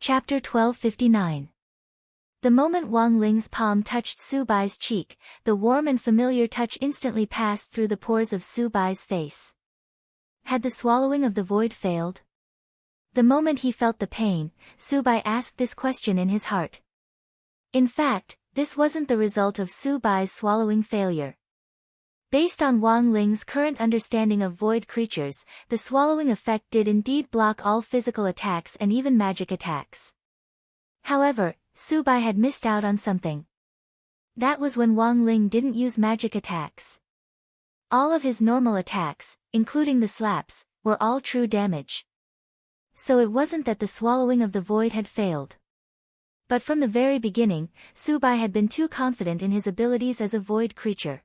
Chapter 1259. The moment Wang Ling's palm touched Su Bai's cheek, the warm and familiar touch instantly passed through the pores of Su Bai's face. Had the swallowing of the void failed? The moment he felt the pain, Su Bai asked this question in his heart. In fact, this wasn't the result of Su Bai's swallowing failure. Based on Wang Ling's current understanding of void creatures, the swallowing effect did indeed block all physical attacks and even magic attacks. However, Su Bai had missed out on something. That was when Wang Ling didn't use magic attacks. All of his normal attacks, including the slaps, were all true damage. So it wasn't that the swallowing of the void had failed. But from the very beginning, Su Bai had been too confident in his abilities as a void creature.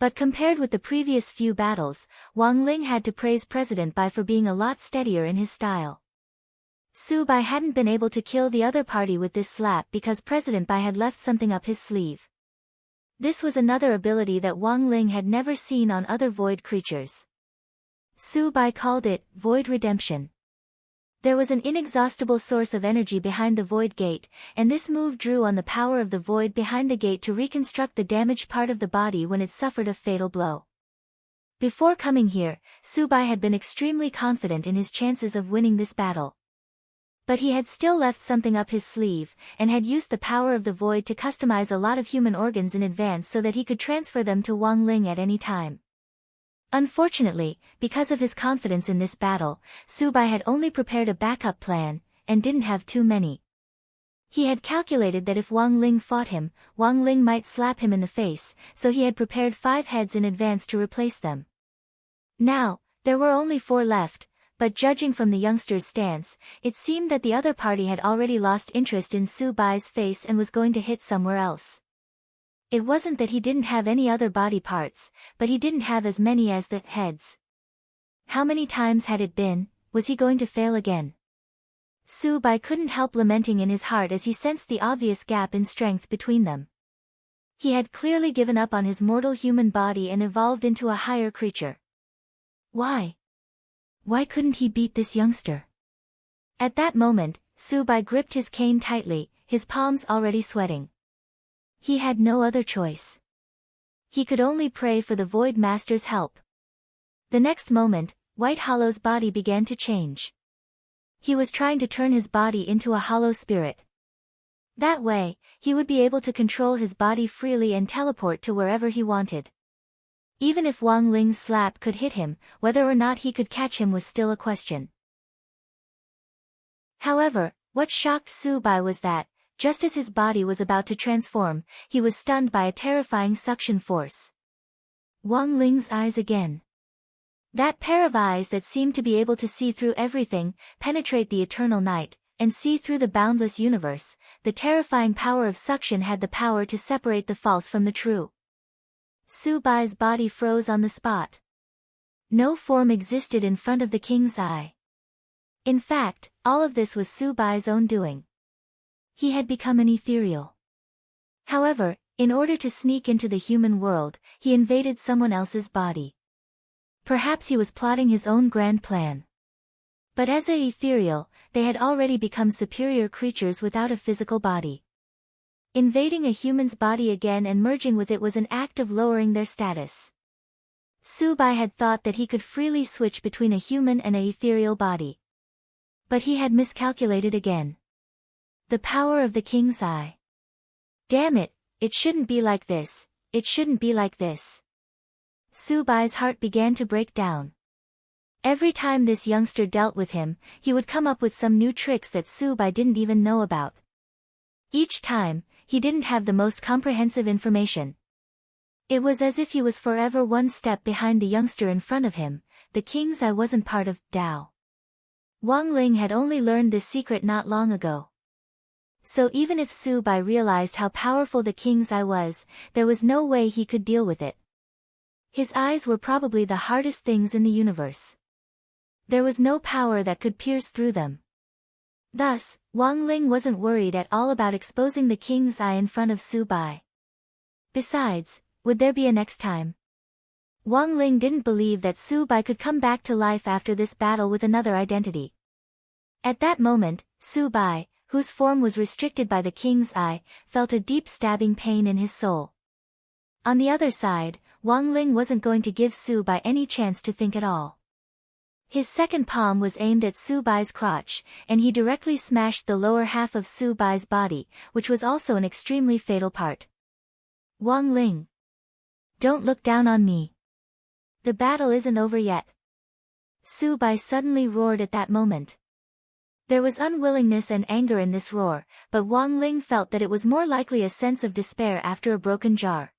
But compared with the previous few battles, Wang Ling had to praise President Bai for being a lot steadier in his style. Su Bai hadn't been able to kill the other party with this slap because President Bai had left something up his sleeve. This was another ability that Wang Ling had never seen on other void creatures. Su Bai called it Void Redemption. There was an inexhaustible source of energy behind the void gate, and this move drew on the power of the void behind the gate to reconstruct the damaged part of the body when it suffered a fatal blow. Before coming here, Su Bai had been extremely confident in his chances of winning this battle. But he had still left something up his sleeve, and had used the power of the void to customize a lot of human organs in advance so that he could transfer them to Wang Ling at any time. Unfortunately, because of his confidence in this battle, Su Bai had only prepared a backup plan, and didn't have too many. He had calculated that if Wang Ling fought him, Wang Ling might slap him in the face, so he had prepared 5 heads in advance to replace them. Now, there were only 4 left, but judging from the youngster's stance, it seemed that the other party had already lost interest in Su Bai's face and was going to hit somewhere else. It wasn't that he didn't have any other body parts, but he didn't have as many as the heads. How many times had it been? Was he going to fail again? Su Bai couldn't help lamenting in his heart as he sensed the obvious gap in strength between them. He had clearly given up on his mortal human body and evolved into a higher creature. Why? Why couldn't he beat this youngster? At that moment, Su Bai gripped his cane tightly, his palms already sweating. He had no other choice. He could only pray for the Void Master's help. The next moment, White Hollow's body began to change. He was trying to turn his body into a hollow spirit. That way, he would be able to control his body freely and teleport to wherever he wanted. Even if Wang Ling's slap could hit him, whether or not he could catch him was still a question. However, what shocked Su Bai was that, just as his body was about to transform, he was stunned by a terrifying suction force. Wang Ling's eyes again. That pair of eyes that seemed to be able to see through everything, penetrate the eternal night, and see through the boundless universe, the terrifying power of suction had the power to separate the false from the true. Su Bai's body froze on the spot. No form existed in front of the king's eye. In fact, all of this was Su Bai's own doing. He had become an ethereal. However, in order to sneak into the human world, he invaded someone else's body. Perhaps he was plotting his own grand plan. But as an ethereal, they had already become superior creatures without a physical body. Invading a human's body again and merging with it was an act of lowering their status. Su Bai had thought that he could freely switch between a human and an ethereal body. But he had miscalculated again. The power of the king's eye. Damn it, it shouldn't be like this, it shouldn't be like this. Su Bai's heart began to break down. Every time this youngster dealt with him, he would come up with some new tricks that Su Bai didn't even know about. Each time, he didn't have the most comprehensive information. It was as if he was forever one step behind the youngster in front of him. The king's eye wasn't part of Dao. Wang Ling had only learned this secret not long ago. So even if Su Bai realized how powerful the king's eye was, there was no way he could deal with it. His eyes were probably the hardest things in the universe. There was no power that could pierce through them. Thus, Wang Ling wasn't worried at all about exposing the king's eye in front of Su Bai. Besides, would there be a next time? Wang Ling didn't believe that Su Bai could come back to life after this battle with another identity. At that moment, Su Bai, whose form was restricted by the king's eye, felt a deep stabbing pain in his soul. On the other side, Wang Ling wasn't going to give Su Bai any chance to think at all. His second palm was aimed at Su Bai's crotch, and he directly smashed the lower half of Su Bai's body, which was also an extremely fatal part. Wang Ling. Don't look down on me. The battle isn't over yet. Su Bai suddenly roared at that moment. There was unwillingness and anger in this roar, but Wang Ling felt that it was more likely a sense of despair after a broken jar.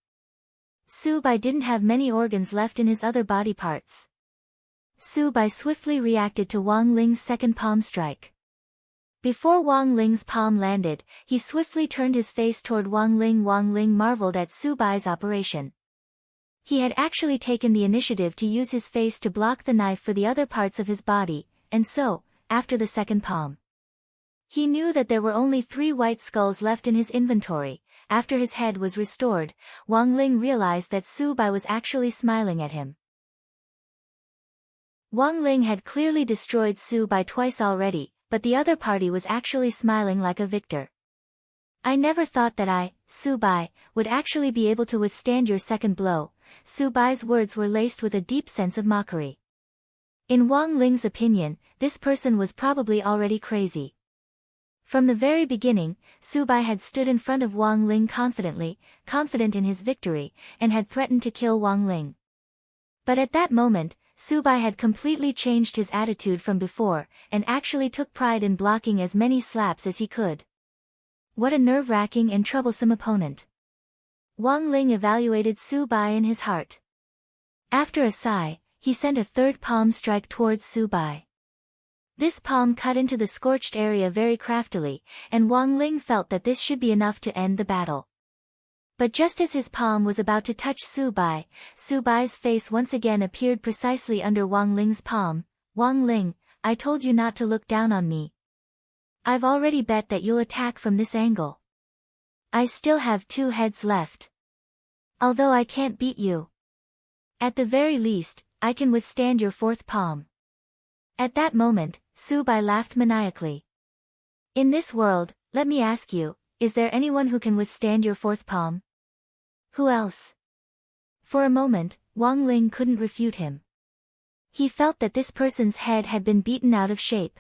Su Bai didn't have many organs left in his other body parts. Su Bai swiftly reacted to Wang Ling's second palm strike. Before Wang Ling's palm landed, he swiftly turned his face toward Wang Ling. Wang Ling marveled at Su Bai's operation. He had actually taken the initiative to use his face to block the knife for the other parts of his body, and so, after the second palm, he knew that there were only 3 white skulls left in his inventory. After his head was restored, Wang Ling realized that Su Bai was actually smiling at him. Wang Ling had clearly destroyed Su Bai twice already, but the other party was actually smiling like a victor. I never thought that I, Su Bai, would actually be able to withstand your second blow. Su Bai's words were laced with a deep sense of mockery. In Wang Ling's opinion, this person was probably already crazy. From the very beginning, Su Bai had stood in front of Wang Ling confidently, confident in his victory, and had threatened to kill Wang Ling. But at that moment, Su Bai had completely changed his attitude from before, and actually took pride in blocking as many slaps as he could. What a nerve-wracking and troublesome opponent. Wang Ling evaluated Su Bai in his heart. After a sigh, he sent a third palm strike towards Su Bai. This palm cut into the scorched area very craftily, and Wang Ling felt that this should be enough to end the battle. But just as his palm was about to touch Su Bai's face once again appeared precisely under Wang Ling's palm. Wang Ling, I told you not to look down on me. I've already bet that you'll attack from this angle. I still have 2 heads left. Although I can't beat you, at the very least, I can withstand your 4th palm. At that moment, Su Bai laughed maniacally. In this world, let me ask you, is there anyone who can withstand your 4th palm? Who else? For a moment, Wang Ling couldn't refute him. He felt that this person's head had been beaten out of shape.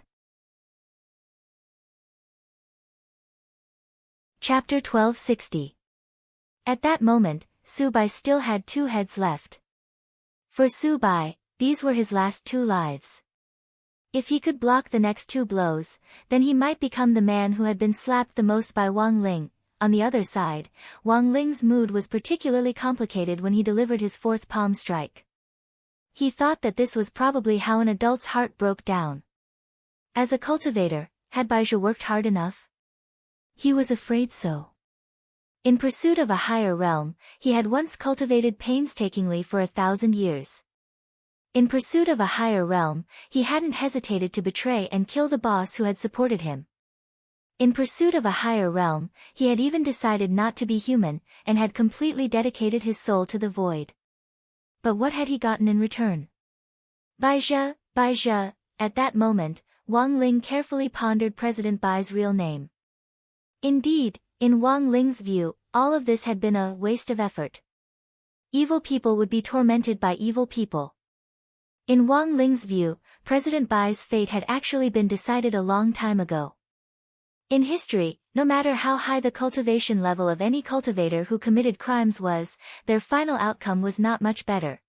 Chapter 1260. At that moment, Su Bai still had 2 heads left. For Su Bai, these were his last 2 lives. If he could block the next 2 blows, then he might become the man who had been slapped the most by Wang Ling. On the other side, Wang Ling's mood was particularly complicated when he delivered his 4th palm strike. He thought that this was probably how an adult's heart broke down. As a cultivator, had Baizhi worked hard enough? He was afraid so. In pursuit of a higher realm, he had once cultivated painstakingly for 1,000 years. In pursuit of a higher realm, he hadn't hesitated to betray and kill the boss who had supported him. In pursuit of a higher realm, he had even decided not to be human, and had completely dedicated his soul to the void. But what had he gotten in return? Baizhi. At that moment, Wang Ling carefully pondered President Bai's real name. Indeed, in Wang Ling's view, all of this had been a waste of effort. Evil people would be tormented by evil people. In Wang Ling's view, President Bai's fate had actually been decided a long time ago. In history, no matter how high the cultivation level of any cultivator who committed crimes was, their final outcome was not much better.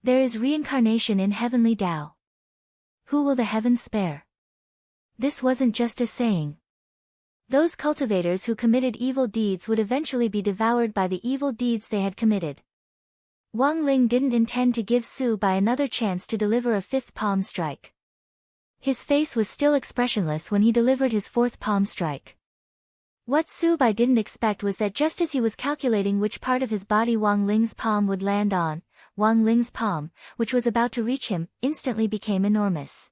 There is reincarnation in heavenly Tao. Who will the heavens spare? This wasn't just a saying. Those cultivators who committed evil deeds would eventually be devoured by the evil deeds they had committed. Wang Ling didn't intend to give Su Bai another chance to deliver a 5th palm strike. His face was still expressionless when he delivered his 4th palm strike. What Su Bai didn't expect was that just as he was calculating which part of his body Wang Ling's palm would land on, Wang Ling's palm, which was about to reach him, instantly became enormous.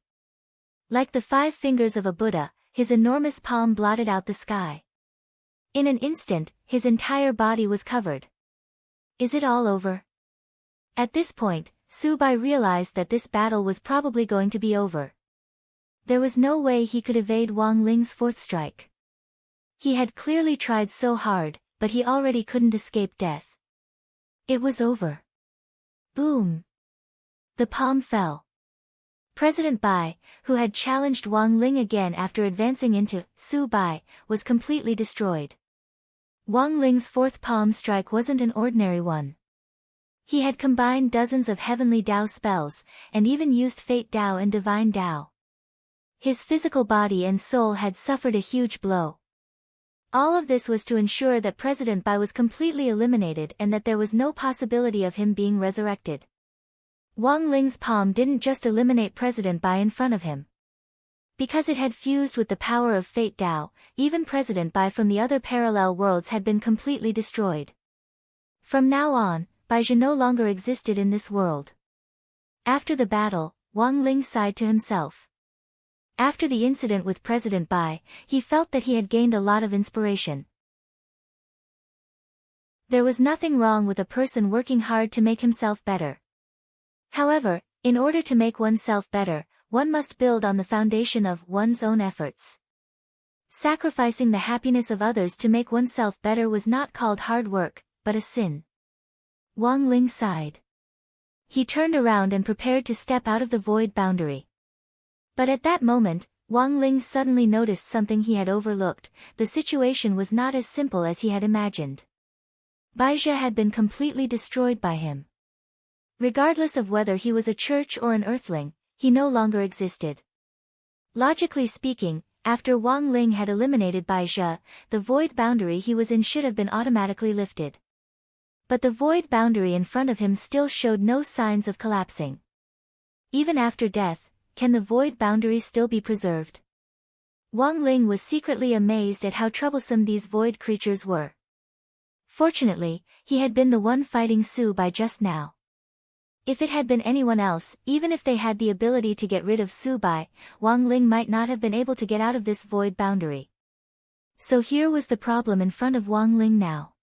Like the 5 fingers of a Buddha, his enormous palm blotted out the sky. In an instant, his entire body was covered. Is it all over? At this point, Su Bai realized that this battle was probably going to be over. There was no way he could evade Wang Ling's fourth strike. He had clearly tried so hard, but he already couldn't escape death. It was over. Boom! The palm fell. President Bai, who had challenged Wang Ling again after advancing into Su Bai, was completely destroyed. Wang Ling's fourth palm strike wasn't an ordinary one. He had combined dozens of heavenly Dao spells, and even used Fate Dao and Divine Dao. His physical body and soul had suffered a huge blow. All of this was to ensure that President Bai was completely eliminated and that there was no possibility of him being resurrected. Wang Ling's palm didn't just eliminate President Bai in front of him. Because it had fused with the power of Fate Dao, even President Bai from the other parallel worlds had been completely destroyed. From now on, Baizhi no longer existed in this world. After the battle, Wang Ling sighed to himself. After the incident with President Bai, he felt that he had gained a lot of inspiration. There was nothing wrong with a person working hard to make himself better. However, in order to make oneself better, one must build on the foundation of one's own efforts. Sacrificing the happiness of others to make oneself better was not called hard work, but a sin. Wang Ling sighed. He turned around and prepared to step out of the void boundary. But at that moment, Wang Ling suddenly noticed something he had overlooked. The situation was not as simple as he had imagined. Baizhi had been completely destroyed by him. Regardless of whether he was a church or an earthling, he no longer existed. Logically speaking, after Wang Ling had eliminated Baizhi, the void boundary he was in should have been automatically lifted. But the void boundary in front of him still showed no signs of collapsing. Even after death, can the void boundary still be preserved? Wang Ling was secretly amazed at how troublesome these void creatures were. Fortunately, he had been the one fighting Su Bai just now. If it had been anyone else, even if they had the ability to get rid of Su Bai, Wang Ling might not have been able to get out of this void boundary. So here was the problem in front of Wang Ling now.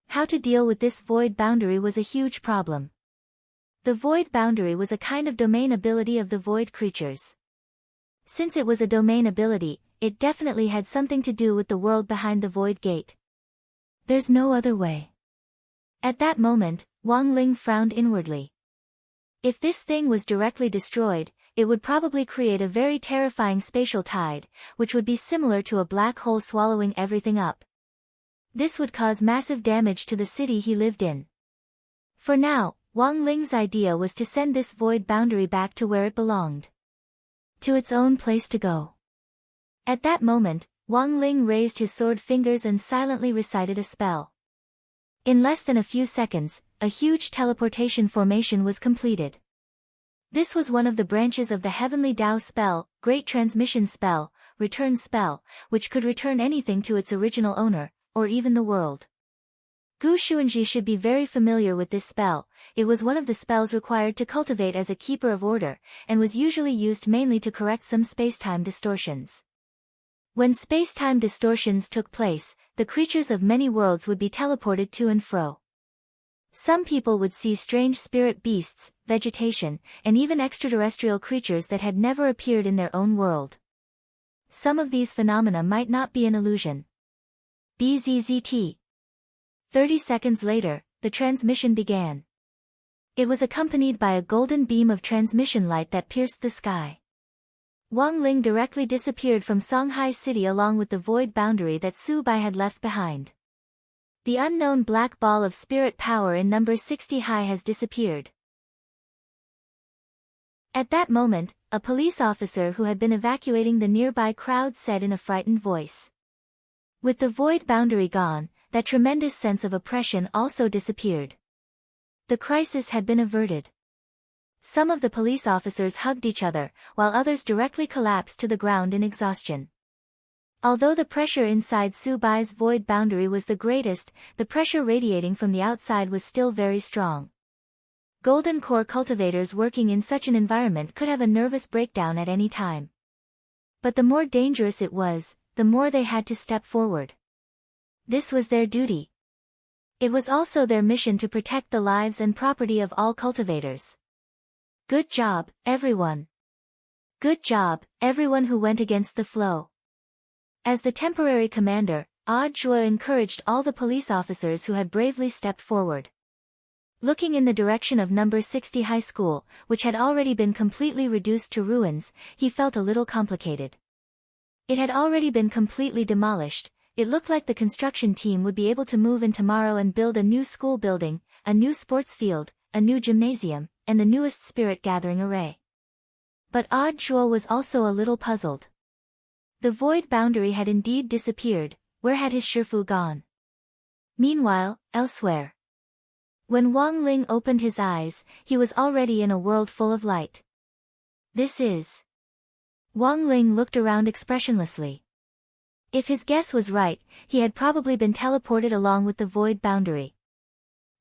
How to deal with this void boundary was a huge problem. The void boundary was a kind of domain ability of the void creatures. Since it was a domain ability, it definitely had something to do with the world behind the void gate. There's no other way. At that moment, Wang Ling frowned inwardly. If this thing was directly destroyed, it would probably create a very terrifying spatial tide, which would be similar to a black hole swallowing everything up. This would cause massive damage to the city he lived in. For now, Wang Ling's idea was to send this void boundary back to where it belonged. To its own place to go. At that moment, Wang Ling raised his sword fingers and silently recited a spell. In less than a few seconds, a huge teleportation formation was completed. This was one of the branches of the Heavenly Dao spell, Great Transmission spell, Return spell, which could return anything to its original owner, or even the world. Gu Xuanji should be very familiar with this spell. It was one of the spells required to cultivate as a keeper of order, and was usually used mainly to correct some space-time distortions. When space-time distortions took place, the creatures of many worlds would be teleported to and fro. Some people would see strange spirit beasts, vegetation, and even extraterrestrial creatures that had never appeared in their own world. Some of these phenomena might not be an illusion. BZZT. 30 seconds later, the transmission began. It was accompanied by a golden beam of transmission light that pierced the sky. Wang Ling directly disappeared from Songhai City along with the void boundary that Su Bai had left behind. The unknown black ball of spirit power in number 60 high has disappeared. At that moment, a police officer who had been evacuating the nearby crowd said in a frightened voice. With the void boundary gone, that tremendous sense of oppression also disappeared. The crisis had been averted. Some of the police officers hugged each other, while others directly collapsed to the ground in exhaustion. Although the pressure inside Su Bai's void boundary was the greatest, the pressure radiating from the outside was still very strong. Golden Core cultivators working in such an environment could have a nervous breakdown at any time. But the more dangerous it was, the more they had to step forward. This was their duty. It was also their mission to protect the lives and property of all cultivators. Good job, everyone. Good job, everyone who went against the flow. As the temporary commander, Audiobook encouraged all the police officers who had bravely stepped forward. Looking in the direction of number 60 high school, which had already been completely reduced to ruins, he felt a little complicated. It had already been completely demolished. It looked like the construction team would be able to move in tomorrow and build a new school building, a new sports field, a new gymnasium, and the newest spirit gathering array. But Audiobook was also a little puzzled. The void boundary had indeed disappeared. Where had his Shifu gone? Meanwhile, elsewhere. When Wang Ling opened his eyes, he was already in a world full of light. This is... Wang Ling looked around expressionlessly. If his guess was right, he had probably been teleported along with the void boundary.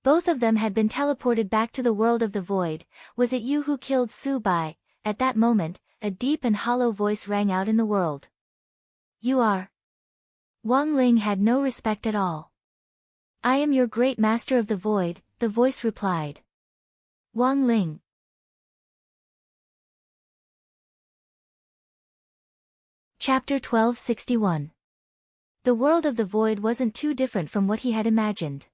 Both of them had been teleported back to the world of the void. Was it you who killed Su Bai? At that moment, a deep and hollow voice rang out in the world. You are... Wang Ling had no respect at all. I am your great master of the void, the voice replied. Wang Ling. Chapter 1261. The world of the void wasn't too different from what he had imagined.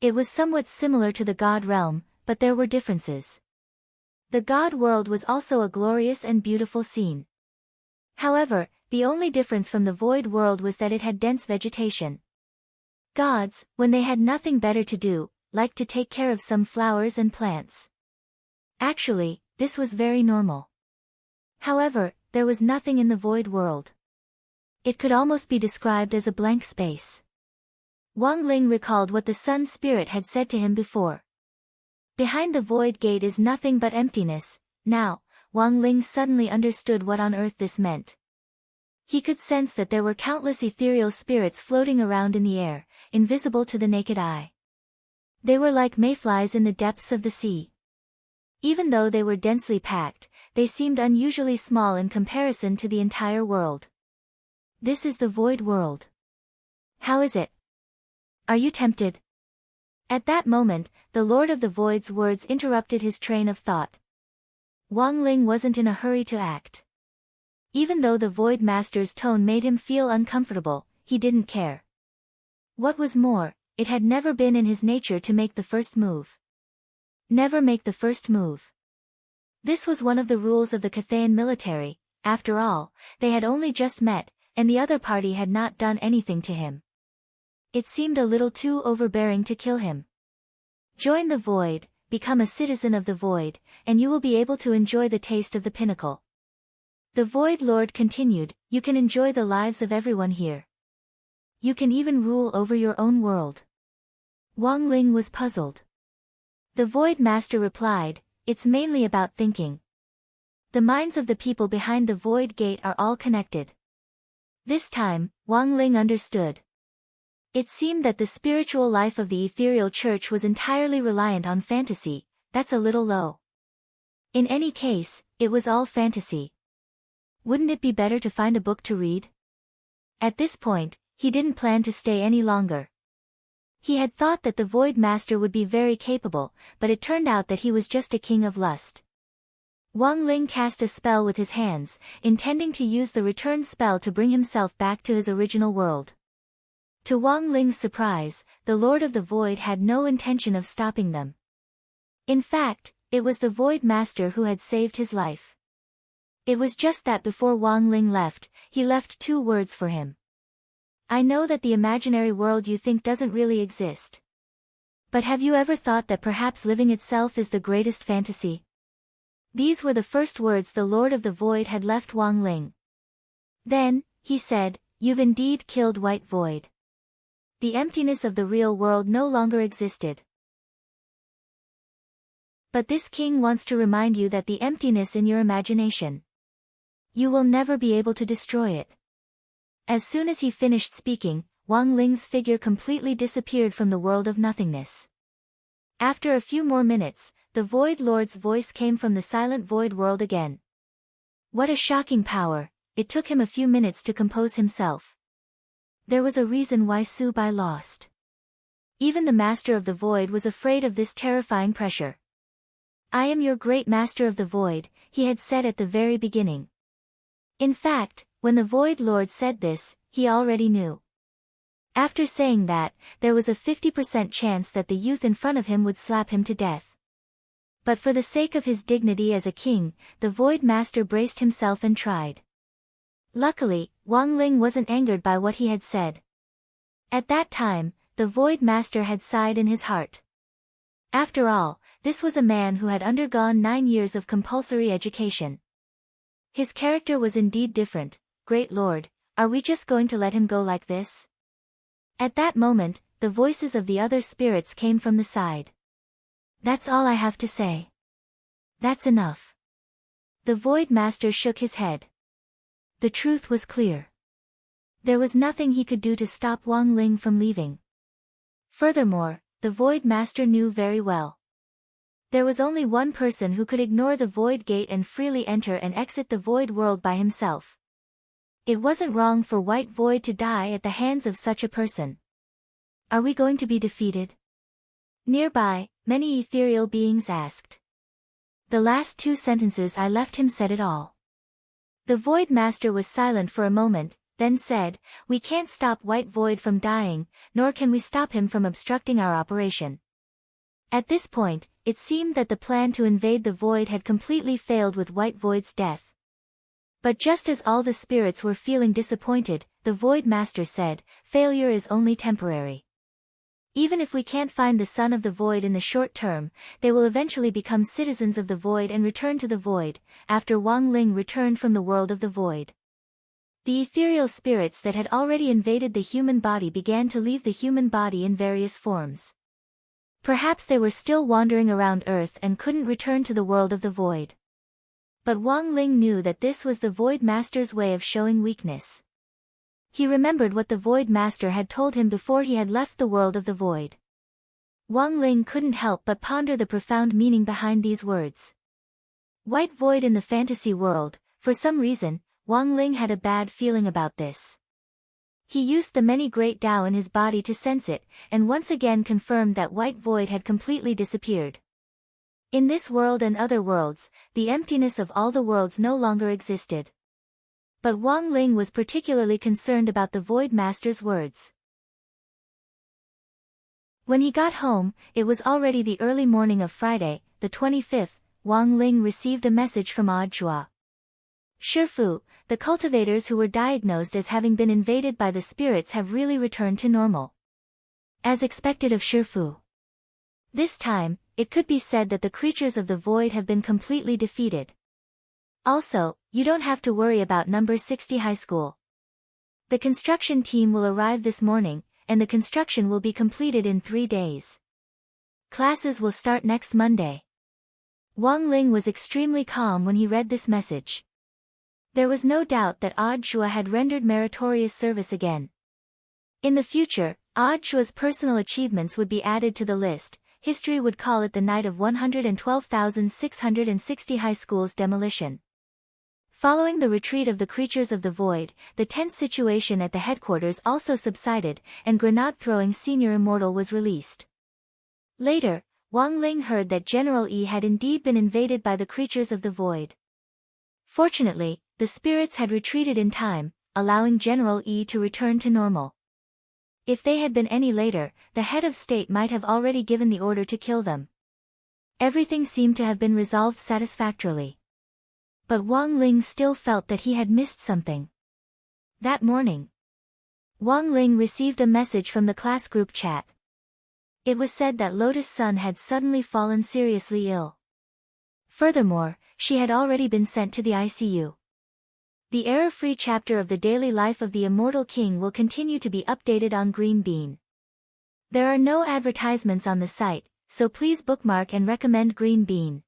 It was somewhat similar to the God realm, but there were differences. The God world was also a glorious and beautiful scene. However, the only difference from the void world was that it had dense vegetation. Gods, when they had nothing better to do, liked to take care of some flowers and plants. Actually, this was very normal. However, there was nothing in the void world. It could almost be described as a blank space. Wang Ling recalled what the Sun Spirit had said to him before. Behind the void gate is nothing but emptiness. Now, Wang Ling suddenly understood what on earth this meant. He could sense that there were countless ethereal spirits floating around in the air, invisible to the naked eye. They were like mayflies in the depths of the sea. Even though they were densely packed, they seemed unusually small in comparison to the entire world. This is the void world. How is it? Are you tempted? At that moment, the Lord of the Void's words interrupted his train of thought. Wang Ling wasn't in a hurry to act. Even though the Void Master's tone made him feel uncomfortable, he didn't care. What was more, it had never been in his nature to make the first move. Never make the first move. This was one of the rules of the Cathayan military. After all, they had only just met, and the other party had not done anything to him. It seemed a little too overbearing to kill him. Join the Void, become a citizen of the Void, and you will be able to enjoy the taste of the pinnacle. The Void Lord continued, you can enjoy the lives of everyone here. You can even rule over your own world. Wang Ling was puzzled. The Void Master replied, it's mainly about thinking. The minds of the people behind the Void Gate are all connected. This time, Wang Ling understood. It seemed that the spiritual life of the ethereal church was entirely reliant on fantasy. That's a little low. In any case, it was all fantasy. Wouldn't it be better to find a book to read? At this point, he didn't plan to stay any longer. He had thought that the Void Master would be very capable, but it turned out that he was just a king of lust. Wang Ling cast a spell with his hands, intending to use the return spell to bring himself back to his original world. To Wang Ling's surprise, the Lord of the Void had no intention of stopping them. In fact, it was the Void Master who had saved his life. It was just that before Wang Ling left, he left 2 words for him. I know that the imaginary world you think doesn't really exist. But have you ever thought that perhaps living itself is the greatest fantasy? These were the first words the Lord of the Void had left Wang Ling. Then, he said, you've indeed killed White Void. The emptiness of the real world no longer existed. But this king wants to remind you that the emptiness in your imagination. You will never be able to destroy it. As soon as he finished speaking, Wang Ling's figure completely disappeared from the world of nothingness. After a few more minutes, the Void Lord's voice came from the silent void world again. What a shocking power! It took him a few minutes to compose himself. There was a reason why Su Bai lost. Even the Master of the Void was afraid of this terrifying pressure. I am your great master of the void, he had said at the very beginning. In fact, when the Void Lord said this, he already knew. After saying that, there was a 50% chance that the youth in front of him would slap him to death. But for the sake of his dignity as a king, the Void Master braced himself and tried. Luckily, Wang Ling wasn't angered by what he had said. At that time, the Void Master had sighed in his heart. After all, this was a man who had undergone 9 years of compulsory education. His character was indeed different. Great Lord, are we just going to let him go like this? At that moment, the voices of the other spirits came from the side. That's all I have to say. That's enough. The Void Master shook his head. The truth was clear. There was nothing he could do to stop Wang Ling from leaving. Furthermore, the Void Master knew very well. There was only one person who could ignore the Void Gate and freely enter and exit the Void World by himself. It wasn't wrong for White Void to die at the hands of such a person. Are we going to be defeated? Nearby, many ethereal beings asked. The last 2 sentences I left him said it all. The Void Master was silent for a moment, then said, we can't stop White Void from dying, nor can we stop him from obstructing our operation. At this point, it seemed that the plan to invade the Void had completely failed with White Void's death. But just as all the spirits were feeling disappointed, the Void Master said, failure is only temporary. Even if we can't find the Son of the Void in the short term, they will eventually become citizens of the Void and return to the Void, after Wang Ling returned from the world of the Void. The ethereal spirits that had already invaded the human body began to leave the human body in various forms. Perhaps they were still wandering around Earth and couldn't return to the world of the Void. But Wang Ling knew that this was the Void Master's way of showing weakness. He remembered what the Void Master had told him before he had left the world of the Void. Wang Ling couldn't help but ponder the profound meaning behind these words. White Void in the fantasy world, for some reason, Wang Ling had a bad feeling about this. He used the many great Tao in his body to sense it, and once again confirmed that White Void had completely disappeared. In this world and other worlds, the emptiness of all the worlds no longer existed. But Wang Ling was particularly concerned about the Void Master's words. When he got home, it was already the early morning of Friday, the 25th, Wang Ling received a message from Audiobook. Shifu, the cultivators who were diagnosed as having been invaded by the spirits have really returned to normal. As expected of Shifu. This time, it could be said that the creatures of the Void have been completely defeated. Also, you don't have to worry about number 60 high school. The construction team will arrive this morning, and the construction will be completed in 3 days. Classes will start next Monday. Wang Ling was extremely calm when he read this message. There was no doubt that Audiobook had rendered meritorious service again. In the future, Audiobook's personal achievements would be added to the list. History would call it the night of 112,660 high school's demolition. Following the retreat of the creatures of the Void, the tense situation at the headquarters also subsided, and grenade-throwing Senior Immortal was released. Later, Wang Ling heard that General Yi had indeed been invaded by the creatures of the Void. Fortunately, the spirits had retreated in time, allowing General Yi to return to normal. If they had been any later, the head of state might have already given the order to kill them. Everything seemed to have been resolved satisfactorily. But Wang Ling still felt that he had missed something. That morning, Wang Ling received a message from the class group chat. It was said that Lotus Sun had suddenly fallen seriously ill. Furthermore, she had already been sent to the ICU. The error-free chapter of the daily life of the Immortal King will continue to be updated on Green Bean. There are no advertisements on the site, so please bookmark and recommend Green Bean.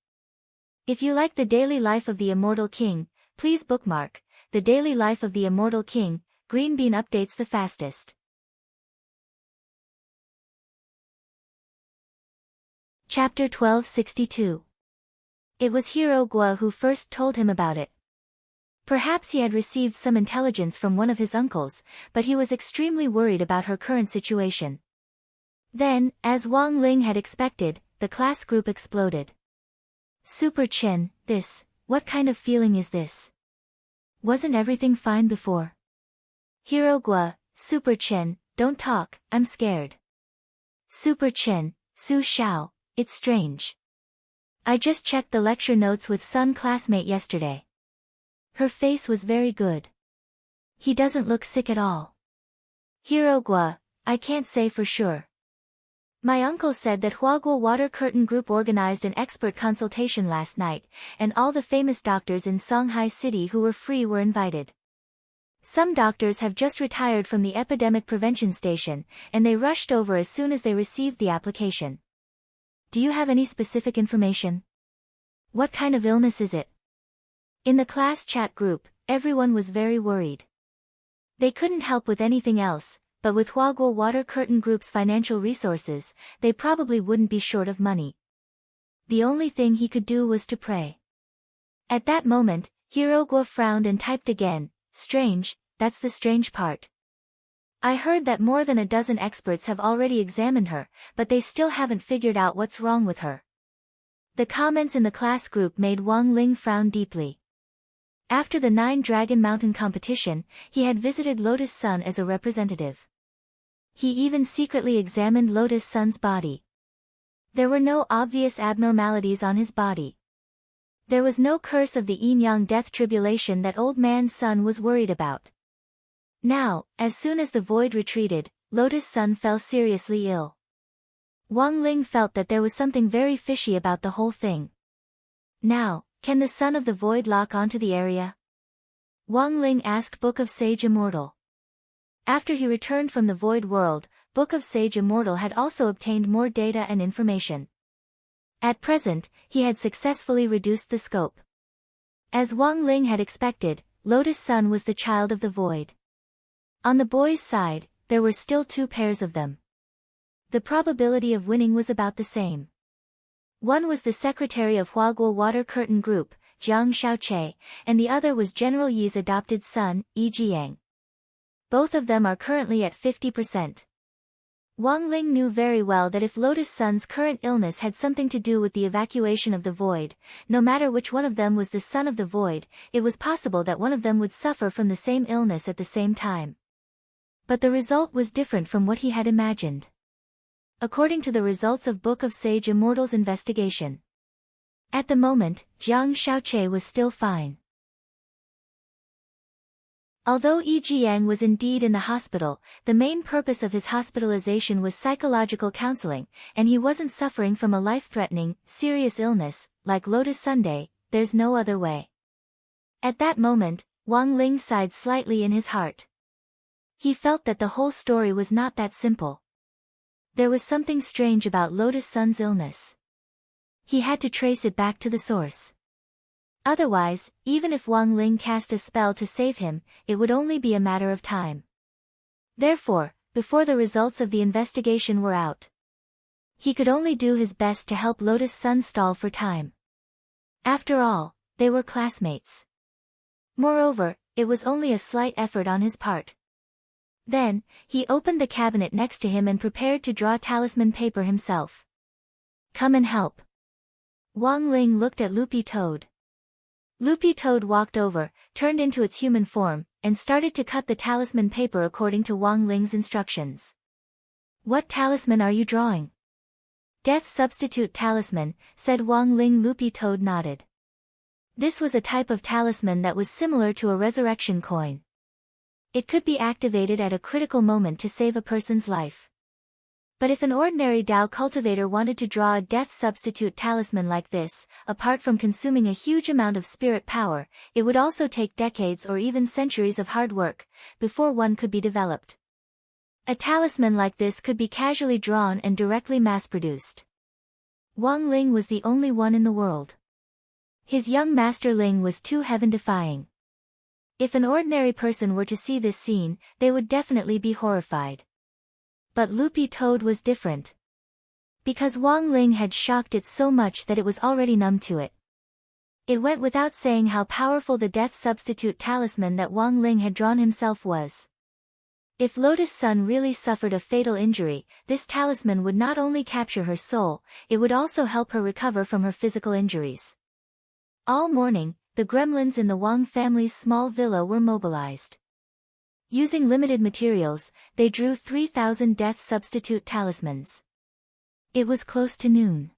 If you like the daily life of the Immortal King, please bookmark the daily life of the Immortal King. Green Bean updates the fastest. Chapter 1262. It was Hero Gua who first told him about it. Perhaps he had received some intelligence from one of his uncles, but he was extremely worried about her current situation. Then, as Wang Ling had expected, the class group exploded. Super Chen, what kind of feeling is this? Wasn't everything fine before? Hirogwa, Super Chen, don't talk, I'm scared. Super Chen, Su Xiao, it's strange. I just checked the lecture notes with Sun classmate yesterday. Her face was very good. He doesn't look sick at all. Hirogwa, I can't say for sure. My uncle said that Huaguo Water Curtain Group organized an expert consultation last night, and all the famous doctors in Songhai City who were free were invited. Some doctors have just retired from the epidemic prevention station, and they rushed over as soon as they received the application. Do you have any specific information? What kind of illness is it? In the class chat group, everyone was very worried. They couldn't help with anything else, but with Huaguo Water Curtain Group's financial resources, they probably wouldn't be short of money. The only thing he could do was to pray. At that moment, Hirogwa frowned and typed again, strange, that's the strange part. I heard that more than a dozen experts have already examined her, but they still haven't figured out what's wrong with her. The comments in the class group made Wang Ling frown deeply. After the 9 Dragon Mountain competition, he had visited Lotus Sun as a representative. He even secretly examined Lotus Sun's body. There were no obvious abnormalities on his body. There was no curse of the yin-yang death tribulation that Old Man Sun was worried about. Now, as soon as the void retreated, Lotus Sun fell seriously ill. Wang Ling felt that there was something very fishy about the whole thing. Now, can the Son of the Void lock onto the area? Wang Ling asked Book of Sage Immortal. After he returned from the Void World, Book of Sage Immortal had also obtained more data and information. At present, he had successfully reduced the scope. As Wang Ling had expected, Lotus Sun was the child of the Void. On the boys' side, there were still 2 pairs of them. The probability of winning was about the same. One was the secretary of Huaguo Water Curtain Group, Jiang Xiaoche, and the other was General Yi's adopted son, Yi Jiang. Both of them are currently at 50%. Wang Ling knew very well that if Lotus Sun's current illness had something to do with the evacuation of the Void, no matter which one of them was the son of the Void, it was possible that one of them would suffer from the same illness at the same time. But the result was different from what he had imagined. According to the results of Book of Sage Immortal's investigation. At the moment, Jiang Xiaoche was still fine. Although Yi Jiang was indeed in the hospital, the main purpose of his hospitalization was psychological counseling, and he wasn't suffering from a life-threatening, serious illness, like Lotus Sunday. There's no other way. At that moment, Wang Ling sighed slightly in his heart. He felt that the whole story was not that simple. There was something strange about Lotus Sun's illness. He had to trace it back to the source. Otherwise, even if Wang Ling cast a spell to save him, it would only be a matter of time. Therefore, before the results of the investigation were out, he could only do his best to help Lotus Sun stall for time. After all, they were classmates. Moreover, it was only a slight effort on his part. Then, he opened the cabinet next to him and prepared to draw talisman paper himself. Come and help. Wang Ling looked at Loopy Toad. Loopy Toad walked over, turned into its human form, and started to cut the talisman paper according to Wang Ling's instructions. What talisman are you drawing? Death Substitute Talisman, said Wang Ling. Loopy Toad nodded. This was a type of talisman that was similar to a resurrection coin. It could be activated at a critical moment to save a person's life. But if an ordinary Dao cultivator wanted to draw a death substitute talisman like this, apart from consuming a huge amount of spirit power, it would also take decades or even centuries of hard work, before one could be developed. A talisman like this could be casually drawn and directly mass-produced. Wang Ling was the only one in the world. His young master Ling was too heaven-defying. If an ordinary person were to see this scene, they would definitely be horrified. But Loopy Toad was different. Because Wang Ling had shocked it so much that it was already numb to it. It went without saying how powerful the death substitute talisman that Wang Ling had drawn himself was. If Lotus Sun really suffered a fatal injury, this talisman would not only capture her soul, it would also help her recover from her physical injuries. All morning, the gremlins in the Wang family's small villa were mobilized. Using limited materials, they drew 3,000 death substitute talismans. It was close to noon.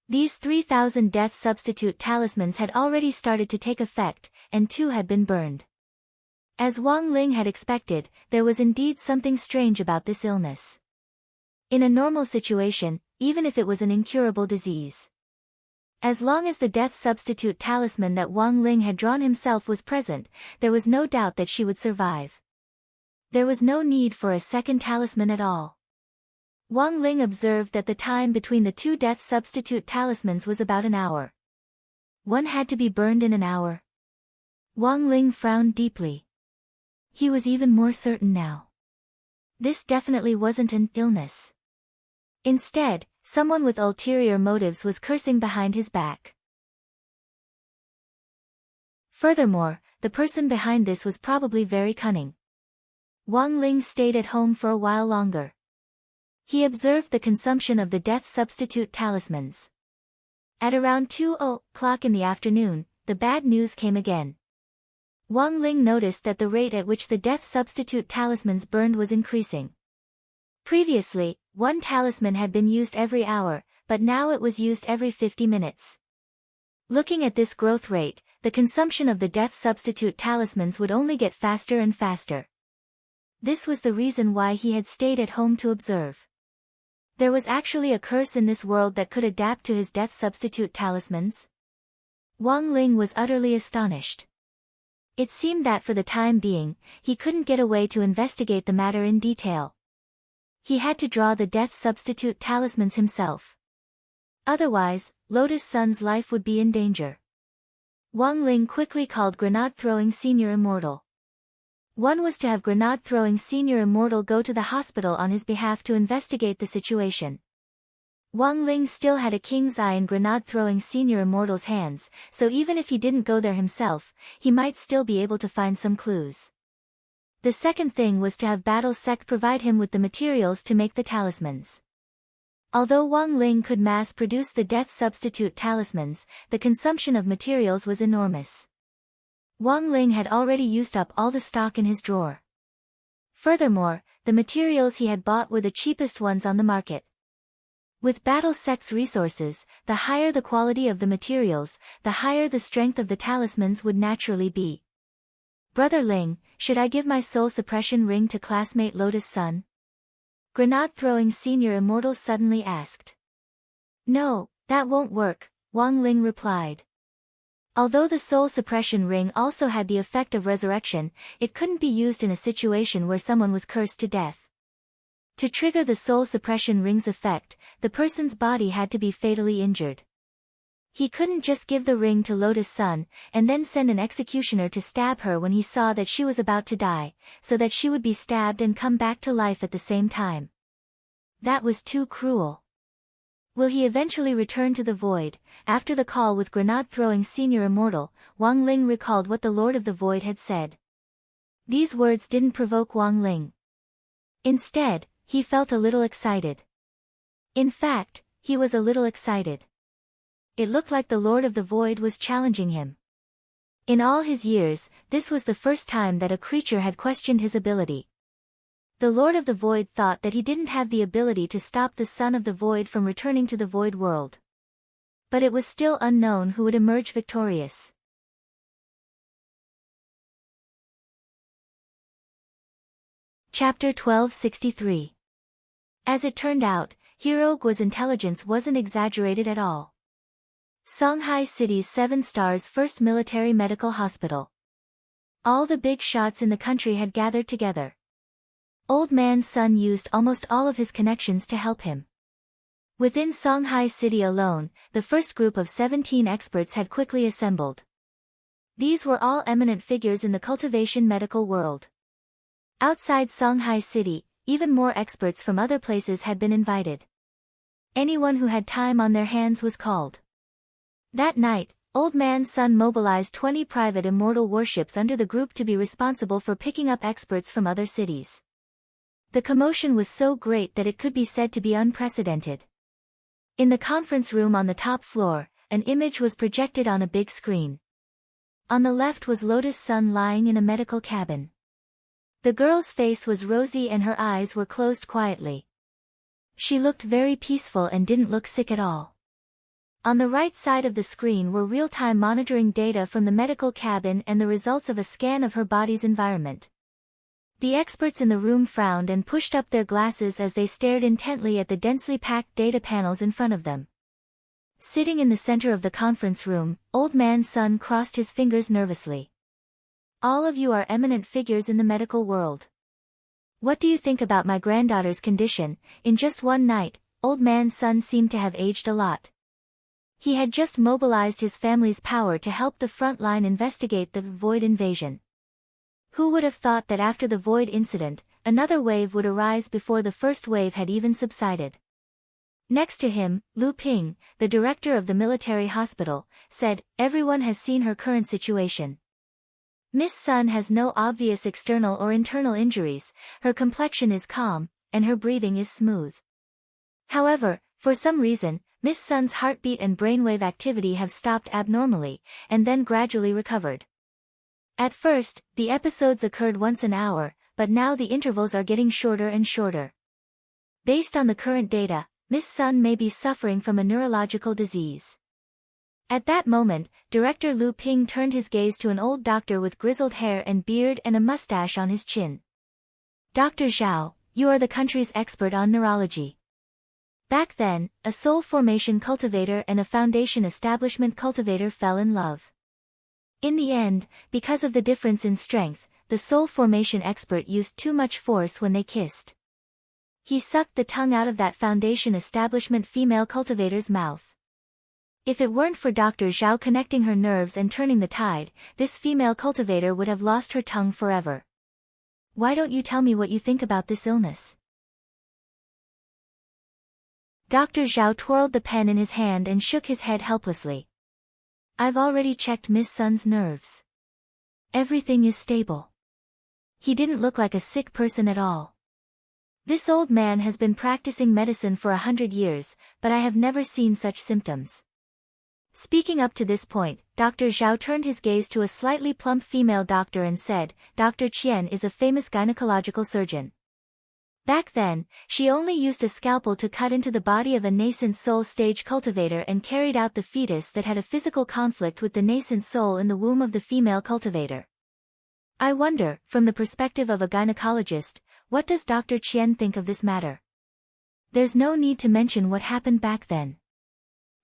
These 3,000 death substitute talismans had already started to take effect, and 2 had been burned. As Wang Ling had expected, there was indeed something strange about this illness. In a normal situation, even if it was an incurable disease, as long as the death substitute talisman that Wang Ling had drawn himself was present, there was no doubt that she would survive. There was no need for a second talisman at all. Wang Ling observed that the time between the 2 death substitute talismans was about an hour. One had to be burned in an hour. Wang Ling frowned deeply. He was even more certain now. This definitely wasn't an illness. Instead, someone with ulterior motives was cursing behind his back. Furthermore, the person behind this was probably very cunning. Wang Ling stayed at home for a while longer. He observed the consumption of the death substitute talismans. At around 2:00 in the afternoon, the bad news came again. Wang Ling noticed that the rate at which the death substitute talismans burned was increasing. Previously, 1 talisman had been used every hour, but now it was used every 50 minutes. Looking at this growth rate, the consumption of the death substitute talismans would only get faster and faster. This was the reason why he had stayed at home to observe. There was actually a curse in this world that could adapt to his death substitute talismans? Wang Ling was utterly astonished. It seemed that for the time being, he couldn't get away to investigate the matter in detail. He had to draw the death substitute talismans himself. Otherwise, Lotus Sun's life would be in danger. Wang Ling quickly called Grenade-Throwing Senior Immortal. One was to have Grenade-Throwing Senior Immortal go to the hospital on his behalf to investigate the situation. Wang Ling still had a king's eye in Grenade-Throwing Senior Immortal's hands, so even if he didn't go there himself, he might still be able to find some clues. The second thing was to have Battle Sect provide him with the materials to make the talismans. Although Wang Ling could mass-produce the death substitute talismans, the consumption of materials was enormous. Wang Ling had already used up all the stock in his drawer. Furthermore, the materials he had bought were the cheapest ones on the market. With Battle Sect's resources, the higher the quality of the materials, the higher the strength of the talismans would naturally be. Brother Ling, should I give my soul suppression ring to classmate Lotus Sun? Grenade-Throwing Senior Immortal suddenly asked. No, that won't work, Wang Ling replied. Although the soul suppression ring also had the effect of resurrection, it couldn't be used in a situation where someone was cursed to death. To trigger the soul suppression ring's effect, the person's body had to be fatally injured. He couldn't just give the ring to Lotus Sun, and then send an executioner to stab her when he saw that she was about to die, so that she would be stabbed and come back to life at the same time. That was too cruel. Will he eventually return to the void? After the call with Grenade-Throwing Senior Immortal, Wang Ling recalled what the Lord of the Void had said. These words didn't provoke Wang Ling. Instead, he felt a little excited. In fact, he was a little excited. It looked like the Lord of the Void was challenging him. In all his years, this was the first time that a creature had questioned his ability. The Lord of the Void thought that he didn't have the ability to stop the Son of the Void from returning to the Void world. But it was still unknown who would emerge victorious. Chapter 1263. As it turned out, Hero Guo's intelligence wasn't exaggerated at all. Songhai City's 7 stars first military medical hospital. All the big shots in the country had gathered together. Old Man Sun used almost all of his connections to help him. Within Songhai City alone, the first group of 17 experts had quickly assembled. These were all eminent figures in the cultivation medical world. Outside Songhai City, even more experts from other places had been invited. Anyone who had time on their hands was called. That night, Old Man Sun mobilized 20 private immortal warships under the group to be responsible for picking up experts from other cities. The commotion was so great that it could be said to be unprecedented. In the conference room on the top floor, an image was projected on a big screen. On the left was Lotus Sun lying in a medical cabin. The girl's face was rosy and her eyes were closed quietly. She looked very peaceful and didn't look sick at all. On the right side of the screen were real-time monitoring data from the medical cabin and the results of a scan of her body's environment. The experts in the room frowned and pushed up their glasses as they stared intently at the densely packed data panels in front of them. Sitting in the center of the conference room, Old Man Sun crossed his fingers nervously. All of you are eminent figures in the medical world. What do you think about my granddaughter's condition? In just one night, Old Man Sun seemed to have aged a lot. He had just mobilized his family's power to help the front line investigate the Void invasion. Who would have thought that after the Void incident, another wave would arise before the first wave had even subsided? Next to him, Lu Ping, the director of the military hospital, said, "Everyone has seen her current situation. Miss Sun has no obvious external or internal injuries, her complexion is calm, and her breathing is smooth. However, for some reason, Miss Sun's heartbeat and brainwave activity have stopped abnormally, and then gradually recovered. At first, the episodes occurred once an hour, but now the intervals are getting shorter and shorter. Based on the current data, Miss Sun may be suffering from a neurological disease." At that moment, Director Lu Ping turned his gaze to an old doctor with grizzled hair and beard and a mustache on his chin. "Dr. Zhao, you are the country's expert on neurology. Back then, a soul formation cultivator and a foundation establishment cultivator fell in love. In the end, because of the difference in strength, the soul formation expert used too much force when they kissed. He sucked the tongue out of that foundation establishment female cultivator's mouth. If it weren't for Dr. Zhao connecting her nerves and turning the tide, this female cultivator would have lost her tongue forever. Why don't you tell me what you think about this illness?" Dr. Zhao twirled the pen in his hand and shook his head helplessly. "I've already checked Miss Sun's nerves. Everything is stable. He didn't look like a sick person at all. This old man has been practicing medicine for 100 years, but I have never seen such symptoms." Speaking up to this point, Dr. Zhao turned his gaze to a slightly plump female doctor and said, "Dr. Qian is a famous gynecological surgeon. Back then, she only used a scalpel to cut into the body of a nascent soul stage cultivator and carried out the fetus that had a physical conflict with the nascent soul in the womb of the female cultivator. I wonder, from the perspective of a gynecologist, what does Dr. Qian think of this matter? There's no need to mention what happened back then."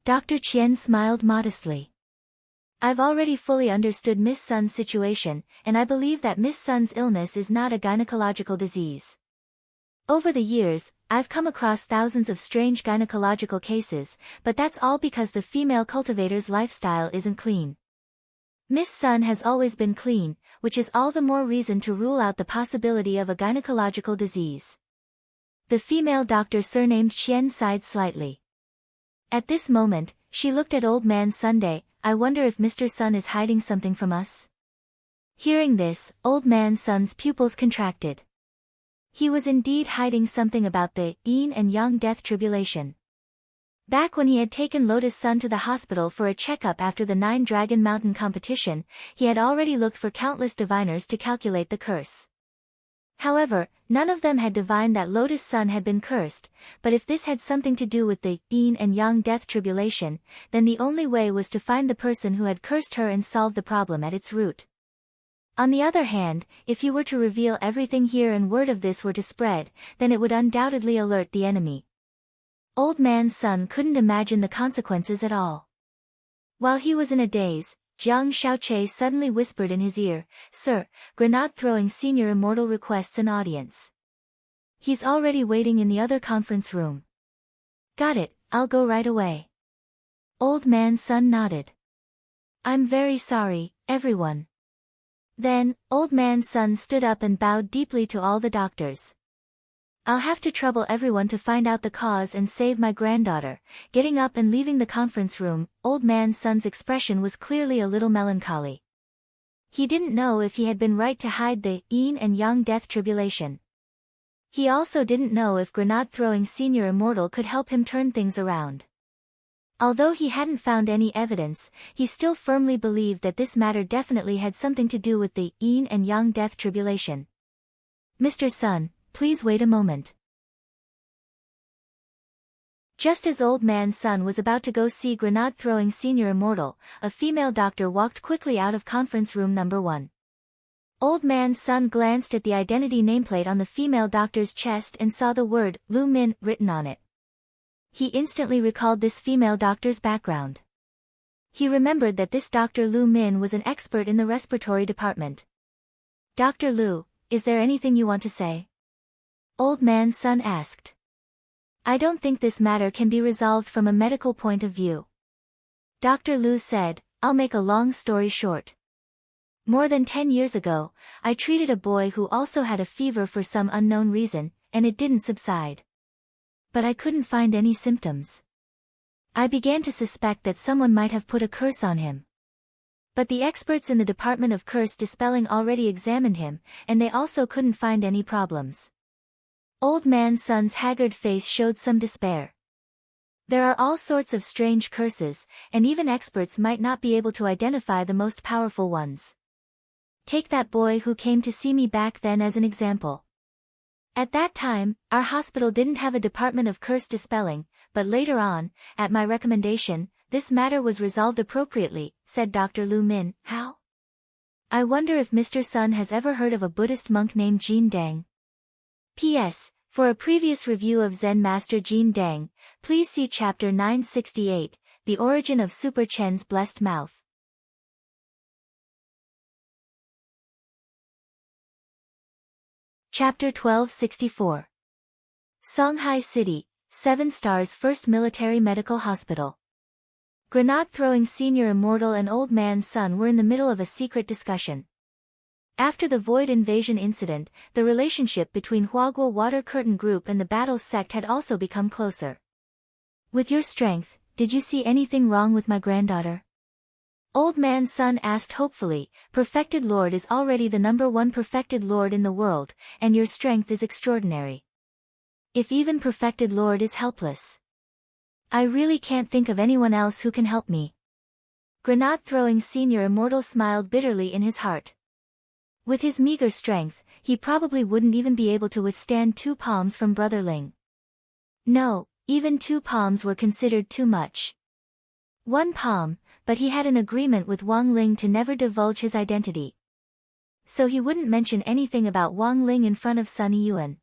Dr. Qian smiled modestly. "I've already fully understood Miss Sun's situation, and I believe that Miss Sun's illness is not a gynecological disease. Over the years, I've come across thousands of strange gynecological cases, but that's all because the female cultivator's lifestyle isn't clean. Miss Sun has always been clean, which is all the more reason to rule out the possibility of a gynecological disease." The female doctor surnamed Qian sighed slightly. At this moment, she looked at Old Man Sunday. "I wonder if Mr. Sun is hiding something from us?" Hearing this, Old Man Sun's pupils contracted. He was indeed hiding something about the yin and yang death tribulation. Back when he had taken Lotus Sun to the hospital for a checkup after the 9 Dragon Mountain competition, he had already looked for countless diviners to calculate the curse. However, none of them had divined that Lotus Sun had been cursed, but if this had something to do with the yin and yang death tribulation, then the only way was to find the person who had cursed her and solve the problem at its root. On the other hand, if he were to reveal everything here and word of this were to spread, then it would undoubtedly alert the enemy. Old Man Sun couldn't imagine the consequences at all. While he was in a daze, Jiang Xiaoche suddenly whispered in his ear, "Sir, Grenade-throwing senior immortal requests an audience. He's already waiting in the other conference room." "Got it, I'll go right away." Old Man Sun nodded. "I'm very sorry, everyone." Then, Old Man Sun stood up and bowed deeply to all the doctors. "I'll have to trouble everyone to find out the cause and save my granddaughter." Getting up and leaving the conference room, Old Man Sun's expression was clearly a little melancholy. He didn't know if he had been right to hide the yin and yang death tribulation. He also didn't know if grenade-throwing Senior Immortal could help him turn things around. Although he hadn't found any evidence, he still firmly believed that this matter definitely had something to do with the yin and yang death tribulation. "Mr. Sun, please wait a moment." Just as Old Man Sun was about to go see grenade-throwing Senior Immortal, a female doctor walked quickly out of conference room number 1. Old Man Sun glanced at the identity nameplate on the female doctor's chest and saw the word Lu Min written on it. He instantly recalled this female doctor's background. He remembered that this Dr. Lu Min was an expert in the respiratory department. "Dr. Lu, is there anything you want to say?" Old Man Sun asked. "I don't think this matter can be resolved from a medical point of view." Dr. Lu said, "I'll make a long story short. More than 10 years ago, I treated a boy who also had a fever for some unknown reason, and it didn't subside. But I couldn't find any symptoms. I began to suspect that someone might have put a curse on him. But the experts in the Department of Curse Dispelling already examined him, and they also couldn't find any problems." Old Man Sun's haggard face showed some despair. There are all sorts of strange curses, and even experts might not be able to identify the most powerful ones. Take that boy who came to see me back then as an example. At that time, our hospital didn't have a Department of Curse Dispelling, but later on, at my recommendation, this matter was resolved appropriately, said Dr. Lu Min. "How? I wonder if Mr. Sun has ever heard of a Buddhist monk named Jin Dang. P.S. For a previous review of Zen Master Jin Dang, please see Chapter 968, The Origin of Super Chen's Blessed Mouth." Chapter 1264. Songhai City, 7 Stars First Military Medical Hospital. Grenade-throwing Senior Immortal and Old Man Sun were in the middle of a secret discussion. After the Void Invasion incident, the relationship between Huaguo Water Curtain Group and the Battles sect had also become closer. "With your strength, did you see anything wrong with my granddaughter?" Old Man Sun asked hopefully. "Perfected Lord is already the #1 Perfected Lord in the world, and your strength is extraordinary. If even Perfected Lord is helpless, I really can't think of anyone else who can help me." Grenade-throwing Senior Immortal smiled bitterly in his heart. With his meager strength, he probably wouldn't even be able to withstand 2 palms from Brother Ling. No, even 2 palms were considered too much. 1 palm, but he had an agreement with Wang Ling to never divulge his identity. So he wouldn't mention anything about Wang Ling in front of Sun Yuan.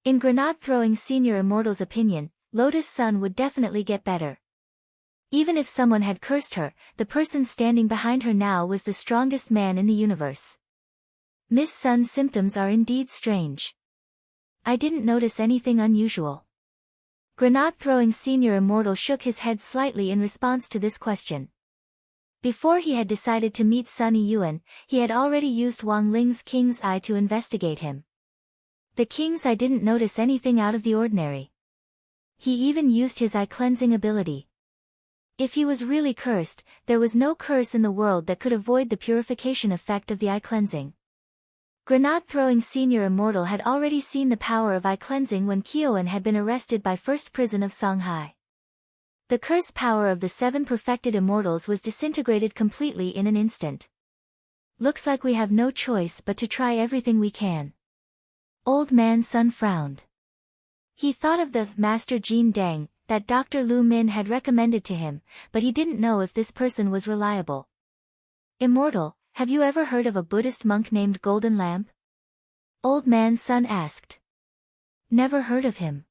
In grenade-throwing Senior Immortal's opinion, Lotus Sun would definitely get better. Even if someone had cursed her, the person standing behind her now was the strongest man in the universe. Miss Sun's symptoms are indeed strange. I didn't notice anything unusual. Grenade-throwing Senior Immortal shook his head slightly in response to this question. Before he had decided to meet Sun Yuan, he had already used Wang Ling's King's Eye to investigate him. The King's Eye didn't notice anything out of the ordinary. He even used his eye cleansing ability. If he was really cursed, there was no curse in the world that could avoid the purification effect of the eye cleansing. Grenade-throwing Senior Immortal had already seen the power of eye cleansing when Kyoan had been arrested by First Prison of Songhai. The curse power of the 7 perfected immortals was disintegrated completely in an instant. Looks like we have no choice but to try everything we can. Old Man Sun frowned. He thought of the Master Jin Dang that Dr. Lu Min had recommended to him, but he didn't know if this person was reliable. "Immortal, have you ever heard of a Buddhist monk named Golden Lamp?" Old Man Sun asked. "Never heard of him."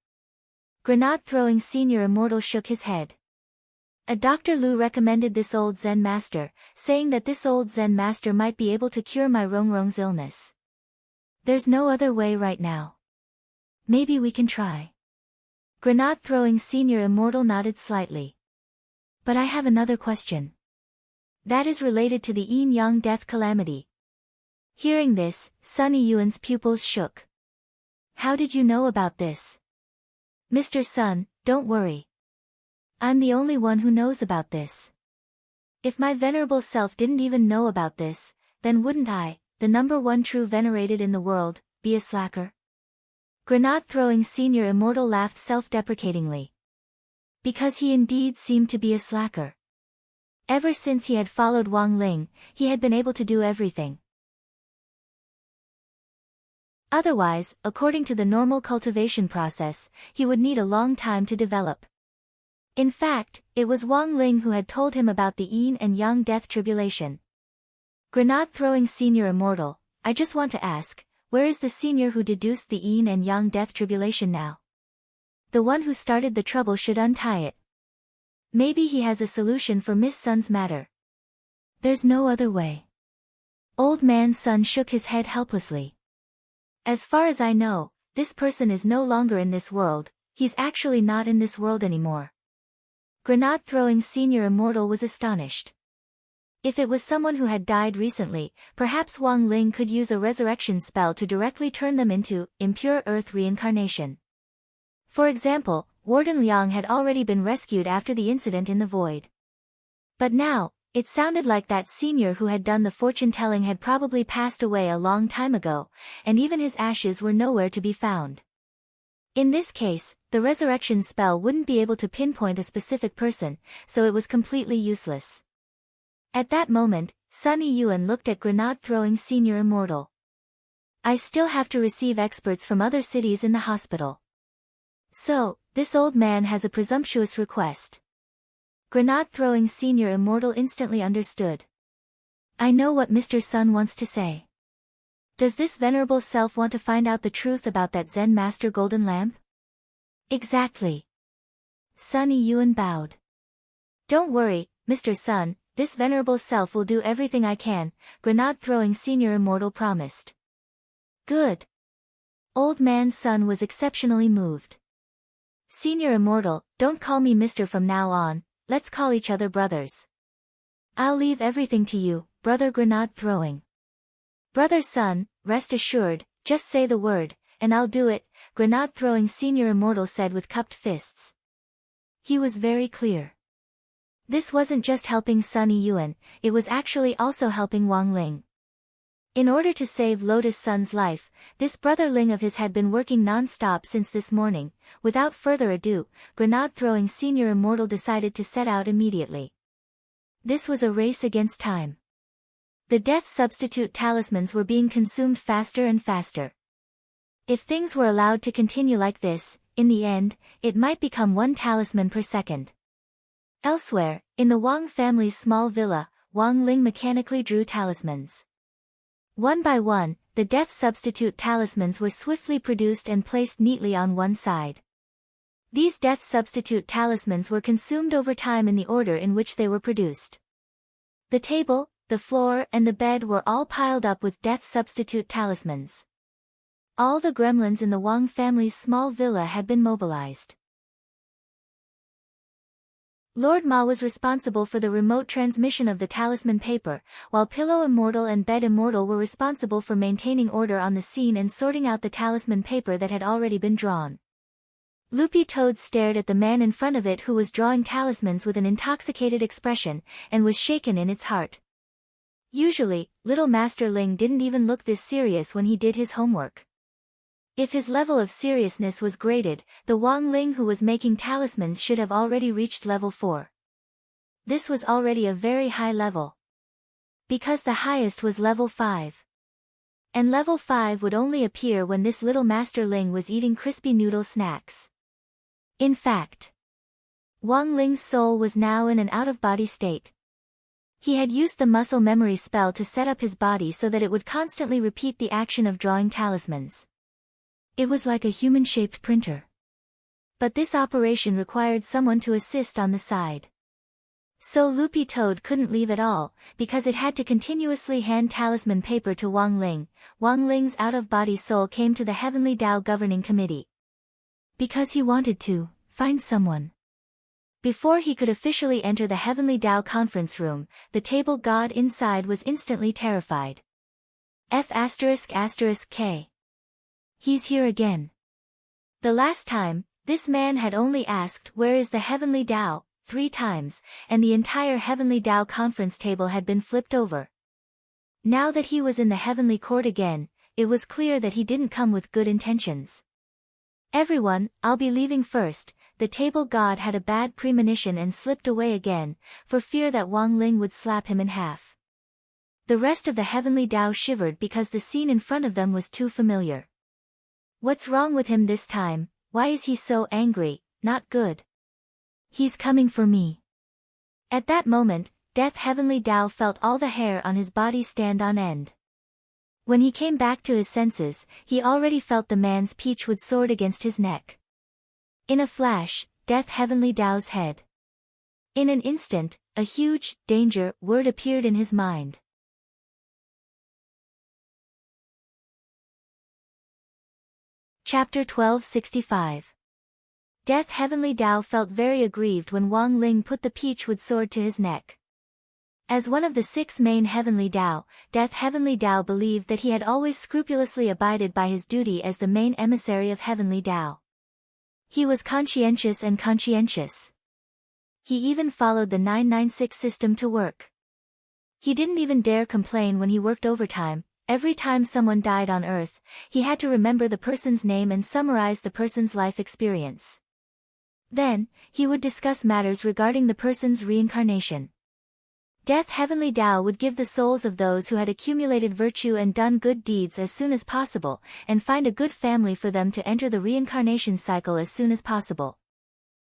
Grenade-throwing Senior Immortal shook his head. A Dr. Lu recommended this old Zen master, saying that this old Zen master might be able to cure my Rongrong's illness. There's no other way right now. Maybe we can try. Grenade-throwing Senior Immortal nodded slightly. But I have another question. That is related to the yin-yang death calamity. Hearing this, Sun Yuan's pupils shook. How did you know about this? Mr. Sun, don't worry. I'm the only one who knows about this. If my venerable self didn't even know about this, then wouldn't I, the #1 true venerated in the world, be a slacker? Granate-throwing senior immortal laughed self-deprecatingly. Because he indeed seemed to be a slacker. Ever since he had followed Wang Ling, he had been able to do everything. Otherwise, according to the normal cultivation process, he would need a long time to develop. In fact, it was Wang Ling who had told him about the yin and yang death tribulation. Granate-throwing senior immortal, I just want to ask, where is the senior who deduced the yin and yang death tribulation now? The one who started the trouble should untie it. Maybe he has a solution for Miss Sun's matter. There's no other way. Old man Sun shook his head helplessly. As far as I know, this person is no longer in this world, he's actually not in this world anymore. Granate-throwing senior immortal was astonished. If it was someone who had died recently, perhaps Wang Ling could use a resurrection spell to directly turn them into impure earth reincarnation. For example, Warden Liang had already been rescued after the incident in the void. But now, it sounded like that senior who had done the fortune-telling had probably passed away a long time ago, and even his ashes were nowhere to be found. In this case, the resurrection spell wouldn't be able to pinpoint a specific person, so it was completely useless. At that moment, Sun Yiyuan looked at Granate-throwing senior immortal. I still have to receive experts from other cities in the hospital. So, this old man has a presumptuous request. Granate-throwing senior immortal instantly understood. I know what Mr. Sun wants to say. Does this venerable self want to find out the truth about that Zen Master Golden Lamp? Exactly. Sun Yiyuan bowed. Don't worry, Mr. Sun, this venerable self will do everything I can, Granate-throwing senior immortal promised. Good. Old man Sun was exceptionally moved. Senior immortal, don't call me Mr. from now on, let's call each other brothers. I'll leave everything to you, brother Granate-throwing. Brother Sun, rest assured, just say the word, and I'll do it, Granate-throwing senior immortal said with cupped fists. He was very clear. This wasn't just helping Sun Yiyuan, it was actually also helping Wang Ling. In order to save Lotus Sun's life, this brother Ling of his had been working non-stop since this morning. Without further ado, Granate-throwing senior immortal decided to set out immediately. This was a race against time. The death substitute talismans were being consumed faster and faster. If things were allowed to continue like this, in the end, it might become one talisman per second. Elsewhere, in the Wang family's small villa, Wang Ling mechanically drew talismans. One by one, the death substitute talismans were swiftly produced and placed neatly on one side. These death substitute talismans were consumed over time in the order in which they were produced. The table, the floor and the bed were all piled up with death substitute talismans. All the gremlins in the Wang family's small villa had been mobilized. Lord Ma was responsible for the remote transmission of the talisman paper, while Pillow Immortal and Bed Immortal were responsible for maintaining order on the scene and sorting out the talisman paper that had already been drawn. Loopy Toad stared at the man in front of it who was drawing talismans with an intoxicated expression, and was shaken in its heart. Usually, little Master Ling didn't even look this serious when he did his homework. If his level of seriousness was graded, the Wang Ling who was making talismans should have already reached level 4. This was already a very high level. Because the highest was level 5. And level 5 would only appear when this little Master Ling was eating crispy noodle snacks. In fact, Wang Ling's soul was now in an out-of-body state. He had used the muscle memory spell to set up his body so that it would constantly repeat the action of drawing talismans. It was like a human-shaped printer. But this operation required someone to assist on the side. So Loopy Toad couldn't leave at all, because it had to continuously hand talisman paper to Wang Ling. Wang Ling's out-of-body soul came to the Heavenly Tao Governing Committee. Because he wanted to find someone. Before he could officially enter the Heavenly Tao conference room, the table god inside was instantly terrified. F***K. He's here again. The last time, this man had only asked where is the Heavenly Tao, 3 times, and the entire Heavenly Tao conference table had been flipped over. Now that he was in the Heavenly Court again, it was clear that he didn't come with good intentions. Everyone, I'll be leaving first. The table god had a bad premonition and slipped away again, for fear that Wang Ling would slap him in half. The rest of the heavenly Tao shivered because the scene in front of them was too familiar. What's wrong with him this time? Why is he so angry? Not good. He's coming for me. At that moment, Death Heavenly Tao felt all the hair on his body stand on end. When he came back to his senses, he already felt the man's peachwood sword against his neck. In a flash, Death Heavenly Tao's head. In an instant, a huge danger word appeared in his mind. Chapter 1265. Death Heavenly Tao felt very aggrieved when Wang Ling put the peachwood sword to his neck. As one of the 6 main Heavenly Tao, Death Heavenly Tao believed that he had always scrupulously abided by his duty as the main emissary of Heavenly Tao. He was conscientious and conscientious. He even followed the 996 system to work. He didn't even dare complain when he worked overtime. Every time someone died on Earth, he had to remember the person's name and summarize the person's life experience. Then, he would discuss matters regarding the person's reincarnation. Death Heavenly Tao would give the souls of those who had accumulated virtue and done good deeds as soon as possible, and find a good family for them to enter the reincarnation cycle as soon as possible.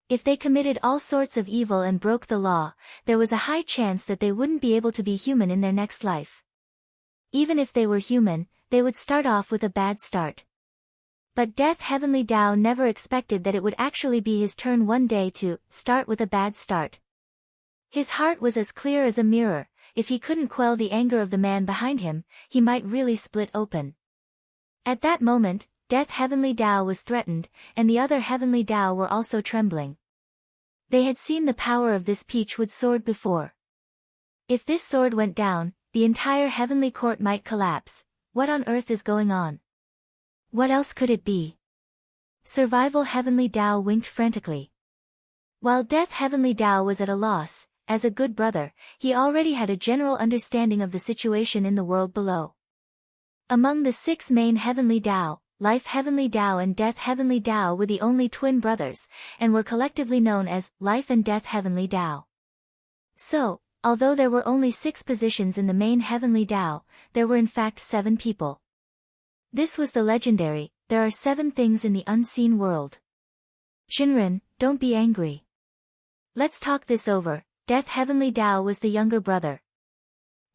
If they committed all sorts of evil and broke the law, there was a high chance that they wouldn't be able to be human in their next life. Even if they were human, they would start off with a bad start. But Death Heavenly Tao never expected that it would actually be his turn one day to start with a bad start. His heart was as clear as a mirror. If he couldn't quell the anger of the man behind him, he might really split open. At that moment, Death Heavenly Tao was threatened, and the other Heavenly Tao were also trembling. They had seen the power of this peachwood sword before. If this sword went down, the entire heavenly court might collapse. What on earth is going on? What else could it be? Survival Heavenly Tao winked frantically. While Death Heavenly Tao was at a loss, as a good brother, he already had a general understanding of the situation in the world below. Among the 6 main Heavenly Tao, Life Heavenly Tao and Death Heavenly Tao were the only twin brothers, and were collectively known as Life and Death Heavenly Tao. So, although there were only 6 positions in the main Heavenly Tao, there were in fact 7 people. This was the legendary, there are 7 things in the unseen world. Shinran, don't be angry. Let's talk this over. Death Heavenly Tao was the younger brother.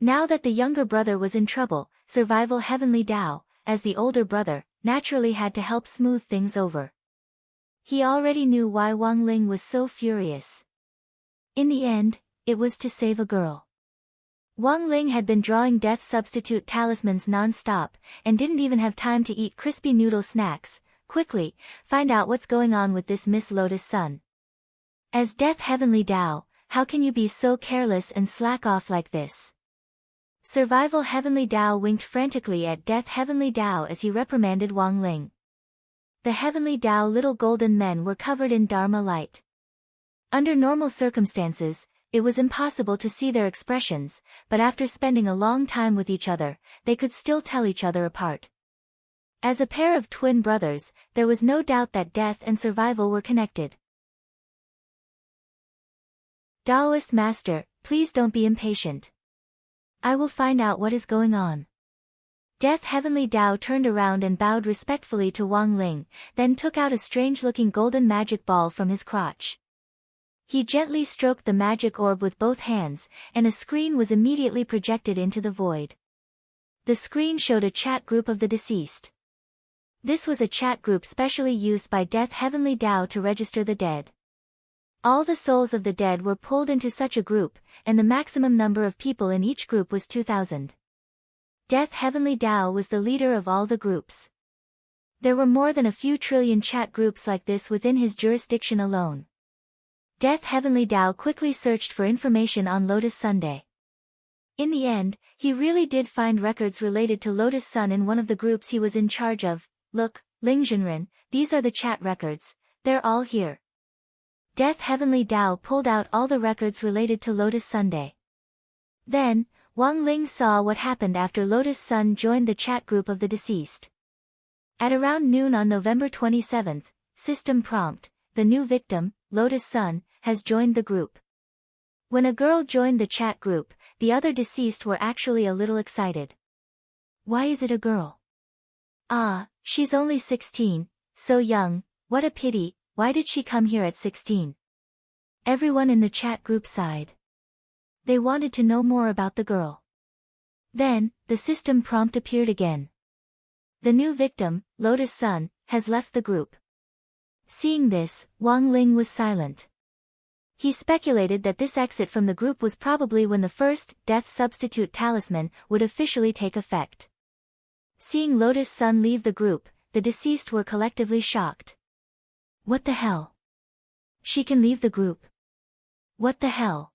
Now that the younger brother was in trouble, Survival Heavenly Tao, as the older brother, naturally had to help smooth things over. He already knew why Wang Ling was so furious. In the end, it was to save a girl. Wang Ling had been drawing death substitute talismans non-stop, and didn't even have time to eat crispy noodle snacks. Quickly, find out what's going on with this Miss Lotus Sun. As Death Heavenly Tao, how can you be so careless and slack off like this? Survival Heavenly Tao winked frantically at Death Heavenly Tao as he reprimanded Wang Ling. The Heavenly Tao little golden men were covered in Dharma light. Under normal circumstances, it was impossible to see their expressions, but after spending a long time with each other, they could still tell each other apart. As a pair of twin brothers, there was no doubt that death and survival were connected. Taoist Master, please don't be impatient. I will find out what is going on. Death Heavenly Tao turned around and bowed respectfully to Wang Ling, then took out a strange-looking golden magic ball from his crotch. He gently stroked the magic orb with both hands, and a screen was immediately projected into the void. The screen showed a chat group of the deceased. This was a chat group specially used by Death Heavenly Tao to register the dead. All the souls of the dead were pulled into such a group, and the maximum number of people in each group was 2,000. Death Heavenly Tao was the leader of all the groups. There were more than a few trillion chat groups like this within his jurisdiction alone. Death Heavenly Tao quickly searched for information on Lotus Sunday. In the end, he really did find records related to Lotus Sun in one of the groups he was in charge of. Look, Ling Zhenren, these are the chat records, they're all here. Death Heavenly Tao pulled out all the records related to Lotus Sunday. Then, Wang Ling saw what happened after Lotus Sun joined the chat group of the deceased. At around noon on November 27th, system prompt, the new victim, Lotus Sun, has joined the group. When a girl joined the chat group, the other deceased were actually a little excited. Why is it a girl? Ah, she's only 16, so young, what a pity, why did she come here at 16? Everyone in the chat group sighed. They wanted to know more about the girl. Then, the system prompt appeared again. The new victim, Lotus Sun, has left the group. Seeing this, Wang Ling was silent. He speculated that this exit from the group was probably when the first death substitute talisman would officially take effect. Seeing Lotus Sun leave the group, the deceased were collectively shocked. What the hell? She can leave the group. What the hell?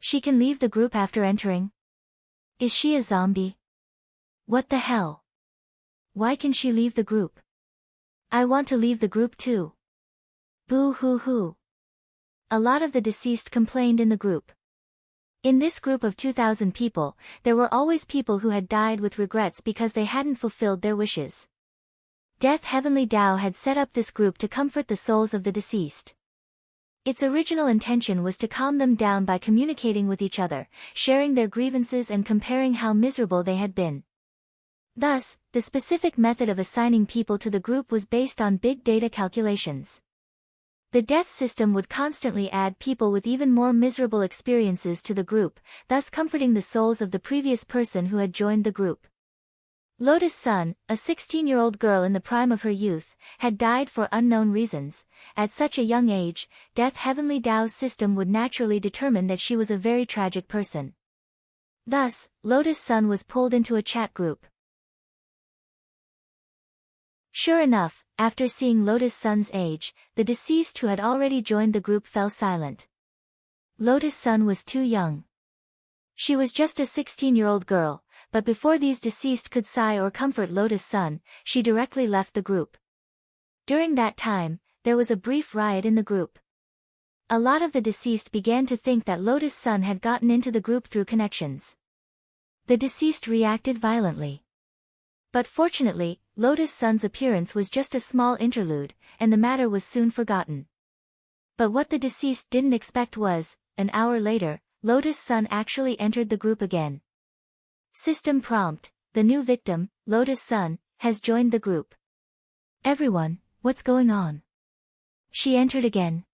She can leave the group after entering? Is she a zombie? What the hell? Why can she leave the group? I want to leave the group too. Boo hoo hoo. A lot of the deceased complained in the group. In this group of 2,000 people, there were always people who had died with regrets because they hadn't fulfilled their wishes. Death Heavenly Tao had set up this group to comfort the souls of the deceased. Its original intention was to calm them down by communicating with each other, sharing their grievances and comparing how miserable they had been. Thus, the specific method of assigning people to the group was based on big data calculations. The death system would constantly add people with even more miserable experiences to the group, thus comforting the souls of the previous person who had joined the group. Lotus Sun, a 16-year-old girl in the prime of her youth, had died for unknown reasons. At such a young age, Death Heavenly Tao's system would naturally determine that she was a very tragic person. Thus, Lotus Sun was pulled into a chat group. Sure enough, after seeing Lotus Sun's age, the deceased who had already joined the group fell silent. Lotus Sun was too young. She was just a 16-year-old girl, but before these deceased could sigh or comfort Lotus Sun, she directly left the group. During that time, there was a brief riot in the group. A lot of the deceased began to think that Lotus Sun had gotten into the group through connections. The deceased reacted violently. But fortunately, Lotus Sun's appearance was just a small interlude, and the matter was soon forgotten. But what the deceased didn't expect was, an hour later, Lotus Sun actually entered the group again. System prompt, the new victim, Lotus Sun, has joined the group. Everyone, what's going on? She entered again.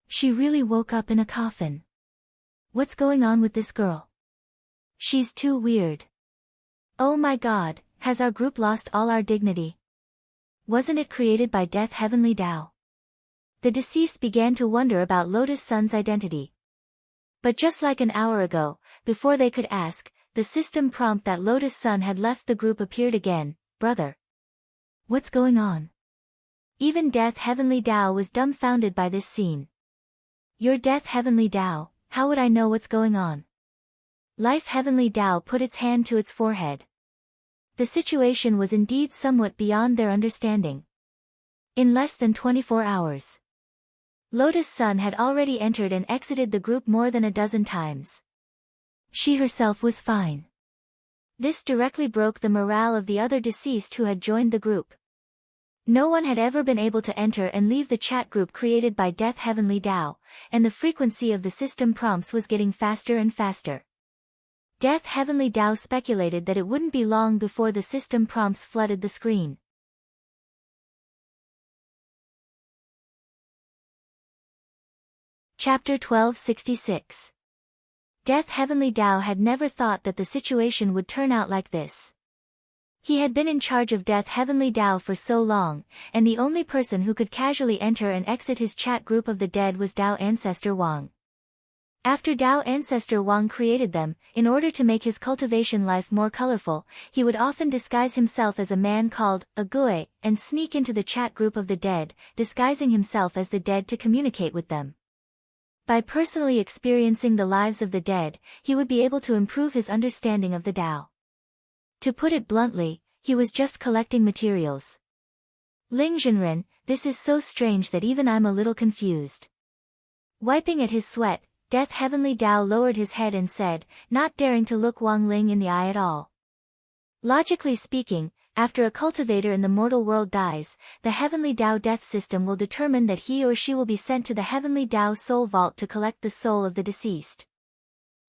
She really woke up in a coffin. What's going on with this girl? She's too weird. Oh my God. Has our group lost all our dignity? Wasn't it created by Death Heavenly Tao? The deceased began to wonder about Lotus Sun's identity. But just like an hour ago, before they could ask, the system prompt that Lotus Sun had left the group appeared again. Brother. What's going on? Even Death Heavenly Tao was dumbfounded by this scene. You're Death Heavenly Tao, how would I know what's going on? Life Heavenly Tao put its hand to its forehead. The situation was indeed somewhat beyond their understanding. In less than 24 hours, Lotus Sun had already entered and exited the group more than a dozen times. She herself was fine. This directly broke the morale of the other deceased who had joined the group. No one had ever been able to enter and leave the chat group created by Death Heavenly Tao, and the frequency of the system prompts was getting faster and faster. Death Heavenly Tao speculated that it wouldn't be long before the system prompts flooded the screen. Chapter 1266. Death Heavenly Tao had never thought that the situation would turn out like this. He had been in charge of Death Heavenly Tao for so long, and the only person who could casually enter and exit his chat group of the dead was Tao Ancestor Wang. After Tao Ancestor Wang created them, in order to make his cultivation life more colorful, he would often disguise himself as a man called a Gui, and sneak into the chat group of the dead, disguising himself as the dead to communicate with them. By personally experiencing the lives of the dead, he would be able to improve his understanding of the Tao. To put it bluntly, he was just collecting materials. Ling Zhenren, this is so strange that even I'm a little confused. Wiping at his sweat, Death Heavenly Tao lowered his head and said, not daring to look Wang Ling in the eye at all. Logically speaking, After a cultivator in the mortal world dies, the Heavenly Tao death system will determine that he or she will be sent to the Heavenly Tao soul vault to collect the soul of the deceased.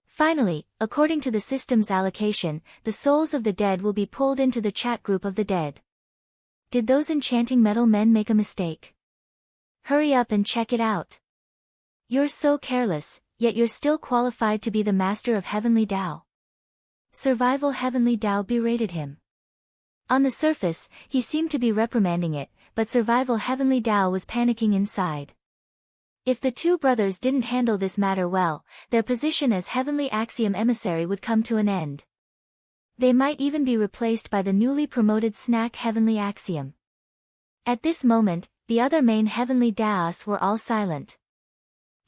Finally, according to the system's allocation, the souls of the dead will be pulled into the chat group of the dead. Did those enchanting metal men make a mistake? Hurry up and check it out. You're so careless, yet you're still qualified to be the master of Heavenly Tao. Survival Heavenly Tao berated him. On the surface, he seemed to be reprimanding it, but Survival Heavenly Tao was panicking inside. If the two brothers didn't handle this matter well, their position as Heavenly Axiom emissary would come to an end. They might even be replaced by the newly promoted Snack Heavenly Axiom. At this moment, the other main Heavenly Taos were all silent.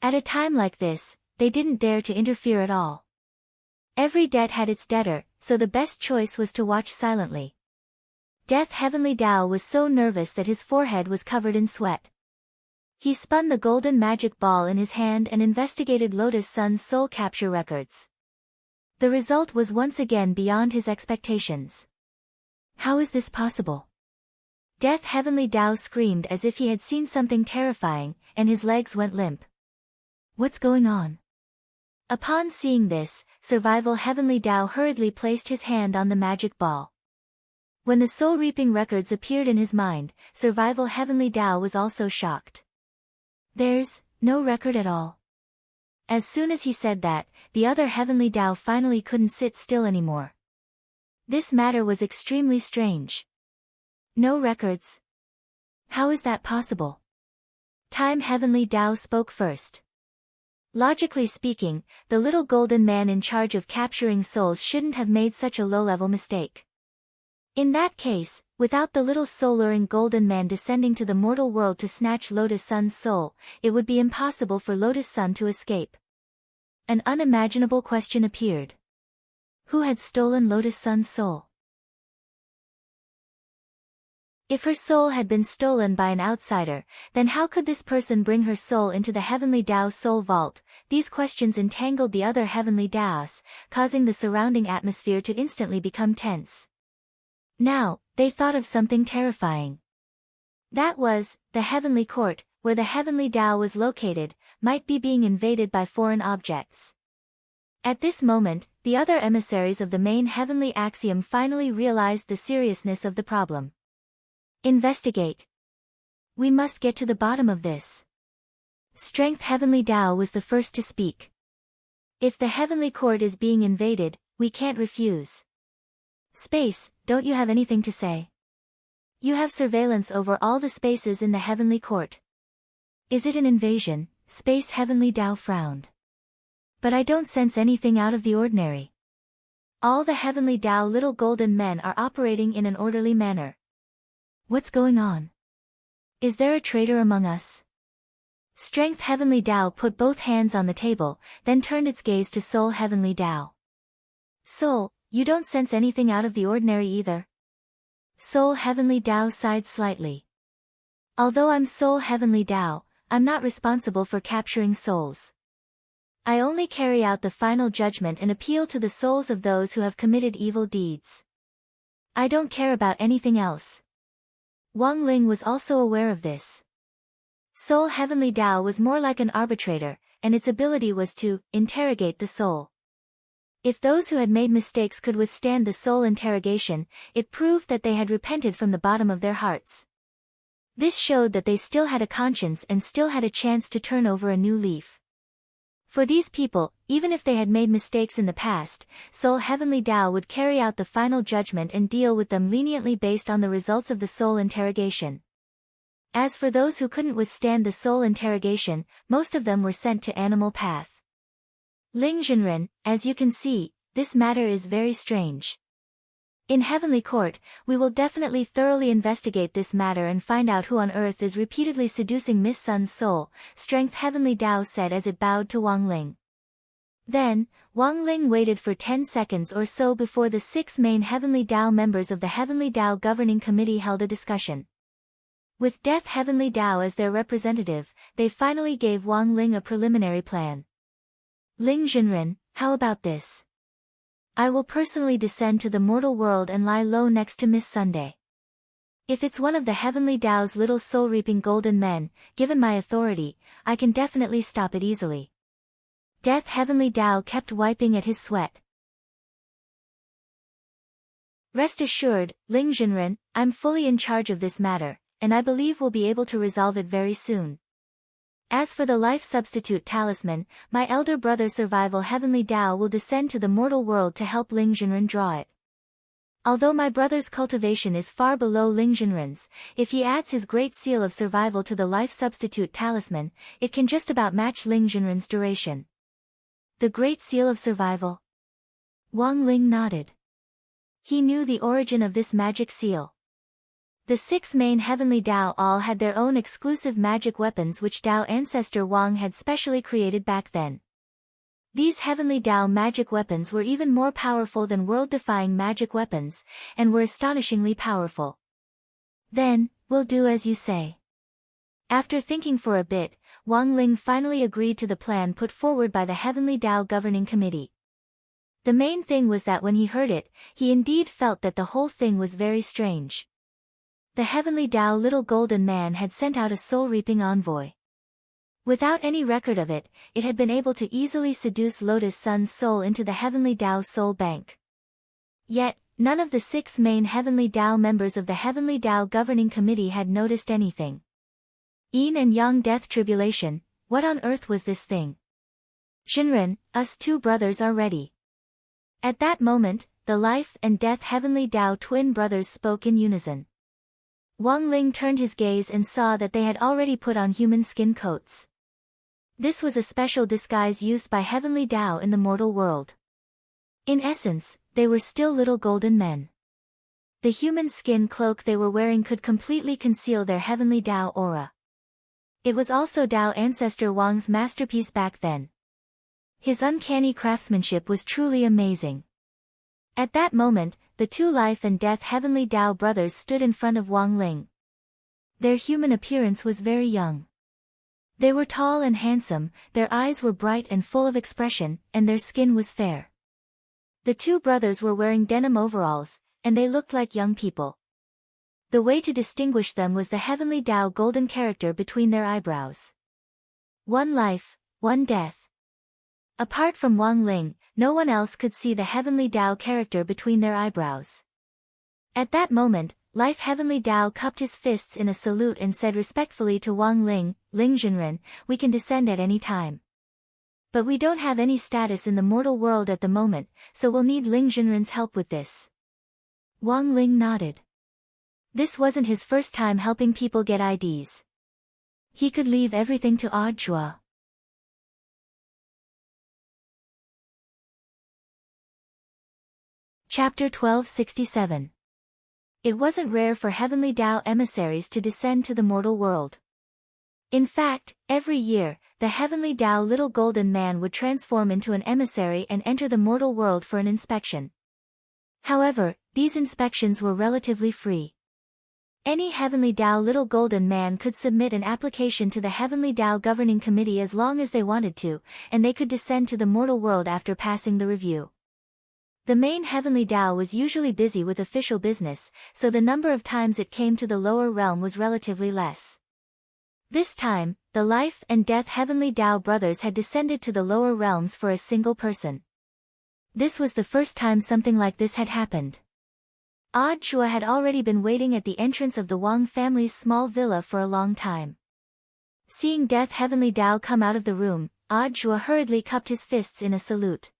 At a time like this, they didn't dare to interfere at all. Every debt had its debtor, so the best choice was to watch silently. Death Heavenly Tao was so nervous that his forehead was covered in sweat. He spun the golden magic ball in his hand and investigated Lotus Sun's soul capture records. The result was once again beyond his expectations. How is this possible? Death Heavenly Tao screamed as if he had seen something terrifying, and his legs went limp. What's going on? Upon seeing this, Survival Heavenly Tao hurriedly placed his hand on the magic ball. When the soul-reaping records appeared in his mind, Survival Heavenly Tao was also shocked. There's no record at all. As soon as he said that, the other Heavenly Tao finally couldn't sit still anymore. This matter was extremely strange. No records? How is that possible? Time Heavenly Tao spoke first. Logically speaking, the little golden man in charge of capturing souls shouldn't have made such a low-level mistake. In that case, without the little soul-luring golden man descending to the mortal world to snatch Lotus Sun's soul, it would be impossible for Lotus Sun to escape. An unimaginable question appeared. Who had stolen Lotus Sun's soul? If her soul had been stolen by an outsider, then how could this person bring her soul into the Heavenly Tao soul vault? These questions entangled the other Heavenly Taos, causing the surrounding atmosphere to instantly become tense. Now, they thought of something terrifying. That was, the Heavenly Court, where the Heavenly Tao was located, might be being invaded by foreign objects. At this moment, the other emissaries of the main Heavenly Axiom finally realized the seriousness of the problem. Investigate. We must get to the bottom of this. Strength Heavenly Tao was the first to speak. If the Heavenly Court is being invaded, we can't refuse. Space, don't you have anything to say? You have surveillance over all the spaces in the Heavenly Court. Is it an invasion? Space Heavenly Tao frowned. But I don't sense anything out of the ordinary. All the Heavenly Tao little golden men are operating in an orderly manner. What's going on? Is there a traitor among us? Strength Heavenly Tao put both hands on the table, then turned its gaze to Soul Heavenly Tao. Soul, you don't sense anything out of the ordinary either. Soul Heavenly Tao sighed slightly. Although I'm Soul Heavenly Tao, I'm not responsible for capturing souls. I only carry out the final judgment and appeal to the souls of those who have committed evil deeds. I don't care about anything else. Wang Ling was also aware of this. Soul Heavenly Tao was more like an arbitrator, and its ability was to interrogate the soul. If those who had made mistakes could withstand the soul interrogation, it proved that they had repented from the bottom of their hearts. This showed that they still had a conscience and still had a chance to turn over a new leaf. For these people, even if they had made mistakes in the past, Soul Heavenly Tao would carry out the final judgment and deal with them leniently based on the results of the soul interrogation. As for those who couldn't withstand the soul interrogation, most of them were sent to Animal Path. Ling Zhenren, as you can see, this matter is very strange. In Heavenly Court, we will definitely thoroughly investigate this matter and find out who on earth is repeatedly seducing Miss Sun's soul, Strength Heavenly Tao said as it bowed to Wang Ling. Then, Wang Ling waited for 10 seconds or so before the 6 main Heavenly Tao members of the Heavenly Tao Governing Committee held a discussion. With Death Heavenly Tao as their representative, they finally gave Wang Ling a preliminary plan. Ling Zhenren, how about this? I will personally descend to the mortal world and lie low next to Miss Sunday. If it's one of the Heavenly Tao's little soul-reaping golden men, given my authority, I can definitely stop it easily. Death Heavenly Tao kept wiping at his sweat. Rest assured, Ling Jinren, I'm fully in charge of this matter, and I believe we'll be able to resolve it very soon. As for the life substitute talisman, my elder brother Survival Heavenly Tao will descend to the mortal world to help Ling Jinren draw it. Although my brother's cultivation is far below Ling Jinren's, if he adds his great seal of survival to the life substitute talisman, it can just about match Ling Jinren's duration. The great seal of survival? Wang Ling nodded. He knew the origin of this magic seal. The 6 main Heavenly Tao all had their own exclusive magic weapons which Tao ancestor Wang had specially created back then. These Heavenly Tao magic weapons were even more powerful than world-defying magic weapons, and were astonishingly powerful. Then, we'll do as you say. After thinking for a bit, Wang Ling finally agreed to the plan put forward by the Heavenly Tao Governing Committee. The main thing was that when he heard it, he indeed felt that the whole thing was very strange. The Heavenly Tao Little Golden Man had sent out a soul-reaping envoy. Without any record of it, it had been able to easily seduce Lotus Sun's soul into the Heavenly Tao Soul Bank. Yet, none of the 6 main Heavenly Tao members of the Heavenly Tao Governing Committee had noticed anything. Yin and Yang Death Tribulation, what on earth was this thing? Jinren, us 2 brothers are ready. At that moment, the Life and Death Heavenly Tao twin brothers spoke in unison. Wang Ling turned his gaze and saw that they had already put on human skin coats. This was a special disguise used by Heavenly Tao in the mortal world. In essence, they were still little golden men. The human skin cloak they were wearing could completely conceal their Heavenly Tao aura. It was also Tao ancestor Wang's masterpiece back then. His uncanny craftsmanship was truly amazing. At that moment, the 2 Life and Death Heavenly Tao brothers stood in front of Wang Ling. Their human appearance was very young. They were tall and handsome, their eyes were bright and full of expression, and their skin was fair. The 2 brothers were wearing denim overalls, and they looked like young people. The way to distinguish them was the Heavenly Tao golden character between their eyebrows. 1 life, 1 death. Apart from Wang Ling, no one else could see the Heavenly Tao character between their eyebrows. At that moment, Life Heavenly Tao cupped his fists in a salute and said respectfully to Wang Ling, Ling Jinren, we can descend at any time. But we don't have any status in the mortal world at the moment, so we'll need Ling Jinren's help with this. Wang Ling nodded. This wasn't his first time helping people get IDs. He could leave everything to Audiobook. Chapter 1267. It wasn't rare for Heavenly Tao emissaries to descend to the mortal world. In fact, every year, the Heavenly Tao Little Golden Man would transform into an emissary and enter the mortal world for an inspection. However, these inspections were relatively free. Any Heavenly Tao Little Golden Man could submit an application to the Heavenly Tao Governing Committee as long as they wanted to, and they could descend to the mortal world after passing the review. The main Heavenly Tao was usually busy with official business, so the number of times it came to the lower realm was relatively less. This time, the Life and Death Heavenly Tao brothers had descended to the lower realms for a single person. This was the first time something like this had happened. Audiobook had already been waiting at the entrance of the Wang family's small villa for a long time. Seeing Death Heavenly Tao come out of the room, Audiobook hurriedly cupped his fists in a salute.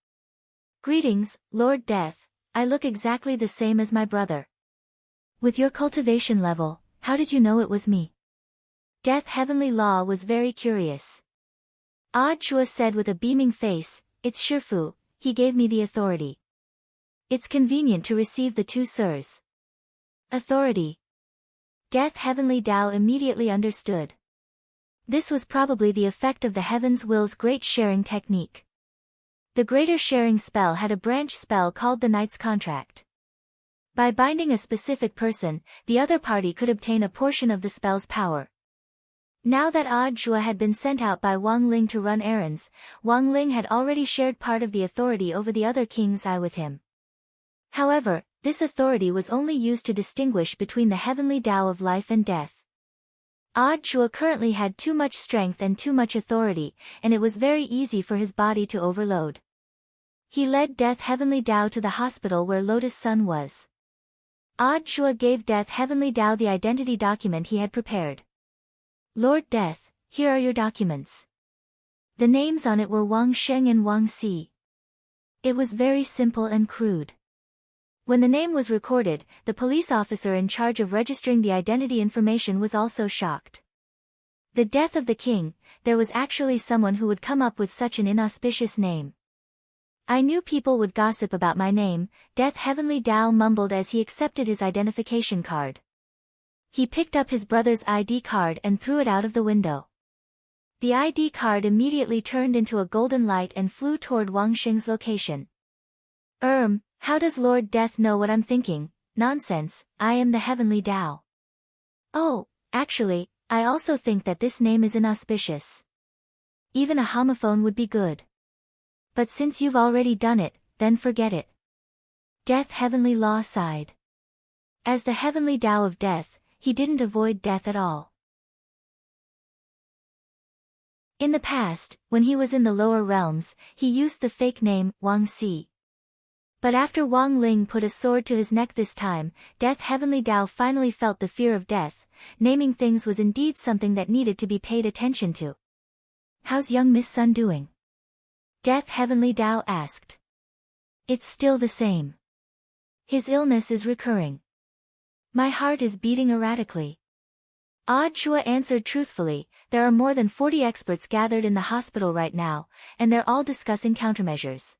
Greetings, Lord Death, I look exactly the same as my brother. With your cultivation level, how did you know it was me? Death Heavenly Law was very curious. Audiobook said with a beaming face, it's Shifu, he gave me the authority. It's convenient to receive the 2 sirs. Authority. Death Heavenly Tao immediately understood. This was probably the effect of the Heaven's Will's great sharing technique. The greater sharing spell had a branch spell called the Knight's Contract. By binding a specific person, the other party could obtain a portion of the spell's power. Now that Audiobook had been sent out by Wang Ling to run errands, Wang Ling had already shared part of the authority over the other king's eye with him. However, this authority was only used to distinguish between the heavenly Tao of life and death. Chua currently had too much strength and too much authority, and it was very easy for his body to overload. He led Death Heavenly Tao to the hospital where Lotus Sun was. Chua gave Death Heavenly Tao the identity document he had prepared. Lord Death, here are your documents. The names on it were Wang Sheng and Wang Si. It was very simple and crude. When the name was recorded, the police officer in charge of registering the identity information was also shocked. The death of the king, there was actually someone who would come up with such an inauspicious name. I knew people would gossip about my name, Death Heavenly Tao mumbled as he accepted his identification card. He picked up his brother's ID card and threw it out of the window. The ID card immediately turned into a golden light and flew toward Wang Xing's location. How does Lord Death know what I'm thinking? Nonsense, I am the Heavenly Tao. Oh, actually, I also think that this name is inauspicious. Even a homophone would be good. But since you've already done it, then forget it. Death Heavenly Law sighed. As the Heavenly Tao of Death, he didn't avoid death at all. In the past, when he was in the lower realms, he used the fake name, Wang Si. But after Wang Ling put a sword to his neck this time, Death Heavenly Tao finally felt the fear of death. Naming things was indeed something that needed to be paid attention to. How's young Miss Sun doing? Death Heavenly Tao asked. It's still the same. His illness is recurring. My heart is beating erratically. Chua answered truthfully, there are more than 40 experts gathered in the hospital right now, and they're all discussing countermeasures.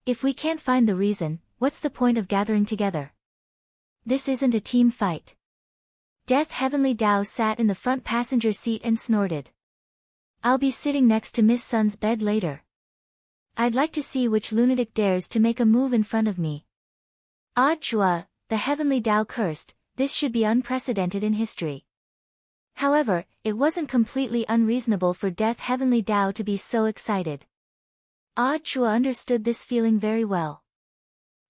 If we can't find the reason, what's the point of gathering together? This isn't a team fight. Death Heavenly Tao sat in the front passenger seat and snorted. I'll be sitting next to Miss Sun's bed later. I'd like to see which lunatic dares to make a move in front of me. Chua, the Heavenly Tao cursed, this should be unprecedented in history. However, it wasn't completely unreasonable for Death Heavenly Tao to be so excited. Chua understood this feeling very well.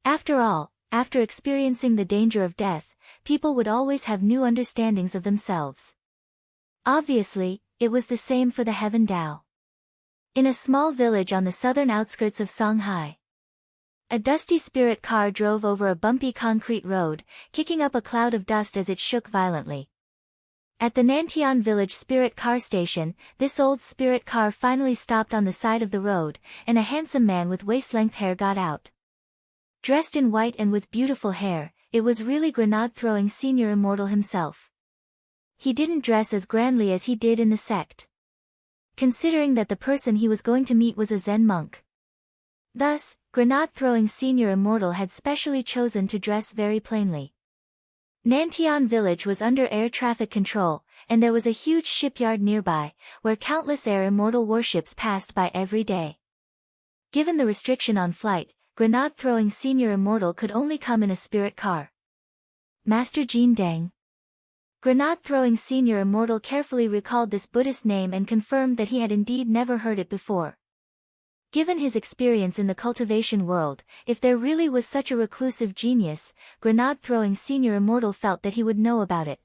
After all, after experiencing the danger of death, people would always have new understandings of themselves. Obviously, it was the same for the Heaven Tao. In a small village on the southern outskirts of Shanghai, a dusty spirit car drove over a bumpy concrete road, kicking up a cloud of dust as it shook violently. At the Nantian Village Spirit Car Station, this old spirit car finally stopped on the side of the road, and a handsome man with waist-length hair got out. Dressed in white and with beautiful hair, it was really grenade-throwing Senior Immortal himself. He didn't dress as grandly as he did in the sect, considering that the person he was going to meet was a Zen monk. Thus, grenade-throwing Senior Immortal had specially chosen to dress very plainly. Nantian Village was under air traffic control, and there was a huge shipyard nearby, where countless air immortal warships passed by every day. Given the restriction on flight, grenade-throwing Senior Immortal could only come in a spirit car. Master Jin Deng. Grenade-throwing Senior Immortal carefully recalled this Buddhist name and confirmed that he had indeed never heard it before. Given his experience in the cultivation world, if there really was such a reclusive genius, grenade-throwing Senior Immortal felt that he would know about it.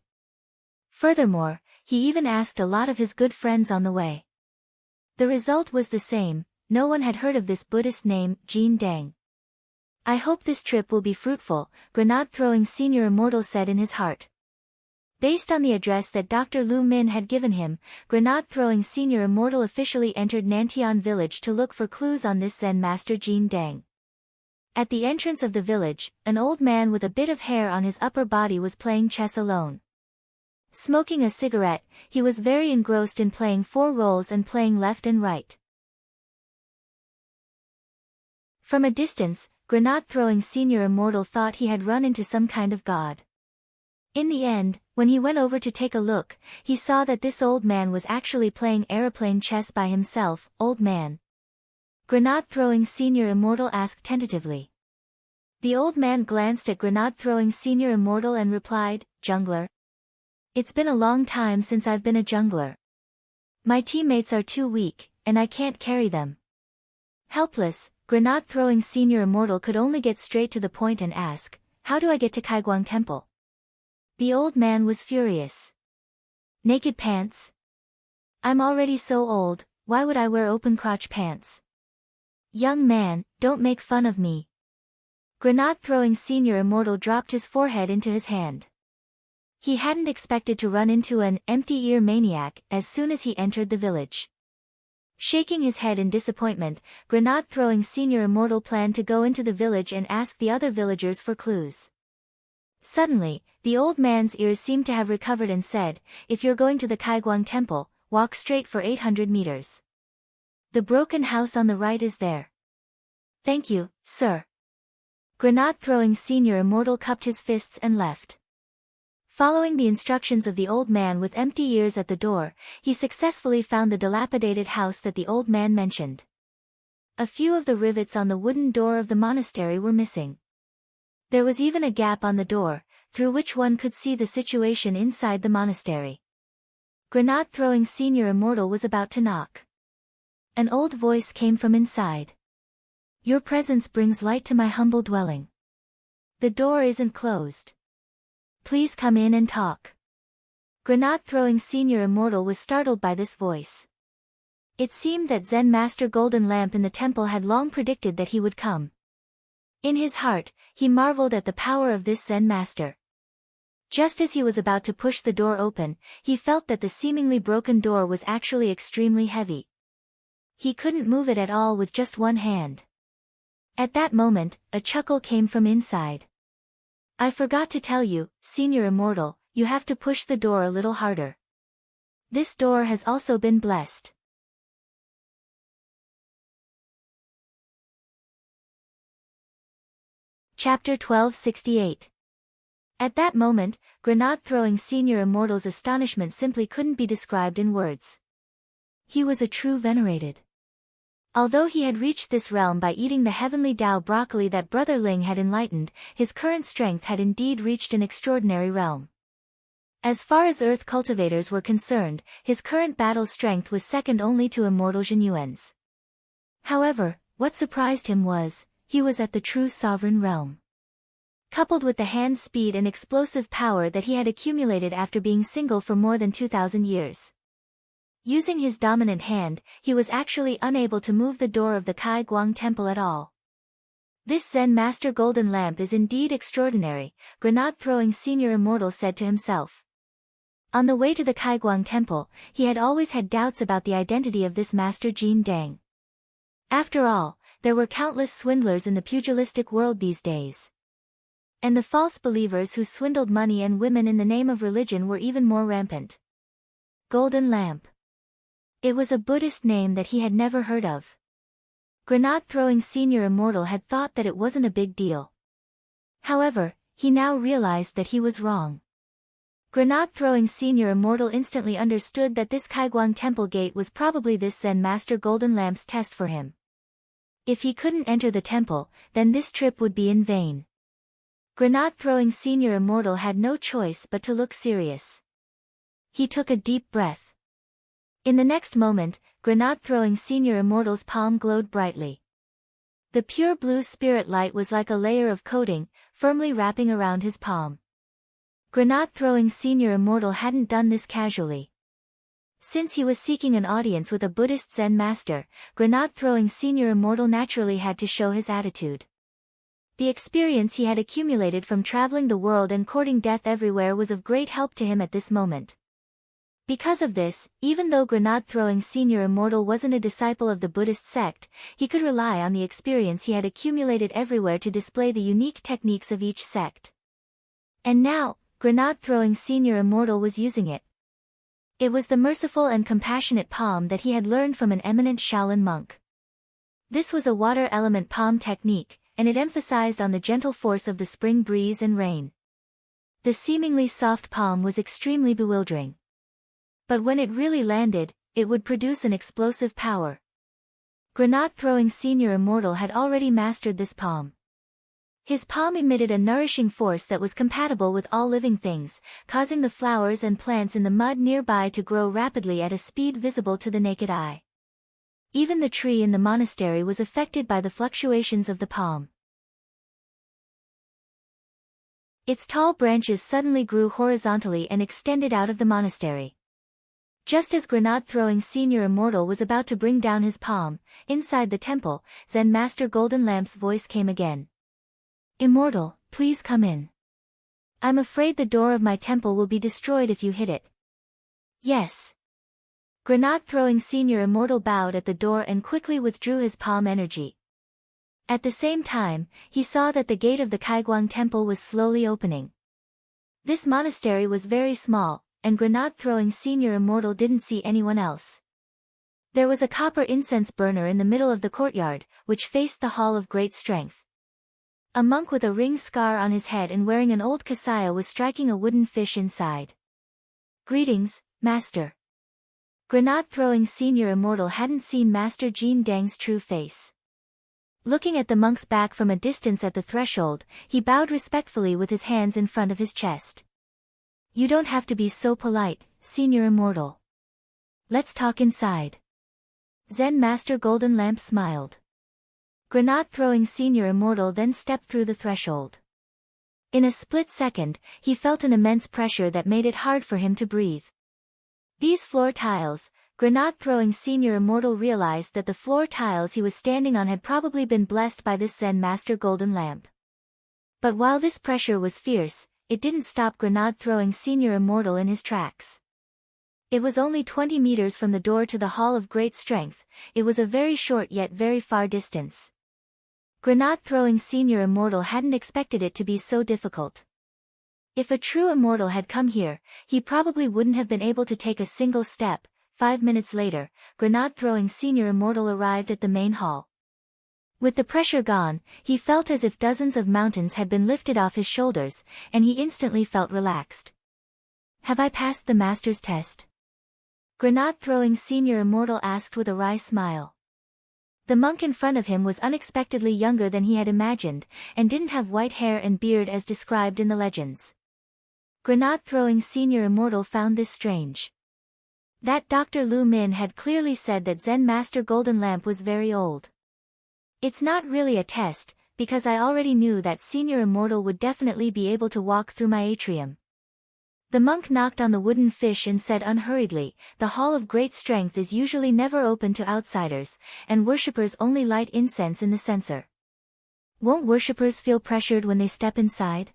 Furthermore, he even asked a lot of his good friends on the way. The result was the same, no one had heard of this Buddhist name, Jin Deng. I hope this trip will be fruitful, grenade-throwing Senior Immortal said in his heart. Based on the address that Dr. Lu Min had given him, grenade-throwing Senior Immortal officially entered Nantian Village to look for clues on this Zen master Jin Deng. At the entrance of the village, an old man with a bit of hair on his upper body was playing chess alone. Smoking a cigarette, he was very engrossed in playing 4 roles and playing left and right. From a distance, grenade-throwing Senior Immortal thought he had run into some kind of god. In the end, when he went over to take a look, he saw that this old man was actually playing aeroplane chess by himself. Old man. Grenade-throwing Senior Immortal asked tentatively. The old man glanced at grenade-throwing Senior Immortal and replied, Jungler. It's been a long time since I've been a jungler. My teammates are too weak, and I can't carry them. Helpless, Granate-throwing senior immortal could only get straight to the point and ask, "How do I get to Kaiguang Temple?" The old man was furious. "Naked pants? I'm already so old, why would I wear open-crotch pants? Young man, don't make fun of me." Granate-throwing senior immortal dropped his forehead into his hand. He hadn't expected to run into an empty-ear maniac as soon as he entered the village. Shaking his head in disappointment, Granate-throwing senior immortal planned to go into the village and ask the other villagers for clues. Suddenly, the old man's ears seemed to have recovered and said, "If you're going to the Kaiguang Temple, walk straight for 800 meters. The broken house on the right is there." "Thank you, sir." Granate-throwing senior immortal cupped his fists and left. Following the instructions of the old man with empty ears at the door, he successfully found the dilapidated house that the old man mentioned. A few of the rivets on the wooden door of the monastery were missing. There was even a gap on the door, through which one could see the situation inside the monastery. Granate-throwing senior immortal was about to knock. An old voice came from inside. "Your presence brings light to my humble dwelling. The door isn't closed. Please come in and talk." Granate-throwing senior immortal was startled by this voice. It seemed that Zen Master Golden Lamp in the temple had long predicted that he would come. In his heart, he marveled at the power of this Zen Master. Just as he was about to push the door open, he felt that the seemingly broken door was actually extremely heavy. He couldn't move it at all with just one hand. At that moment, a chuckle came from inside. "I forgot to tell you, Senior Immortal, you have to push the door a little harder. This door has also been blessed." Chapter 1268. At that moment, Granate-throwing Senior Immortal's astonishment simply couldn't be described in words. He was a true venerated. Although he had reached this realm by eating the heavenly Tao broccoli that Brother Ling had enlightened, his current strength had indeed reached an extraordinary realm. As far as earth cultivators were concerned, his current battle strength was second only to Immortal Jinyuan's. However, what surprised him was, he was at the true sovereign realm. Coupled with the hand speed and explosive power that he had accumulated after being single for more than 2,000 years. Using his dominant hand, he was actually unable to move the door of the Kaiguang Temple at all. "This Zen Master Golden Lamp is indeed extraordinary," Granate-throwing Senior Immortal said to himself. On the way to the Kaiguang Temple, he had always had doubts about the identity of this Master Jin Dang. After all, there were countless swindlers in the pugilistic world these days. And the false believers who swindled money and women in the name of religion were even more rampant. Golden Lamp. It was a Buddhist name that he had never heard of. Granate-throwing Senior Immortal had thought that it wasn't a big deal. However, he now realized that he was wrong. Granate-throwing Senior Immortal instantly understood that this Kaiguang Temple gate was probably this Zen Master Golden Lamp's test for him. If he couldn't enter the temple, then this trip would be in vain. Granate-throwing Senior Immortal had no choice but to look serious. He took a deep breath. In the next moment, Granate-throwing Senior Immortal's palm glowed brightly. The pure blue spirit light was like a layer of coating, firmly wrapping around his palm. Granate-throwing Senior Immortal hadn't done this casually. Since he was seeking an audience with a Buddhist Zen master, Granate-throwing Senior Immortal naturally had to show his attitude. The experience he had accumulated from traveling the world and courting death everywhere was of great help to him at this moment. Because of this, even though Granate-throwing Senior Immortal wasn't a disciple of the Buddhist sect, he could rely on the experience he had accumulated everywhere to display the unique techniques of each sect. And now, Granate-throwing Senior Immortal was using it. It was the merciful and compassionate palm that he had learned from an eminent Shaolin monk. This was a water element palm technique, and it emphasized on the gentle force of the spring breeze and rain. The seemingly soft palm was extremely bewildering. But when it really landed, it would produce an explosive power. Granate-throwing Senior Immortal had already mastered this palm. His palm emitted a nourishing force that was compatible with all living things, causing the flowers and plants in the mud nearby to grow rapidly at a speed visible to the naked eye. Even the tree in the monastery was affected by the fluctuations of the palm. Its tall branches suddenly grew horizontally and extended out of the monastery. Just as grenade-throwing Senior Immortal was about to bring down his palm, inside the temple, Zen Master Golden Lamp's voice came again. Immortal, please come in. I'm afraid the door of my temple will be destroyed if you hit it. Yes. Grenade-throwing Senior Immortal bowed at the door and quickly withdrew his palm energy. At the same time, he saw that the gate of the Kaiguang temple was slowly opening. This monastery was very small, and grenade-throwing Senior Immortal didn't see anyone else. There was a copper incense burner in the middle of the courtyard, which faced the Hall of Great Strength. A monk with a ring scar on his head and wearing an old kasaya was striking a wooden fish inside. Greetings, Master. Grenade-throwing Senior Immortal hadn't seen Master Jin Dang's true face. Looking at the monk's back from a distance at the threshold, he bowed respectfully with his hands in front of his chest. You don't have to be so polite, Senior Immortal. Let's talk inside. Zen Master Golden Lamp smiled. Grenade-throwing Senior Immortal then stepped through the threshold. In a split second, he felt an immense pressure that made it hard for him to breathe. These floor tiles, grenade-throwing Senior Immortal realized that the floor tiles he was standing on had probably been blessed by this Zen Master Golden Lamp. But while this pressure was fierce, it didn't stop grenade-throwing Senior Immortal in his tracks. It was only 20 meters from the door to the Hall of Great Strength. It was a very short yet very far distance. Grenade-throwing Senior Immortal hadn't expected it to be so difficult. If a true immortal had come here, he probably wouldn't have been able to take a single step. 5 minutes later, grenade-throwing Senior Immortal arrived at the main hall. With the pressure gone, he felt as if dozens of mountains had been lifted off his shoulders, and he instantly felt relaxed. Have I passed the master's test? Grenade-throwing Senior Immortal asked with a wry smile. The monk in front of him was unexpectedly younger than he had imagined, and didn't have white hair and beard as described in the legends. Grenade-throwing Senior Immortal found this strange. That Dr. Lu Min had clearly said that Zen Master Golden Lamp was very old. It's not really a test, because I already knew that Senior Immortal would definitely be able to walk through my atrium. The monk knocked on the wooden fish and said unhurriedly, the Hall of Great Strength is usually never open to outsiders, and worshippers only light incense in the censer. Won't worshippers feel pressured when they step inside?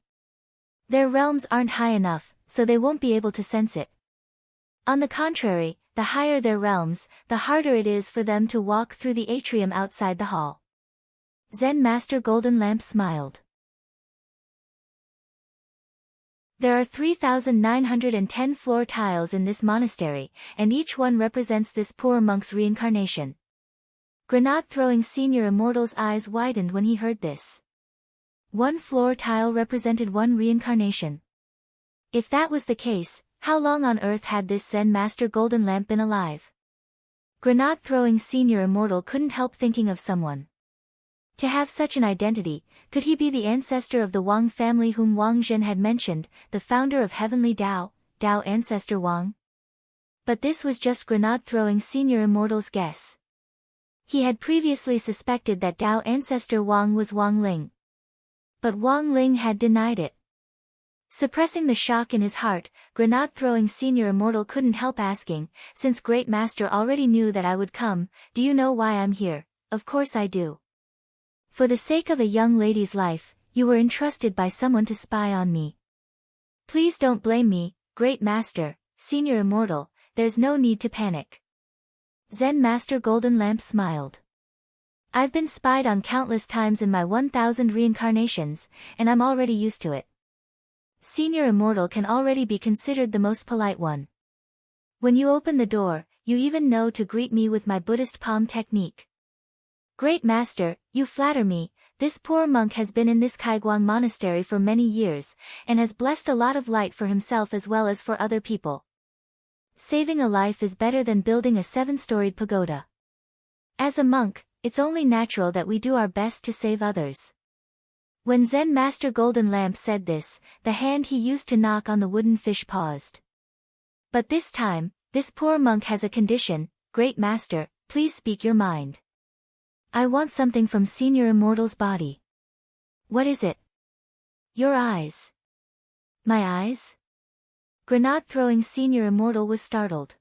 Their realms aren't high enough, so they won't be able to sense it. On the contrary, the higher their realms, the harder it is for them to walk through the atrium outside the hall. Zen Master Golden Lamp smiled. There are 3,910 floor tiles in this monastery, and each one represents this poor monk's reincarnation. Grenade-throwing Senior Immortal's eyes widened when he heard this. One floor tile represented one reincarnation. If that was the case, how long on earth had this Zen Master Golden Lamp been alive? Grenade-throwing Senior Immortal couldn't help thinking of someone. To have such an identity, could he be the ancestor of the Wang family whom Wang Zhen had mentioned, the founder of Heavenly Tao, Tao ancestor Wang? But this was just grenade-throwing Senior Immortal's guess. He had previously suspected that Tao ancestor Wang was Wang Ling. But Wang Ling had denied it. Suppressing the shock in his heart, grenade-throwing Senior Immortal couldn't help asking, since Great Master already knew that I would come, do you know why I'm here? Of course I do. For the sake of a young lady's life, you were entrusted by someone to spy on me. Please don't blame me, Great Master, Senior Immortal, there's no need to panic. Zen Master Golden Lamp smiled. I've been spied on countless times in my 1,000 reincarnations, and I'm already used to it. Senior Immortal can already be considered the most polite one. When you open the door, you even know to greet me with my Buddhist palm technique. Great Master, you flatter me. This poor monk has been in this Kaiguang monastery for many years, and has blessed a lot of light for himself as well as for other people. Saving a life is better than building a 7-storied pagoda. As a monk, it's only natural that we do our best to save others. When Zen Master Golden Lamp said this, the hand he used to knock on the wooden fish paused. But this time, this poor monk has a condition. Great Master, please speak your mind. I want something from Senior Immortal's body. What is it? Your eyes. My eyes? Grenade-throwing Senior Immortal was startled.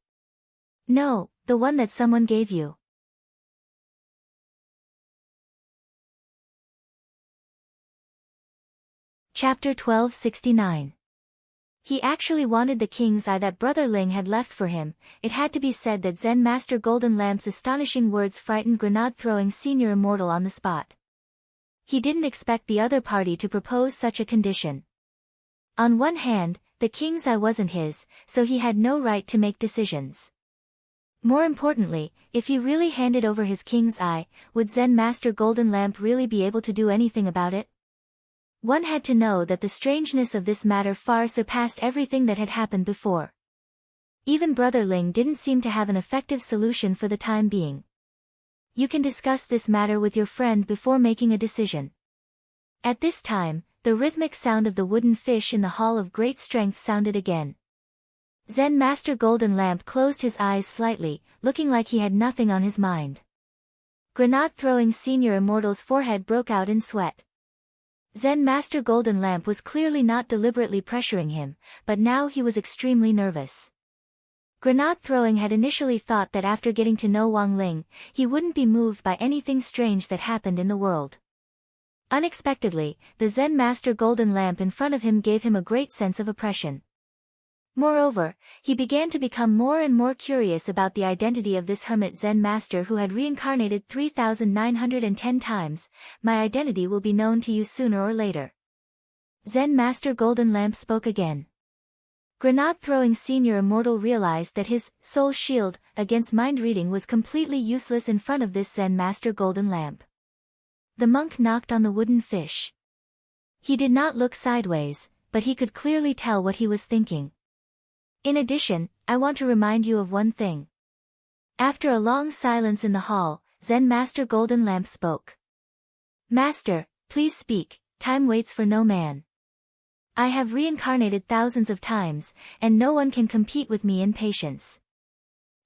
No, the one that someone gave you. Chapter 1269. He actually wanted the king's eye that Brother Ling had left for him. It had to be said that Zen Master Golden Lamp's astonishing words frightened Grenade-throwing Senior Immortal on the spot. He didn't expect the other party to propose such a condition. On one hand, the king's eye wasn't his, so he had no right to make decisions. More importantly, if he really handed over his king's eye, would Zen Master Golden Lamp really be able to do anything about it? One had to know that the strangeness of this matter far surpassed everything that had happened before. Even Brother Ling didn't seem to have an effective solution for the time being. You can discuss this matter with your friend before making a decision. At this time, the rhythmic sound of the wooden fish in the Hall of Great Strength sounded again. Zen Master Golden Lamp closed his eyes slightly, looking like he had nothing on his mind. Grenade-throwing Senior Immortal's forehead broke out in sweat. Zen Master Golden Lamp was clearly not deliberately pressuring him, but now he was extremely nervous. Grenade-throwing had initially thought that after getting to know Wang Ling, he wouldn't be moved by anything strange that happened in the world. Unexpectedly, the Zen Master Golden Lamp in front of him gave him a great sense of oppression. Moreover, he began to become more and more curious about the identity of this hermit Zen Master who had reincarnated 3,910 times. My identity will be known to you sooner or later. Zen Master Golden Lamp spoke again. Grenade-throwing Senior Immortal realized that his soul shield against mind reading was completely useless in front of this Zen Master Golden Lamp. The monk knocked on the wooden fish. He did not look sideways, but he could clearly tell what he was thinking. In addition, I want to remind you of one thing. After a long silence in the hall, Zen Master Golden Lamp spoke. Master, please speak, time waits for no man. I have reincarnated thousands of times, and no one can compete with me in patience.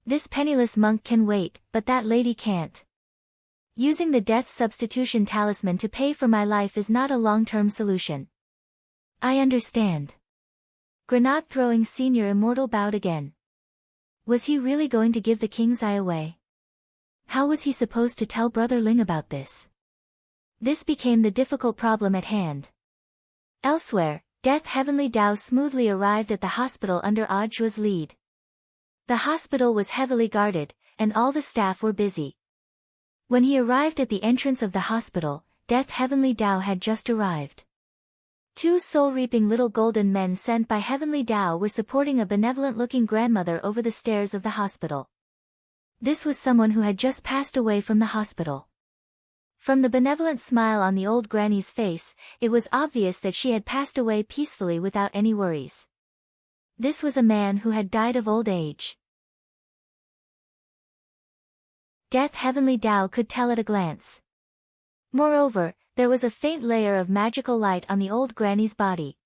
This penniless monk can wait, but that lady can't. Using the death substitution talisman to pay for my life is not a long-term solution. I understand. Grenade-throwing Senior Immortal bowed again. Was he really going to give the king's eye away? How was he supposed to tell Brother Ling about this? This became the difficult problem at hand. Elsewhere, Death Heavenly Dao smoothly arrived at the hospital under Audiobook's lead. The hospital was heavily guarded, and all the staff were busy. When he arrived at the entrance of the hospital, Death Heavenly Dao had just arrived. Two soul-reaping little golden men sent by Heavenly Dao were supporting a benevolent-looking grandmother over the stairs of the hospital. This was someone who had just passed away from the hospital. From the benevolent smile on the old granny's face, it was obvious that she had passed away peacefully without any worries. This was a man who had died of old age. Death Heavenly Dao could tell at a glance. Moreover, there was a faint layer of magical light on the old granny's body.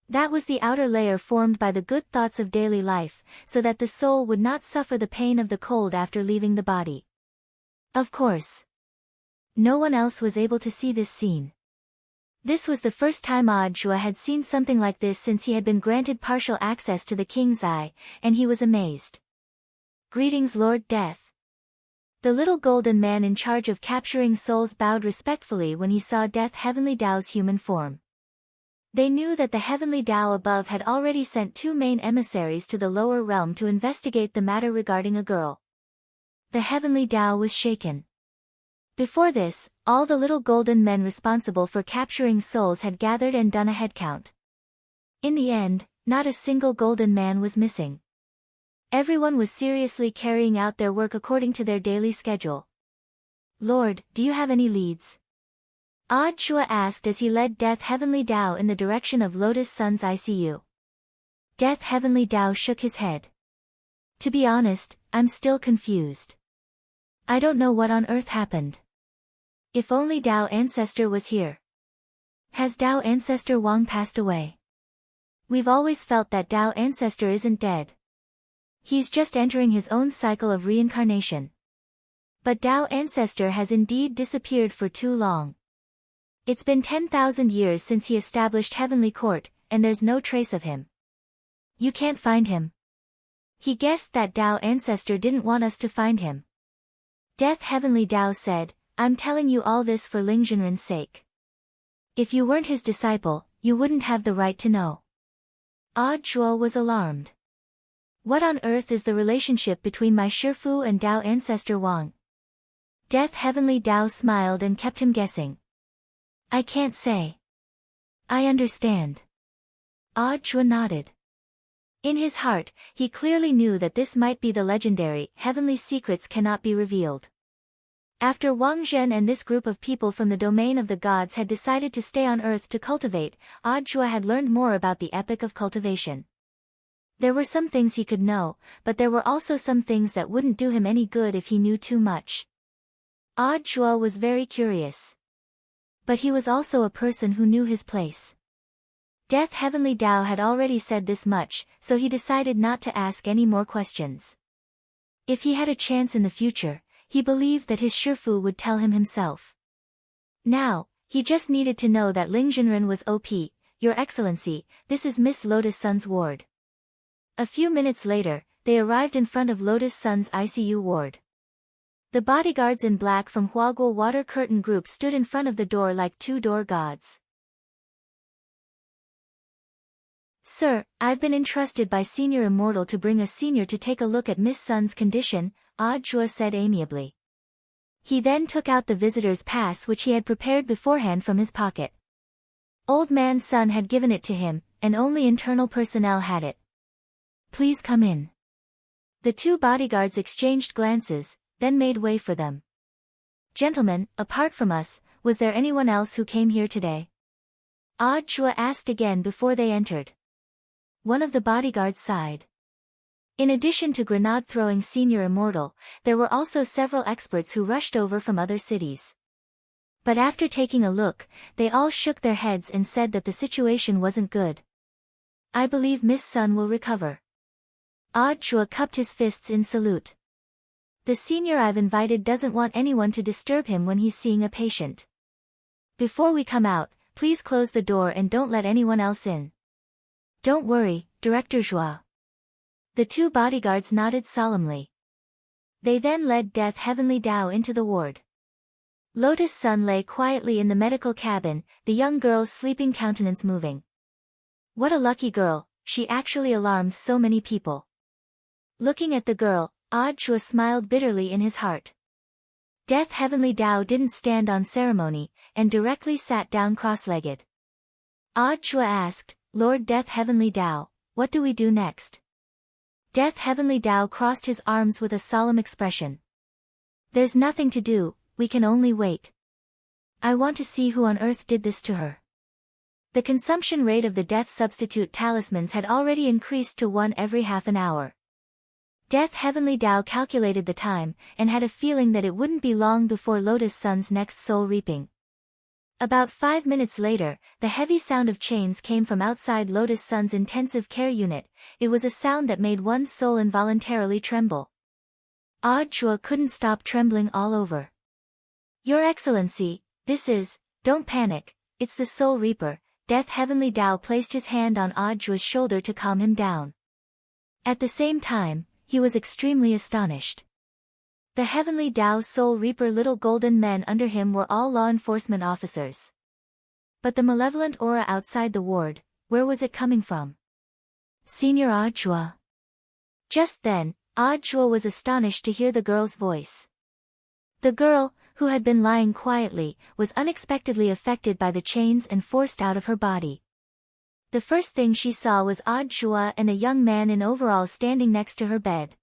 That was the outer layer formed by the good thoughts of daily life, so that the soul would not suffer the pain of the cold after leaving the body. Of course. No one else was able to see this scene. This was the first time Audiobook had seen something like this since he had been granted partial access to the king's eye, and he was amazed. Greetings, Lord Death. The little golden man in charge of capturing souls bowed respectfully when he saw Death Heavenly Dao's human form. They knew that the Heavenly Dao above had already sent two main emissaries to the lower realm to investigate the matter regarding a girl. The Heavenly Dao was shaken. Before this, all the little golden men responsible for capturing souls had gathered and done a headcount. In the end, not a single golden man was missing. Everyone was seriously carrying out their work according to their daily schedule. Lord, do you have any leads? Audiobook asked as he led Death Heavenly Dao in the direction of Lotus Sun's ICU. Death Heavenly Dao shook his head. To be honest, I'm still confused. I don't know what on earth happened. If only Dao Ancestor was here. Has Dao Ancestor Wang passed away? We've always felt that Dao Ancestor isn't dead. He's just entering his own cycle of reincarnation. But Tao ancestor has indeed disappeared for too long. It's been 10,000 years since he established Heavenly Court, and there's no trace of him. You can't find him. He guessed that Tao ancestor didn't want us to find him. Death Heavenly Tao said, I'm telling you all this for Ling Zhenren's sake. If you weren't his disciple, you wouldn't have the right to know. Zhuo was alarmed. What on earth is the relationship between my Shifu and Tao ancestor Wang? Death Heavenly Tao smiled and kept him guessing. I can't say. I understand. Zhuo nodded. In his heart, he clearly knew that this might be the legendary, heavenly secrets cannot be revealed. After Wang Zhen and this group of people from the domain of the gods had decided to stay on Earth to cultivate, Zhuo had learned more about the epic of cultivation. There were some things he could know, but there were also some things that wouldn't do him any good if he knew too much. Zhuo was very curious. But he was also a person who knew his place. Death Heavenly Tao had already said this much, so he decided not to ask any more questions. If he had a chance in the future, he believed that his Shifu would tell him himself. Now, he just needed to know that Ling Zhenren was OP, Your Excellency, this is Miss Lotus Sun's ward. A few minutes later, they arrived in front of Lotus Sun's ICU ward. The bodyguards in black from Huaguo Water Curtain Group stood in front of the door like two door gods. Sir, I've been entrusted by Senior Immortal to bring a senior to take a look at Miss Sun's condition, Zhuo said amiably. He then took out the visitor's pass which he had prepared beforehand from his pocket. Old Man Sun had given it to him, and only internal personnel had it. Please come in. The two bodyguards exchanged glances, then made way for them. Gentlemen, apart from us, was there anyone else who came here today? Zhuo asked again before they entered. One of the bodyguards sighed. In addition to grenade-throwing Senior Immortal, there were also several experts who rushed over from other cities. But after taking a look, they all shook their heads and said that the situation wasn't good. I believe Miss Sun will recover. Zhuo cupped his fists in salute. The senior I've invited doesn't want anyone to disturb him when he's seeing a patient. Before we come out, please close the door and don't let anyone else in. Don't worry, Director Zhuo. The two bodyguards nodded solemnly. They then led Death Heavenly Tao into the ward. Lotus Sun lay quietly in the medical cabin, the young girl's sleeping countenance moving. What a lucky girl, she actually alarmed so many people. Looking at the girl, Zhuo smiled bitterly in his heart. Death Heavenly Tao didn't stand on ceremony, and directly sat down cross-legged. Zhuo asked, Lord Death Heavenly Tao, what do we do next? Death Heavenly Tao crossed his arms with a solemn expression. There's nothing to do, we can only wait. I want to see who on earth did this to her. The consumption rate of the death substitute talismans had already increased to 1 every half an hour. Death Heavenly Tao calculated the time, and had a feeling that it wouldn't be long before Lotus Sun's next soul reaping. About 5 minutes later, the heavy sound of chains came from outside Lotus Sun's intensive care unit. It was a sound that made one's soul involuntarily tremble. Zhuo couldn't stop trembling all over. Your Excellency, this is, don't panic, it's the Soul Reaper. Death Heavenly Tao placed his hand on Zhuo's shoulder to calm him down. At the same time, he was extremely astonished. The Heavenly Tao Soul Reaper little golden men under him were all law enforcement officers. But the malevolent aura outside the ward, where was it coming from? Senior Zhuo. Just then, Zhuo was astonished to hear the girl's voice. The girl, who had been lying quietly, was unexpectedly affected by the chains and forced out of her body. The first thing she saw was Zhuo and a young man in overalls standing next to her bed.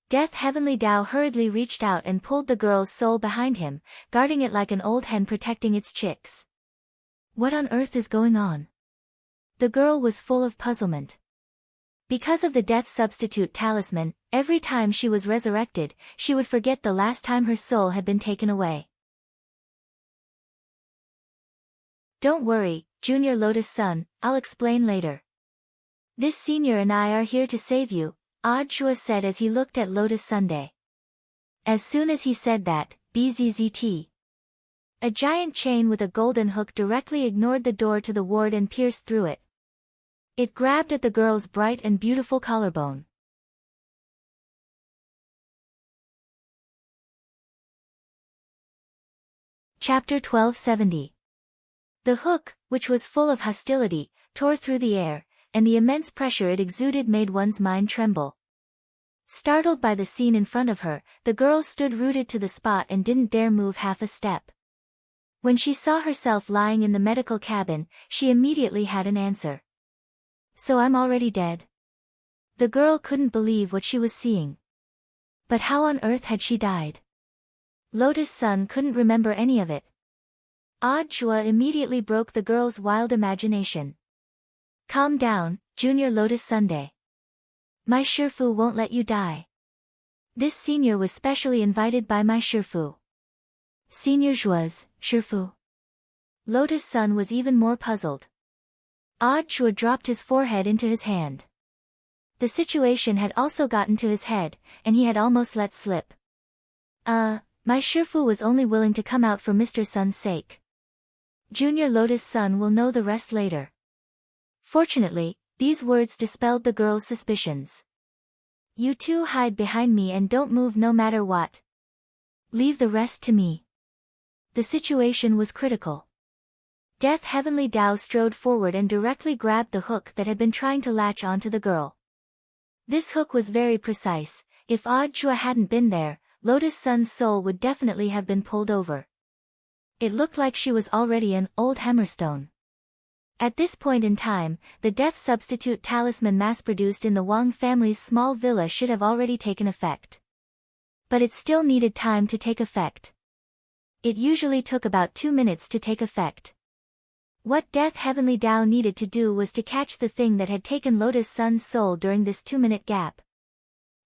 Death Heavenly Tao hurriedly reached out and pulled the girl's soul behind him, guarding it like an old hen protecting its chicks. What on earth is going on? The girl was full of puzzlement. Because of the death substitute talisman, every time she was resurrected, she would forget the last time her soul had been taken away. Don't worry, Junior Lotus Sun, I'll explain later. This senior and I are here to save you, Zhuo said as he looked at Lotus Sunday. As soon as he said that, bzzzt. A giant chain with a golden hook directly ignored the door to the ward and pierced through it. It grabbed at the girl's bright and beautiful collarbone. Chapter 1270. The hook, which was full of hostility, tore through the air, and the immense pressure it exuded made one's mind tremble. Startled by the scene in front of her, the girl stood rooted to the spot and didn't dare move half a step. When she saw herself lying in the medical cabin, she immediately had an answer. So I'm already dead? The girl couldn't believe what she was seeing. But how on earth had she died? Lotus Sun couldn't remember any of it. Odd Jua immediately broke the girl's wild imagination. Calm down, Junior Lotus Sunday. My Shifu won't let you die. This senior was specially invited by my Shifu. Senior Jua's, Shifu. Lotus Sun was even more puzzled. Odd Jua dropped his forehead into his hand. The situation had also gotten to his head, and he had almost let slip. My Shifu was only willing to come out for Mr. Sun's sake. Junior Lotus Sun will know the rest later. Fortunately, these words dispelled the girl's suspicions. You two hide behind me and don't move no matter what. Leave the rest to me. The situation was critical. Death Heavenly Dao strode forward and directly grabbed the hook that had been trying to latch onto the girl. This hook was very precise. If Odd Jua hadn't been there, Lotus Sun's soul would definitely have been pulled over. It looked like she was already an old hammerstone. At this point in time, the death substitute talisman mass-produced in the Wang family's small villa should have already taken effect. But it still needed time to take effect. It usually took about 2 minutes to take effect. What Death Heavenly Dao needed to do was to catch the thing that had taken Lotus Sun's soul during this 2-minute gap.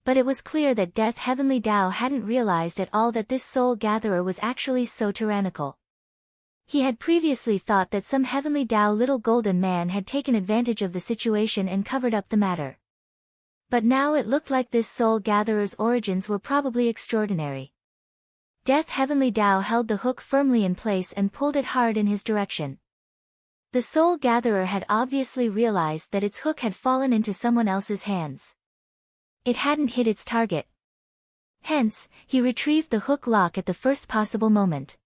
But it was clear that Death Heavenly Dao hadn't realized at all that this soul gatherer was actually so tyrannical. He had previously thought that some Heavenly Dao little golden man had taken advantage of the situation and covered up the matter. But now it looked like this soul gatherer's origins were probably extraordinary. Death Heavenly Dao held the hook firmly in place and pulled it hard in his direction. The soul gatherer had obviously realized that its hook had fallen into someone else's hands. It hadn't hit its target. Hence, he retrieved the hook lock at the first possible moment.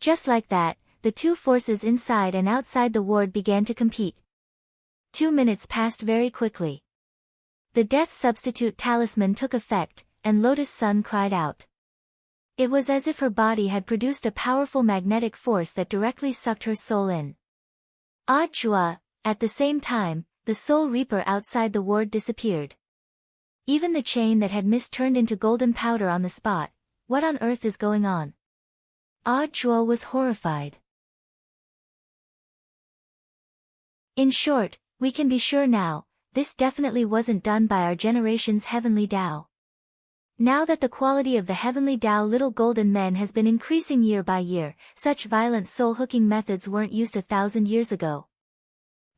Just like that, the two forces inside and outside the ward began to compete. 2 minutes passed very quickly. The death substitute talisman took effect, and Lotus Sun cried out. It was as if her body had produced a powerful magnetic force that directly sucked her soul in. Odd Jua, at the same time, the soul reaper outside the ward disappeared. Even the chain that had mist turned into golden powder on the spot. What on earth is going on? Odd Jua was horrified. In short, we can be sure now, this definitely wasn't done by our generation's Heavenly Dao. Now that the quality of the Heavenly Dao little golden men has been increasing year by year, such violent soul-hooking methods weren't used 1,000 years ago.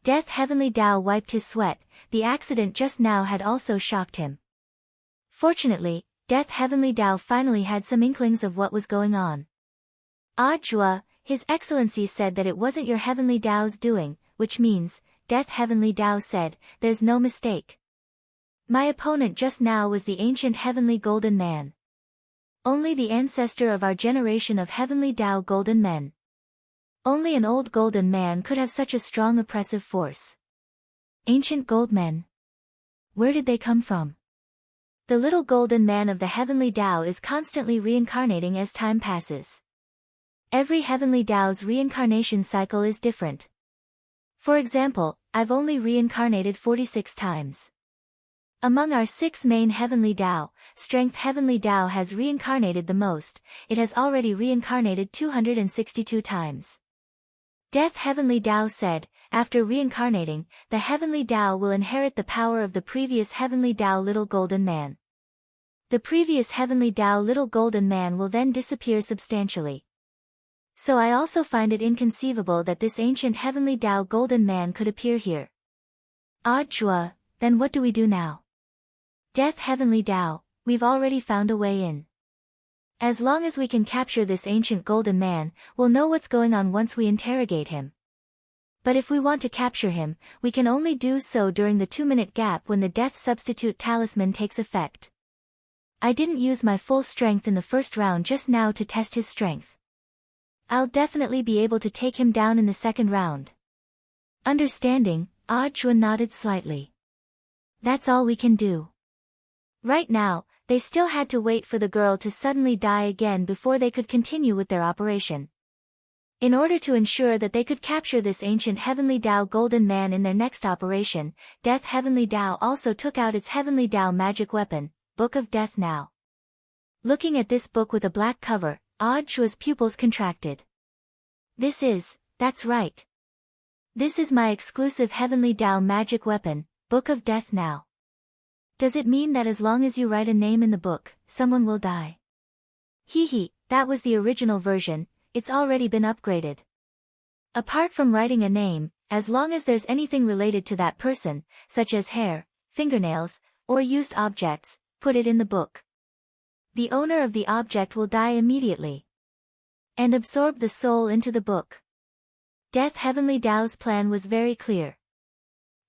Death Heavenly Dao wiped his sweat. The accident just now had also shocked him. Fortunately, Death Heavenly Dao finally had some inklings of what was going on. Odd Jua, His Excellency said that it wasn't your Heavenly Dao's doing, which means, Death Heavenly Dao said, there's no mistake. My opponent just now was the ancient Heavenly Golden Man. Only the ancestor of our generation of Heavenly Dao Golden Men. Only an old golden man could have such a strong oppressive force. Ancient gold men. Where did they come from? The little golden man of the Heavenly Dao is constantly reincarnating as time passes. Every Heavenly Dao's reincarnation cycle is different. For example, I've only reincarnated 46 times. Among our 6 main Heavenly Dao, Strength Heavenly Dao has reincarnated the most. It has already reincarnated 262 times. Death Heavenly Dao said, after reincarnating, the Heavenly Dao will inherit the power of the previous Heavenly Dao Little Golden Man. The previous Heavenly Dao Little Golden Man will then disappear substantially. So I also find it inconceivable that this ancient Heavenly Dao Golden Man could appear here. Odd Jua, then what do we do now? Death Heavenly Dao, we've already found a way in. As long as we can capture this ancient golden man, we'll know what's going on once we interrogate him. But if we want to capture him, we can only do so during the 2-minute gap when the death substitute talisman takes effect. I didn't use my full strength in the first round just now to test his strength. I'll definitely be able to take him down in the second round. Understanding, Ah Chua nodded slightly. That's all we can do. Right now, they still had to wait for the girl to suddenly die again before they could continue with their operation. In order to ensure that they could capture this ancient Heavenly Dao golden man in their next operation, Death Heavenly Dao also took out its Heavenly Dao magic weapon, Book of Death Now. Looking at this book with a black cover, Ah Chua's pupils contracted. That's right. This is my exclusive Heavenly Dao magic weapon, Book of Death Now. Does it mean that as long as you write a name in the book, someone will die? Hee, that was the original version, it's already been upgraded. Apart from writing a name, as long as there's anything related to that person, such as hair, fingernails, or used objects, put it in the book. The owner of the object will die immediately. And absorb the soul into the book. Death Heavenly Dao's plan was very clear.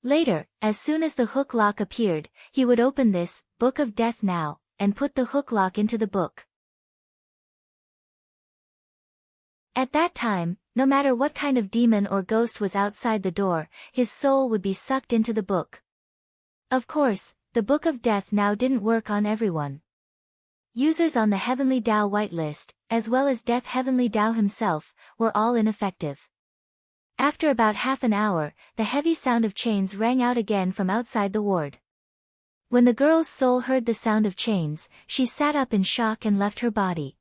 Later, as soon as the hook lock appeared, he would open this, Book of Death Now, and put the hook lock into the book. At that time, no matter what kind of demon or ghost was outside the door, his soul would be sucked into the book. Of course, the Book of Death Now didn't work on everyone. Users on the Heavenly Dao whitelist, as well as Death Heavenly Dao himself, were all ineffective. After about half an hour, the heavy sound of chains rang out again from outside the ward. When the girl's soul heard the sound of chains, she sat up in shock and left her body.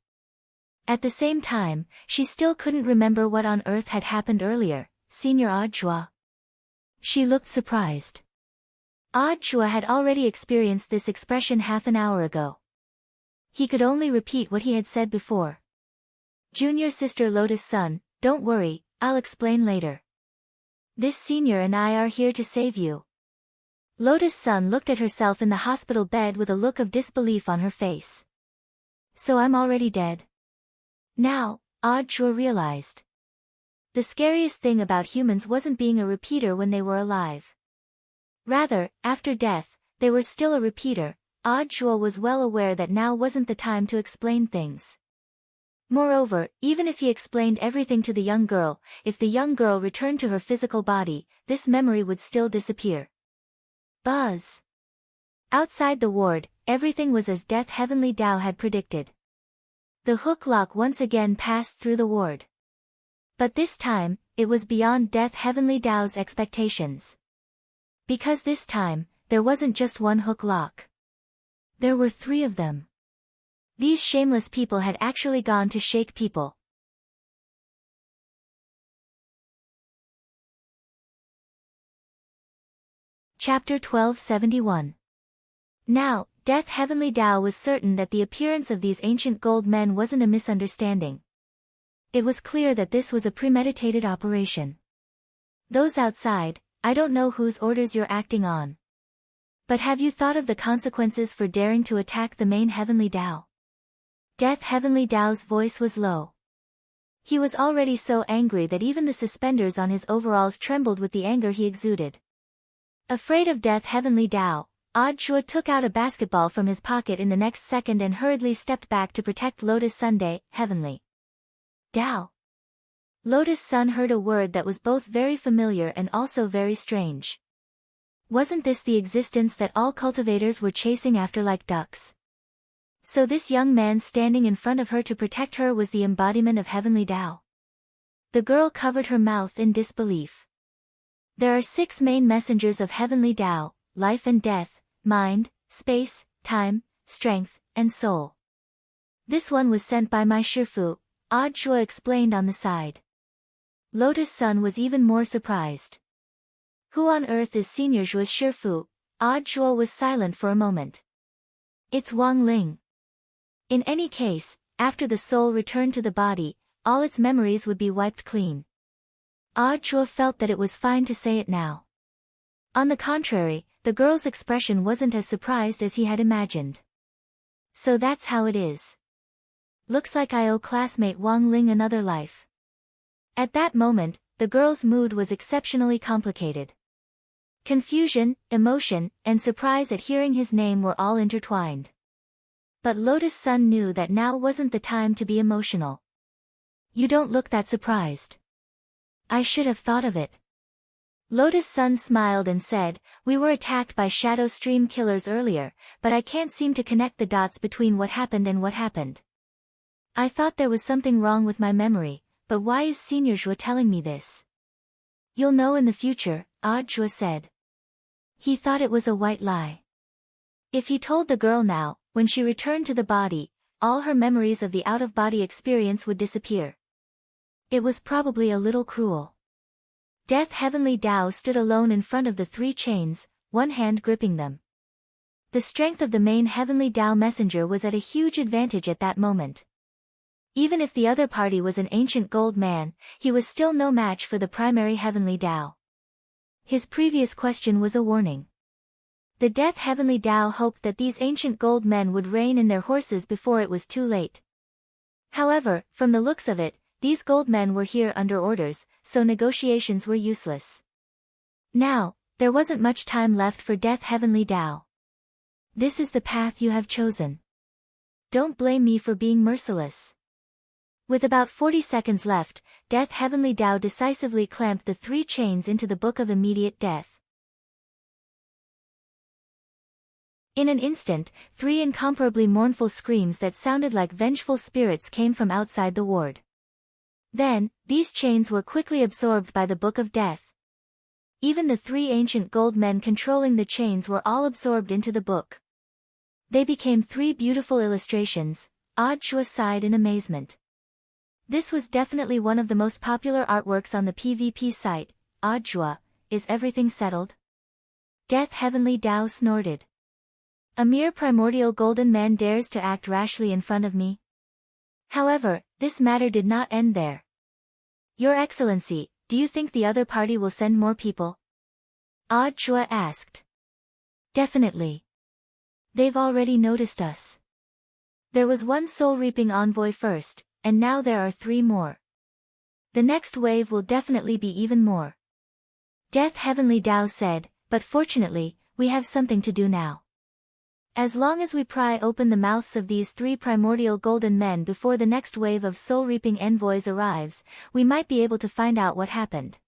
At the same time, she still couldn't remember what on earth had happened earlier. Senior Ah Chua. She looked surprised. Ah Chua had already experienced this expression half an hour ago. He could only repeat what he had said before. Junior sister Lotus Sun, don't worry, I'll explain later. This senior and I are here to save you. Lotus Sun looked at herself in the hospital bed with a look of disbelief on her face. So I'm already dead? Now, Ah Chua realized. The scariest thing about humans wasn't being a repeater when they were alive. Rather, after death, they were still a repeater. Ah Chua was well aware that now wasn't the time to explain things. Moreover, even if he explained everything to the young girl, if the young girl returned to her physical body, this memory would still disappear. Buzz. Outside the ward, everything was as Death Heavenly Dao had predicted. The hook lock once again passed through the ward. But this time, it was beyond Death Heavenly Dao's expectations. Because this time, there wasn't just one hook lock. There were 3 of them. These shameless people had actually gone to shake people. Chapter 1271. Now, Death Heavenly Dao was certain that the appearance of these ancient gold men wasn't a misunderstanding. It was clear that this was a premeditated operation. Those outside, I don't know whose orders you're acting on. But have you thought of the consequences for daring to attack the main Heavenly Dao? Death Heavenly Dao's voice was low. He was already so angry that even the suspenders on his overalls trembled with the anger he exuded. Afraid of Death Heavenly Dao, Ah Chua took out a basketball from his pocket in the next second and hurriedly stepped back to protect Lotus Sunday, Heavenly Dao. Lotus Sun heard a word that was both very familiar and also very strange. Wasn't this the existence that all cultivators were chasing after like ducks? So this young man standing in front of her to protect her was the embodiment of Heavenly Dao. The girl covered her mouth in disbelief. There are 6 main messengers of Heavenly Dao: life and death, mind, space, time, strength, and soul. This one was sent by my Shifu, Ah Chua explained on the side. Lotus Sun was even more surprised. Who on earth is Senior Zhuo's Shifu? Ah Chua was silent for a moment. It's Wang Ling. In any case, after the soul returned to the body, all its memories would be wiped clean. Ah Chua felt that it was fine to say it now. On the contrary, the girl's expression wasn't as surprised as he had imagined. So that's how it is. Looks like I owe classmate Wang Ling another life. At that moment, the girl's mood was exceptionally complicated. Confusion, emotion, and surprise at hearing his name were all intertwined. But Lotus Sun knew that now wasn't the time to be emotional. You don't look that surprised. I should have thought of it. Lotus Sun smiled and said, we were attacked by Shadow Stream killers earlier, but I can't seem to connect the dots between what happened and what happened. I thought there was something wrong with my memory, but why is Senior Zhuo telling me this? You'll know in the future, Zhuo said. He thought it was a white lie. If he told the girl now, when she returned to the body, all her memories of the out-of-body experience would disappear. It was probably a little cruel. Death Heavenly Tao stood alone in front of the 3 chains, one hand gripping them. The strength of the main Heavenly Tao messenger was at a huge advantage at that moment. Even if the other party was an ancient gold man, he was still no match for the primary Heavenly Tao. His previous question was a warning. The Death Heavenly Tao hoped that these ancient gold men would rein in their horses before it was too late. However, from the looks of it, these gold men were here under orders, so negotiations were useless. Now, there wasn't much time left for Death Heavenly Tao. This is the path you have chosen. Don't blame me for being merciless. With about 40 seconds left, Death Heavenly Tao decisively clamped the 3 chains into the Book of Immediate Death. In an instant, 3 incomparably mournful screams that sounded like vengeful spirits came from outside the ward. Then, these chains were quickly absorbed by the Book of Death. Even the 3 ancient gold men controlling the chains were all absorbed into the book. They became 3 beautiful illustrations. Zhuo sighed in amazement. This was definitely one of the most popular artworks on the PvP site. Zhuo, is everything settled? Death Heavenly Tao snorted. A mere primordial golden man dares to act rashly in front of me? However, this matter did not end there. Your Excellency, do you think the other party will send more people? Zhuo asked. Definitely. They've already noticed us. There was one soul-reaping envoy first, and now there are 3 more. The next wave will definitely be even more. Death Heavenly Tao said, but fortunately, we have something to do now. As long as we pry open the mouths of these 3 primordial golden men before the next wave of soul-reaping envoys arrives, we might be able to find out what happened.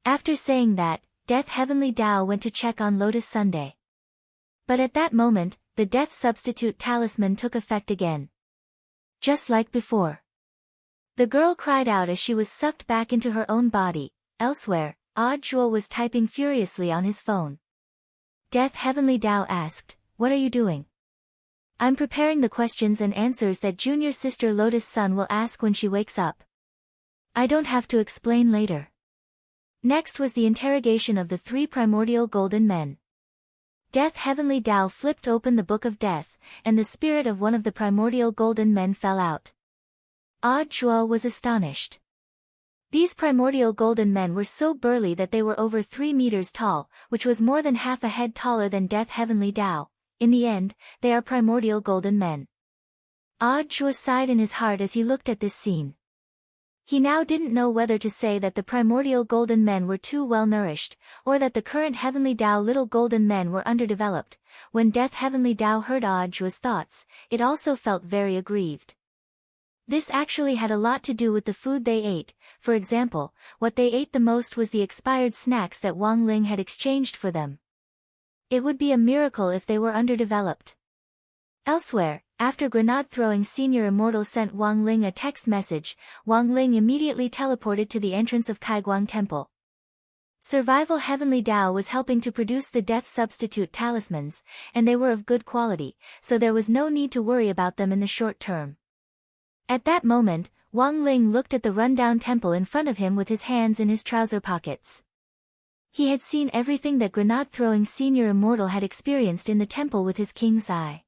After saying that, Death Heavenly Tao went to check on Lotus Sunday. But at that moment, the Death Substitute Talisman took effect again. Just like before. The girl cried out as she was sucked back into her own body. Elsewhere, Zhuo was typing furiously on his phone. Death Heavenly Tao asked, what are you doing? I'm preparing the questions and answers that junior sister Lotus Sun will ask when she wakes up. I don't have to explain later. Next was the interrogation of the 3 primordial golden men. Death Heavenly Tao flipped open the Book of Death, and the spirit of one of the primordial golden men fell out. Zhuo was astonished. These primordial golden men were so burly that they were over 3 meters tall, which was more than half a head taller than Death Heavenly Tao. In the end, they are primordial golden men. Zhuo sighed in his heart as he looked at this scene. He now didn't know whether to say that the primordial golden men were too well nourished, or that the current Heavenly Tao little golden men were underdeveloped. When Death Heavenly Tao heard Zhuo's thoughts, it also felt very aggrieved. This actually had a lot to do with the food they ate. For example, what they ate the most was the expired snacks that Wang Ling had exchanged for them. It would be a miracle if they were underdeveloped. Elsewhere, after grenade-throwing Senior Immortal sent Wang Ling a text message, Wang Ling immediately teleported to the entrance of Kaiguang Temple. Survival Heavenly Tao was helping to produce the Death Substitute Talismans, and they were of good quality, so there was no need to worry about them in the short term. At that moment, Wang Ling looked at the rundown temple in front of him with his hands in his trouser pockets. He had seen everything that grenade-throwing Senior Immortal had experienced in the temple with his king's eye.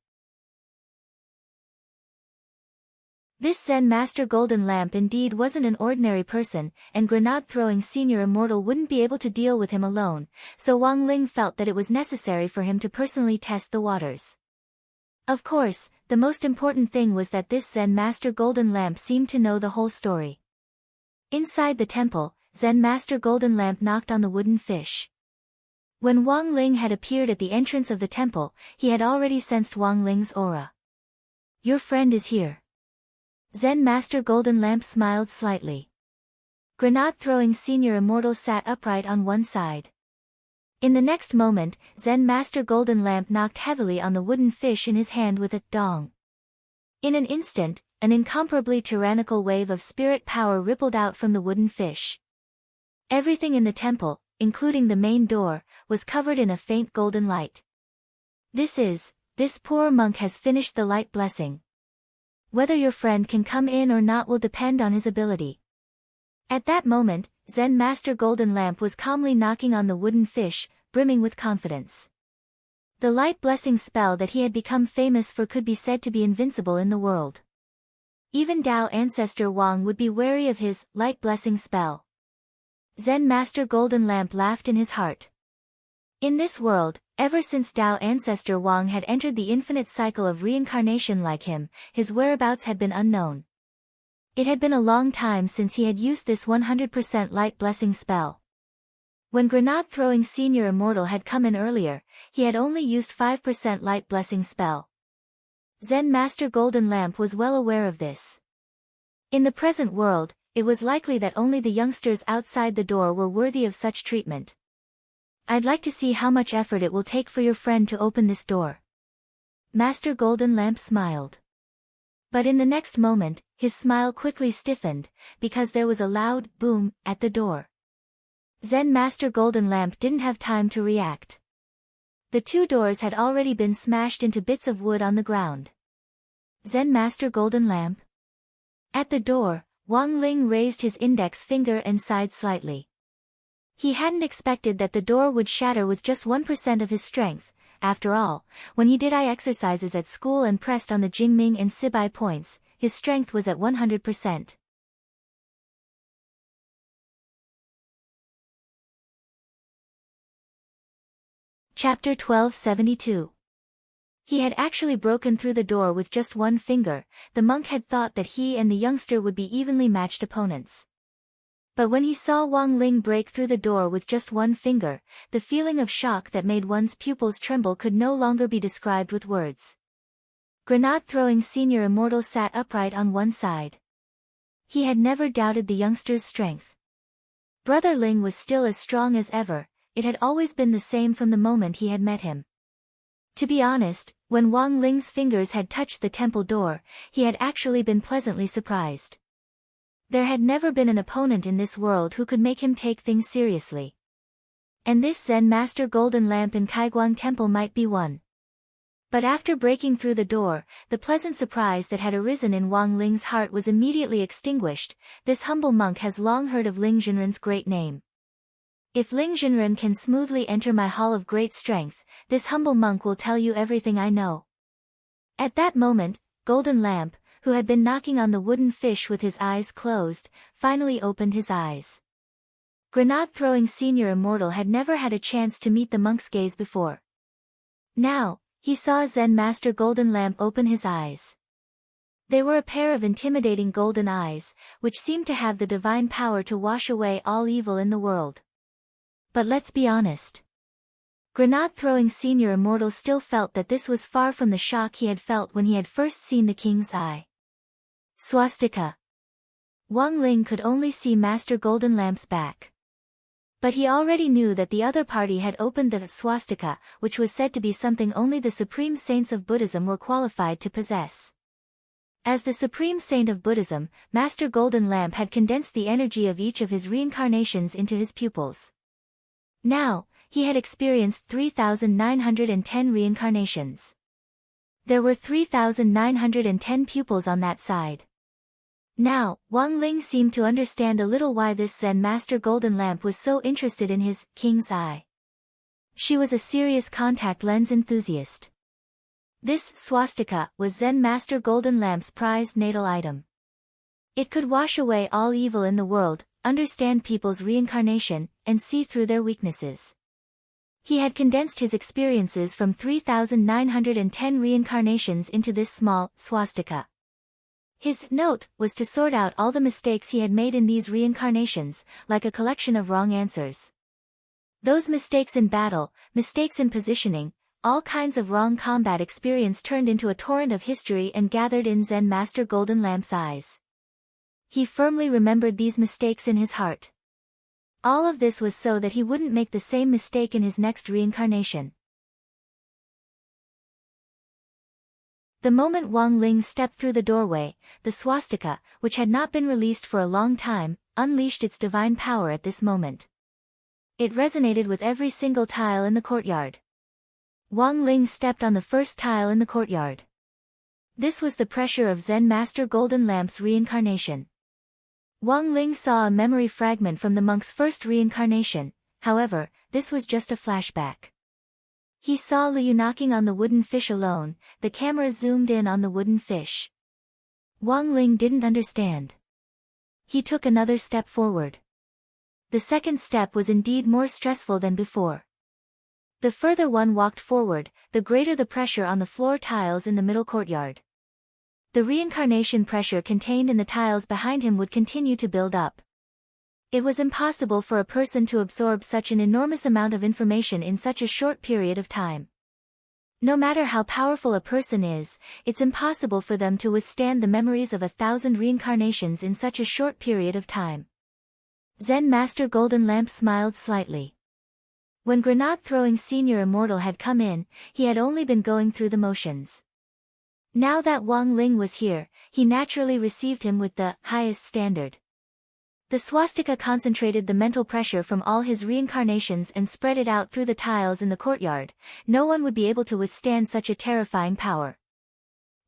This Zen Master Golden Lamp indeed wasn't an ordinary person, and grenade-throwing Senior Immortal wouldn't be able to deal with him alone, so Wang Ling felt that it was necessary for him to personally test the waters. Of course, the most important thing was that this Zen Master Golden Lamp seemed to know the whole story. Inside the temple, Zen Master Golden Lamp knocked on the wooden fish. When Wang Ling had appeared at the entrance of the temple, he had already sensed Wang Ling's aura. "Your friend is here." Zen Master Golden Lamp smiled slightly. Grenade-throwing Senior Immortal sat upright on one side. In the next moment, Zen Master Golden Lamp knocked heavily on the wooden fish in his hand with a dong. In an instant, an incomparably tyrannical wave of spirit power rippled out from the wooden fish. Everything in the temple, including the main door, was covered in a faint golden light. This poor monk has finished the light blessing. Whether your friend can come in or not will depend on his ability. At that moment, Zen Master Golden Lamp was calmly knocking on the wooden fish, brimming with confidence. The light blessing spell that he had become famous for could be said to be invincible in the world. Even Tao Ancestor Wang would be wary of his light blessing spell. Zen Master Golden Lamp laughed in his heart. In this world, ever since Tao Ancestor Wang had entered the infinite cycle of reincarnation like him, his whereabouts had been unknown. It had been a long time since he had used this 100% light blessing spell. When Grenade-throwing Senior Immortal had come in earlier, he had only used 5% light blessing spell. Zen Master Golden Lamp was well aware of this. In the present world, it was likely that only the youngsters outside the door were worthy of such treatment. "I'd like to see how much effort it will take for your friend to open this door." Master Golden Lamp smiled. But in the next moment, his smile quickly stiffened, because there was a loud boom at the door. Zen Master Golden Lamp didn't have time to react. The two doors had already been smashed into bits of wood on the ground. Zen Master Golden Lamp? At the door, Wang Ling raised his index finger and sighed slightly. He hadn't expected that the door would shatter with just 1% of his strength. After all, when he did eye exercises at school and pressed on the Jingming and Sibai points, his strength was at 100%. Chapter 1272. He had actually broken through the door with just one finger. The monk had thought that he and the youngster would be evenly matched opponents. But when he saw Wang Ling break through the door with just one finger, the feeling of shock that made one's pupils tremble could no longer be described with words. Grenade-throwing Senior Immortal sat upright on one side. He had never doubted the youngster's strength. Brother Ling was still as strong as ever. It had always been the same from the moment he had met him. To be honest, when Wang Ling's fingers had touched the temple door, he had actually been pleasantly surprised. There had never been an opponent in this world who could make him take things seriously. And this Zen Master Golden Lamp in Kaiguang Temple might be one. But after breaking through the door, the pleasant surprise that had arisen in Wang Ling's heart was immediately extinguished. This humble monk has long heard of Ling Jinren's great name. If Ling Jinren can smoothly enter my hall of great strength, this humble monk will tell you everything I know. At that moment, Golden Lamp, who had been knocking on the wooden fish with his eyes closed, finally opened his eyes. Grenade-throwing Senior Immortal had never had a chance to meet the monk's gaze before. Now, he saw Zen Master Golden Lamp open his eyes. They were a pair of intimidating golden eyes, which seemed to have the divine power to wash away all evil in the world. But let's be honest. Grenade-throwing Senior Immortal still felt that this was far from the shock he had felt when he had first seen the king's eye. Swastika. Wang Ling could only see Master Golden Lamp's back. But he already knew that the other party had opened the swastika, which was said to be something only the supreme saints of Buddhism were qualified to possess. As the supreme saint of Buddhism, Master Golden Lamp had condensed the energy of each of his reincarnations into his pupils. Now, he had experienced 3,910 reincarnations. There were 3,910 pupils on that side. Now, Wang Ling seemed to understand a little why this Zen Master Golden Lamp was so interested in his king's eye. She was a serious contact lens enthusiast. This swastika was Zen Master Golden Lamp's prized natal item. It could wash away all evil in the world, understand people's reincarnation, and see through their weaknesses. He had condensed his experiences from 3,910 reincarnations into this small swastika. His note was to sort out all the mistakes he had made in these reincarnations, like a collection of wrong answers. Those mistakes in battle, mistakes in positioning, all kinds of wrong combat experience turned into a torrent of history and gathered in Zen Master Golden Lamp's eyes. He firmly remembered these mistakes in his heart. All of this was so that he wouldn't make the same mistake in his next reincarnation. The moment Wang Ling stepped through the doorway, the swastika, which had not been released for a long time, unleashed its divine power at this moment. It resonated with every single tile in the courtyard. Wang Ling stepped on the first tile in the courtyard. This was the pressure of Zen Master Golden Lamp's reincarnation. Wang Ling saw a memory fragment from the monk's first reincarnation, however, this was just a flashback. He saw Liu knocking on the wooden fish alone, the camera zoomed in on the wooden fish. Wang Ling didn't understand. He took another step forward. The second step was indeed more stressful than before. The further one walked forward, the greater the pressure on the floor tiles in the middle courtyard. The reincarnation pressure contained in the tiles behind him would continue to build up. It was impossible for a person to absorb such an enormous amount of information in such a short period of time. No matter how powerful a person is, it's impossible for them to withstand the memories of 1,000 reincarnations in such a short period of time. Zen Master Golden Lamp smiled slightly. When grenade-throwing Senior Immortal had come in, he had only been going through the motions. Now that Wang Ling was here, he naturally received him with the highest standard. The swastika concentrated the mental pressure from all his reincarnations and spread it out through the tiles in the courtyard. No one would be able to withstand such a terrifying power.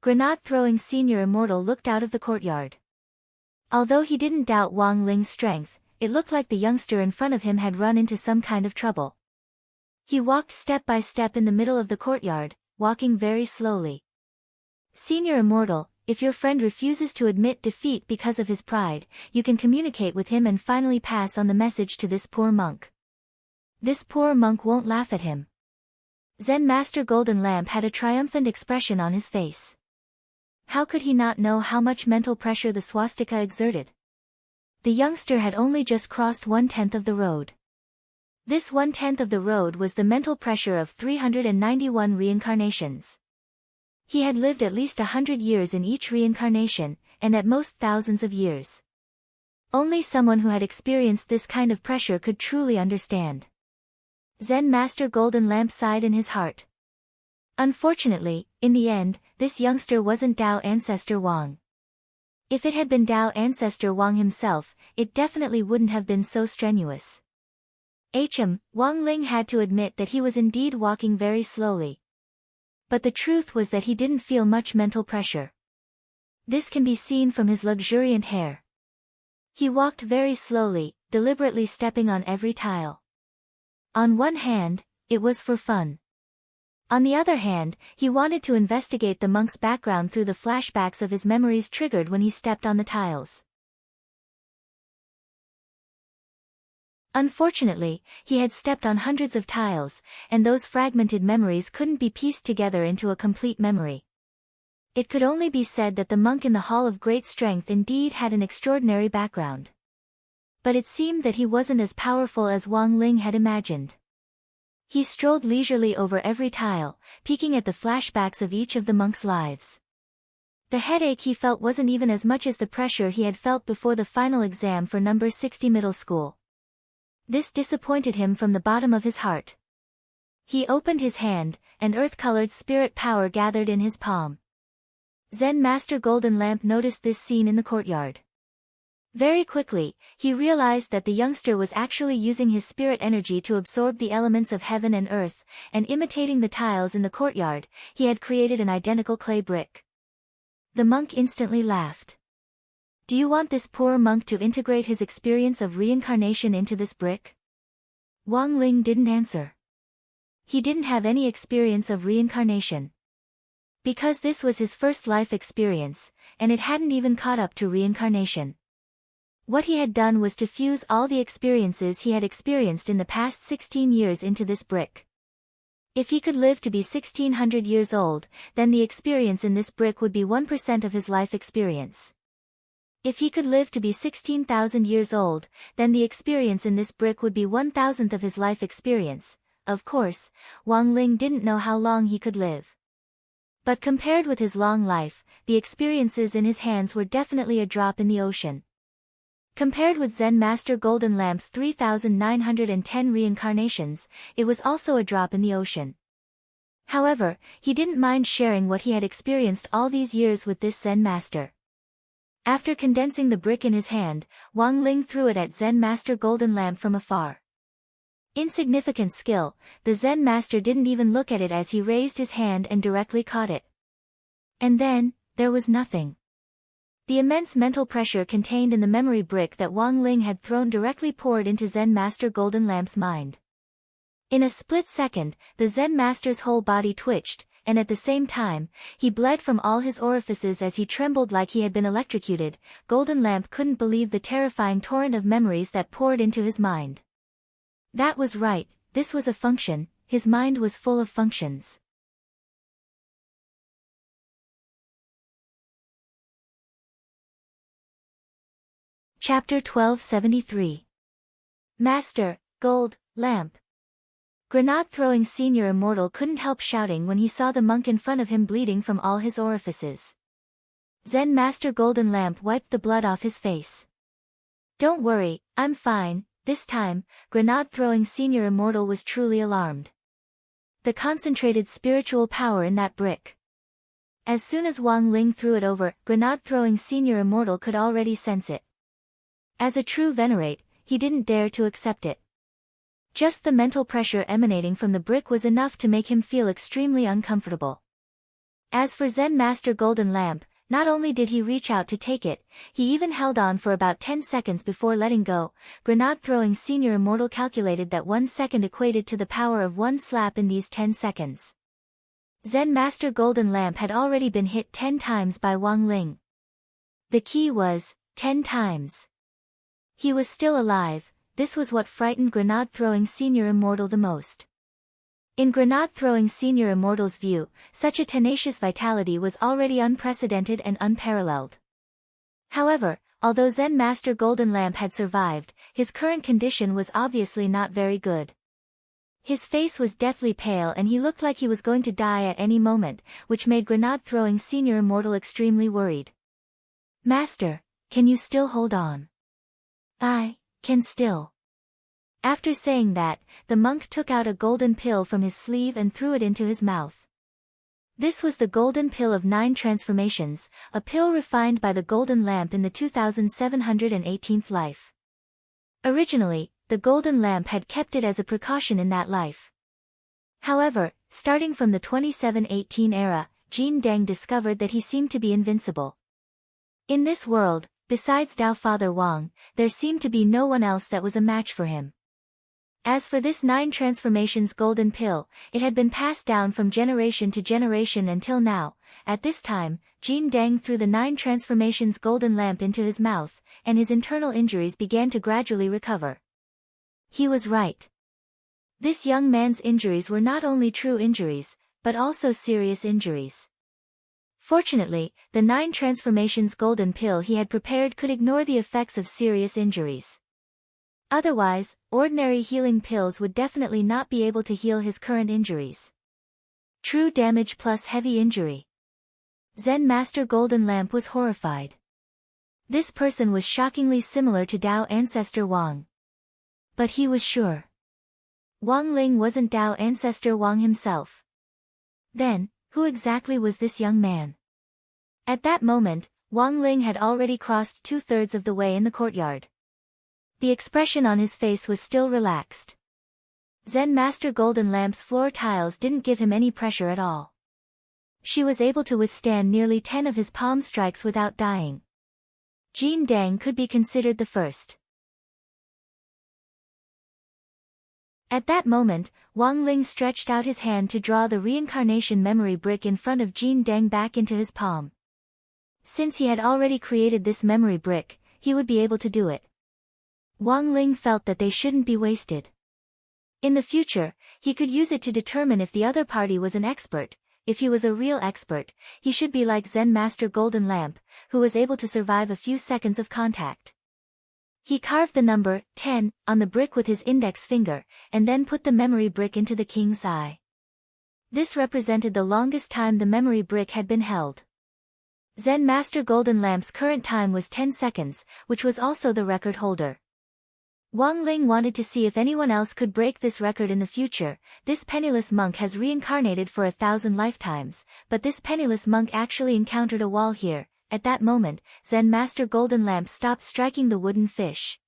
Grenade-throwing Senior Immortal looked out of the courtyard. Although he didn't doubt Wang Ling's strength, it looked like the youngster in front of him had run into some kind of trouble. He walked step by step in the middle of the courtyard, walking very slowly. Senior Immortal, if your friend refuses to admit defeat because of his pride, you can communicate with him and finally pass on the message to this poor monk. This poor monk won't laugh at him. Zen Master Golden Lamp had a triumphant expression on his face. How could he not know how much mental pressure the swastika exerted? The youngster had only just crossed 1/10 of the road. This 1/10 of the road was the mental pressure of 391 reincarnations. He had lived at least 100 years in each reincarnation, and at most thousands of years. Only someone who had experienced this kind of pressure could truly understand. Zen Master Golden Lamp sighed in his heart. Unfortunately, in the end, this youngster wasn't Tao Ancestor Wang. If it had been Tao Ancestor Wang himself, it definitely wouldn't have been so strenuous. Wang Ling had to admit that he was indeed walking very slowly. But the truth was that he didn't feel much mental pressure. This can be seen from his luxuriant hair. He walked very slowly, deliberately stepping on every tile. On one hand, it was for fun. On the other hand, he wanted to investigate the monk's background through the flashbacks of his memories triggered when he stepped on the tiles. Unfortunately, he had stepped on hundreds of tiles, and those fragmented memories couldn't be pieced together into a complete memory. It could only be said that the monk in the Hall of Great Strength indeed had an extraordinary background. But it seemed that he wasn't as powerful as Wang Ling had imagined. He strolled leisurely over every tile, peeking at the flashbacks of each of the monk's lives. The headache he felt wasn't even as much as the pressure he had felt before the final exam for number 60 middle school. This disappointed him from the bottom of his heart. He opened his hand, and earth-colored spirit power gathered in his palm. Zen Master Golden Lamp noticed this scene in the courtyard. Very quickly, he realized that the youngster was actually using his spirit energy to absorb the elements of heaven and earth, and imitating the tiles in the courtyard, he had created an identical clay brick. The monk instantly laughed. Do you want this poor monk to integrate his experience of reincarnation into this brick? Wang Ling didn't answer. He didn't have any experience of reincarnation. Because this was his first life experience, and it hadn't even caught up to reincarnation. What he had done was to fuse all the experiences he had experienced in the past 16 years into this brick. If he could live to be 1600 years old, then the experience in this brick would be 1% of his life experience. If he could live to be 16,000 years old, then the experience in this brick would be 1,000th of his life experience. Of course, Wang Ling didn't know how long he could live. But compared with his long life, the experiences in his hands were definitely a drop in the ocean. Compared with Zen Master Golden Lamp's 3,910 reincarnations, it was also a drop in the ocean. However, he didn't mind sharing what he had experienced all these years with this Zen Master. After condensing the brick in his hand, Wang Ling threw it at Zen Master Golden Lamp from afar. Insignificant skill, the Zen Master didn't even look at it as he raised his hand and directly caught it. And then, there was nothing. The immense mental pressure contained in the memory brick that Wang Ling had thrown directly poured into Zen Master Golden Lamp's mind. In a split second, the Zen Master's whole body twitched, and at the same time, he bled from all his orifices as he trembled like he had been electrocuted. Golden Lamp couldn't believe the terrifying torrent of memories that poured into his mind. That was right, this was a function, his mind was full of functions. Chapter 1273. Master, Gold, Lamp. Grenade-throwing senior immortal couldn't help shouting when he saw the monk in front of him bleeding from all his orifices. Zen Master Golden Lamp wiped the blood off his face. Don't worry, I'm fine. This time, Grenade-throwing senior immortal was truly alarmed. The concentrated spiritual power in that brick. As soon as Wang Ling threw it over, Grenade-throwing senior immortal could already sense it. As a true venerate, he didn't dare to accept it. Just the mental pressure emanating from the brick was enough to make him feel extremely uncomfortable. As for Zen Master Golden Lamp, not only did he reach out to take it, he even held on for about 10 seconds before letting go. Grenade-throwing senior immortal calculated that 1 second equated to the power of 1 slap in these 10 seconds. Zen Master Golden Lamp had already been hit 10 times by Wang Ling. The key was, 10 times. He was still alive. This was what frightened Grenade-throwing senior immortal the most. In Grenade-throwing senior immortal's view, such a tenacious vitality was already unprecedented and unparalleled. However, although Zen Master Golden Lamp had survived, his current condition was obviously not very good. His face was deathly pale and he looked like he was going to die at any moment, which made Grenade-throwing senior immortal extremely worried. Master, can you still hold on? I can still. After saying that, the monk took out a golden pill from his sleeve and threw it into his mouth. This was the golden pill of 9 transformations, a pill refined by the golden lamp in the 2718th life. Originally, the golden lamp had kept it as a precaution in that life. However, starting from the 2718 era, Jin Deng discovered that he seemed to be invincible. In this world, besides Dao Father Wang, there seemed to be no one else that was a match for him. As for this 9 transformations golden pill, it had been passed down from generation to generation until now. At this time, Jin Deng threw the 9 transformations golden lamp into his mouth, and his internal injuries began to gradually recover. He was right. This young man's injuries were not only true injuries, but also serious injuries. Fortunately, the 9 transformations golden pill he had prepared could ignore the effects of serious injuries. Otherwise, ordinary healing pills would definitely not be able to heal his current injuries. True damage plus heavy injury. Zen Master Golden Lamp was horrified. This person was shockingly similar to Dao Ancestor Wang. But he was sure. Wang Ling wasn't Dao Ancestor Wang himself. Then, who exactly was this young man? At that moment, Wang Ling had already crossed 2/3 of the way in the courtyard. The expression on his face was still relaxed. Zen Master Golden Lamp's floor tiles didn't give him any pressure at all. She was able to withstand nearly 10 of his palm strikes without dying. Jin Deng could be considered the first. At that moment, Wang Ling stretched out his hand to draw the reincarnation memory brick in front of Jin Deng back into his palm. Since he had already created this memory brick, he would be able to do it. Wang Ling felt that they shouldn't be wasted. In the future, he could use it to determine if the other party was an expert. If he was a real expert, he should be like Zen Master Golden Lamp, who was able to survive a few seconds of contact. He carved the number 10 on the brick with his index finger, and then put the memory brick into the king's eye. This represented the longest time the memory brick had been held. Zen Master Golden Lamp's current time was 10 seconds, which was also the record holder. Wang Ling wanted to see if anyone else could break this record in the future. This penniless monk has reincarnated for 1,000 lifetimes, but this penniless monk actually encountered a wall here. At that moment, Zen Master Golden Lamp stopped striking the wooden fish.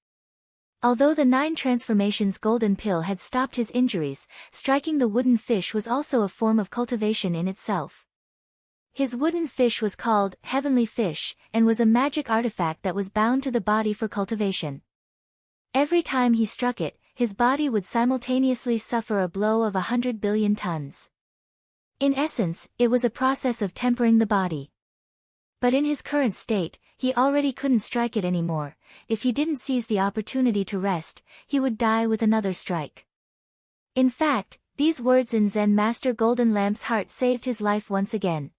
Although the 9 transformations golden pill had stopped his injuries, striking the wooden fish was also a form of cultivation in itself. His wooden fish was called Heavenly Fish, and was a magic artifact that was bound to the body for cultivation. Every time he struck it, his body would simultaneously suffer a blow of 100 billion tons. In essence, it was a process of tempering the body. But in his current state, he already couldn't strike it anymore. If he didn't seize the opportunity to rest, he would die with another strike. In fact, these words in Zen Master Golden Lamp's heart saved his life once again.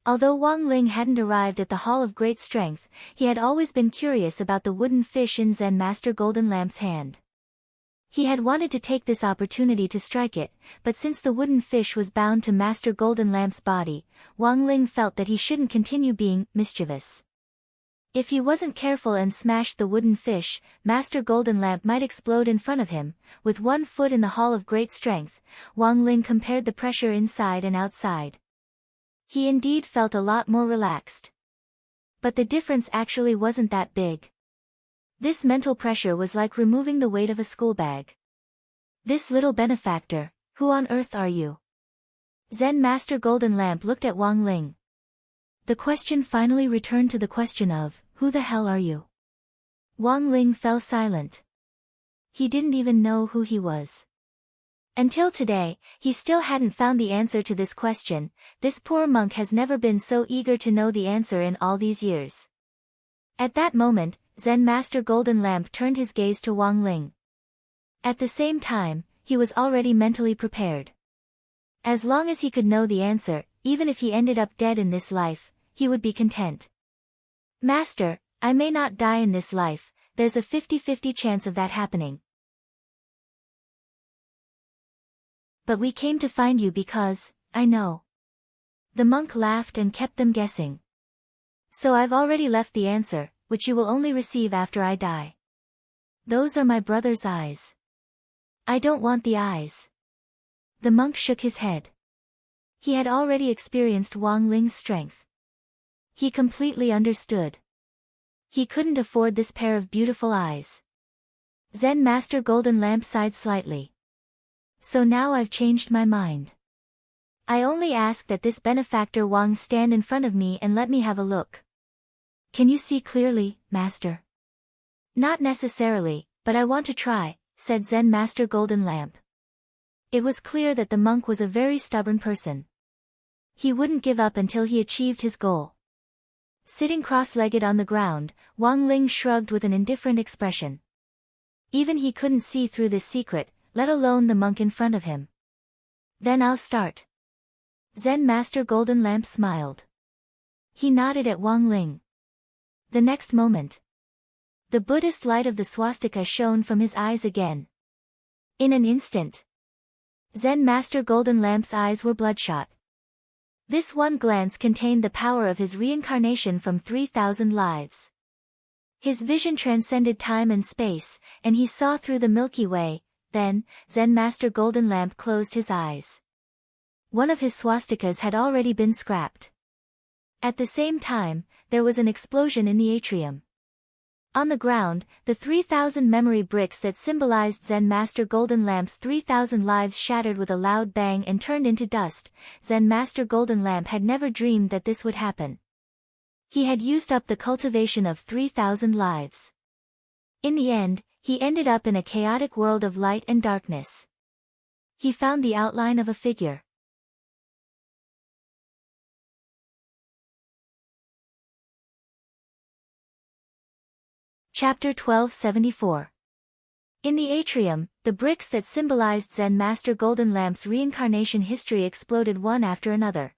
Although Wang Ling hadn't arrived at the Hall of Great Strength, he had always been curious about the wooden fish in Zen Master Golden Lamp's hand. He had wanted to take this opportunity to strike it, but since the wooden fish was bound to Master Golden Lamp's body, Wang Ling felt that he shouldn't continue being mischievous. If he wasn't careful and smashed the wooden fish, Master Golden Lamp might explode in front of him. With one foot in the Hall of Great Strength, Wang Ling compared the pressure inside and outside. He indeed felt a lot more relaxed. But the difference actually wasn't that big. This mental pressure was like removing the weight of a school bag. This little benefactor, who on earth are you? Zen Master Golden Lamp looked at Wang Ling. The question finally returned to the question of, who the hell are you? Wang Ling fell silent. He didn't even know who he was. Until today, he still hadn't found the answer to this question. This poor monk has never been so eager to know the answer in all these years. At that moment, Zen Master Golden Lamp turned his gaze to Wang Ling. At the same time, he was already mentally prepared. As long as he could know the answer, even if he ended up dead in this life, he would be content. Master, I may not die in this life, there's a 50-50 chance of that happening. But we came to find you because, I know. The monk laughed and kept them guessing. So I've already left the answer, which you will only receive after I die. Those are my brother's eyes. I don't want the eyes. The monk shook his head. He had already experienced Wang Ling's strength. He completely understood. He couldn't afford this pair of beautiful eyes. Zen Master Golden Lamp sighed slightly. So now I've changed my mind. I only ask that this benefactor Wang stand in front of me and let me have a look. Can you see clearly, Master? Not necessarily, but I want to try, said Zen Master Golden Lamp. It was clear that the monk was a very stubborn person. He wouldn't give up until he achieved his goal. Sitting cross-legged on the ground, Wang Ling shrugged with an indifferent expression. Even he couldn't see through this secret, let alone the monk in front of him. Then I'll start. Zen Master Golden Lamp smiled. He nodded at Wang Ling. The next moment, the Buddhist light of the swastika shone from his eyes again. In an instant, Zen Master Golden Lamp's eyes were bloodshot. This one glance contained the power of his reincarnation from 3,000 lives. His vision transcended time and space, and he saw through the Milky Way. Then, Zen Master Golden Lamp closed his eyes. One of his swastikas had already been scrapped. At the same time, there was an explosion in the atrium. On the ground, the 3,000 memory bricks that symbolized Zen Master Golden Lamp's 3,000 lives shattered with a loud bang and turned into dust. Zen Master Golden Lamp had never dreamed that this would happen. He had used up the cultivation of 3,000 lives. In the end, he ended up in a chaotic world of light and darkness. He found the outline of a figure. Chapter 1274. In the atrium, the bricks that symbolized Zen Master Golden Lamp's reincarnation history exploded one after another.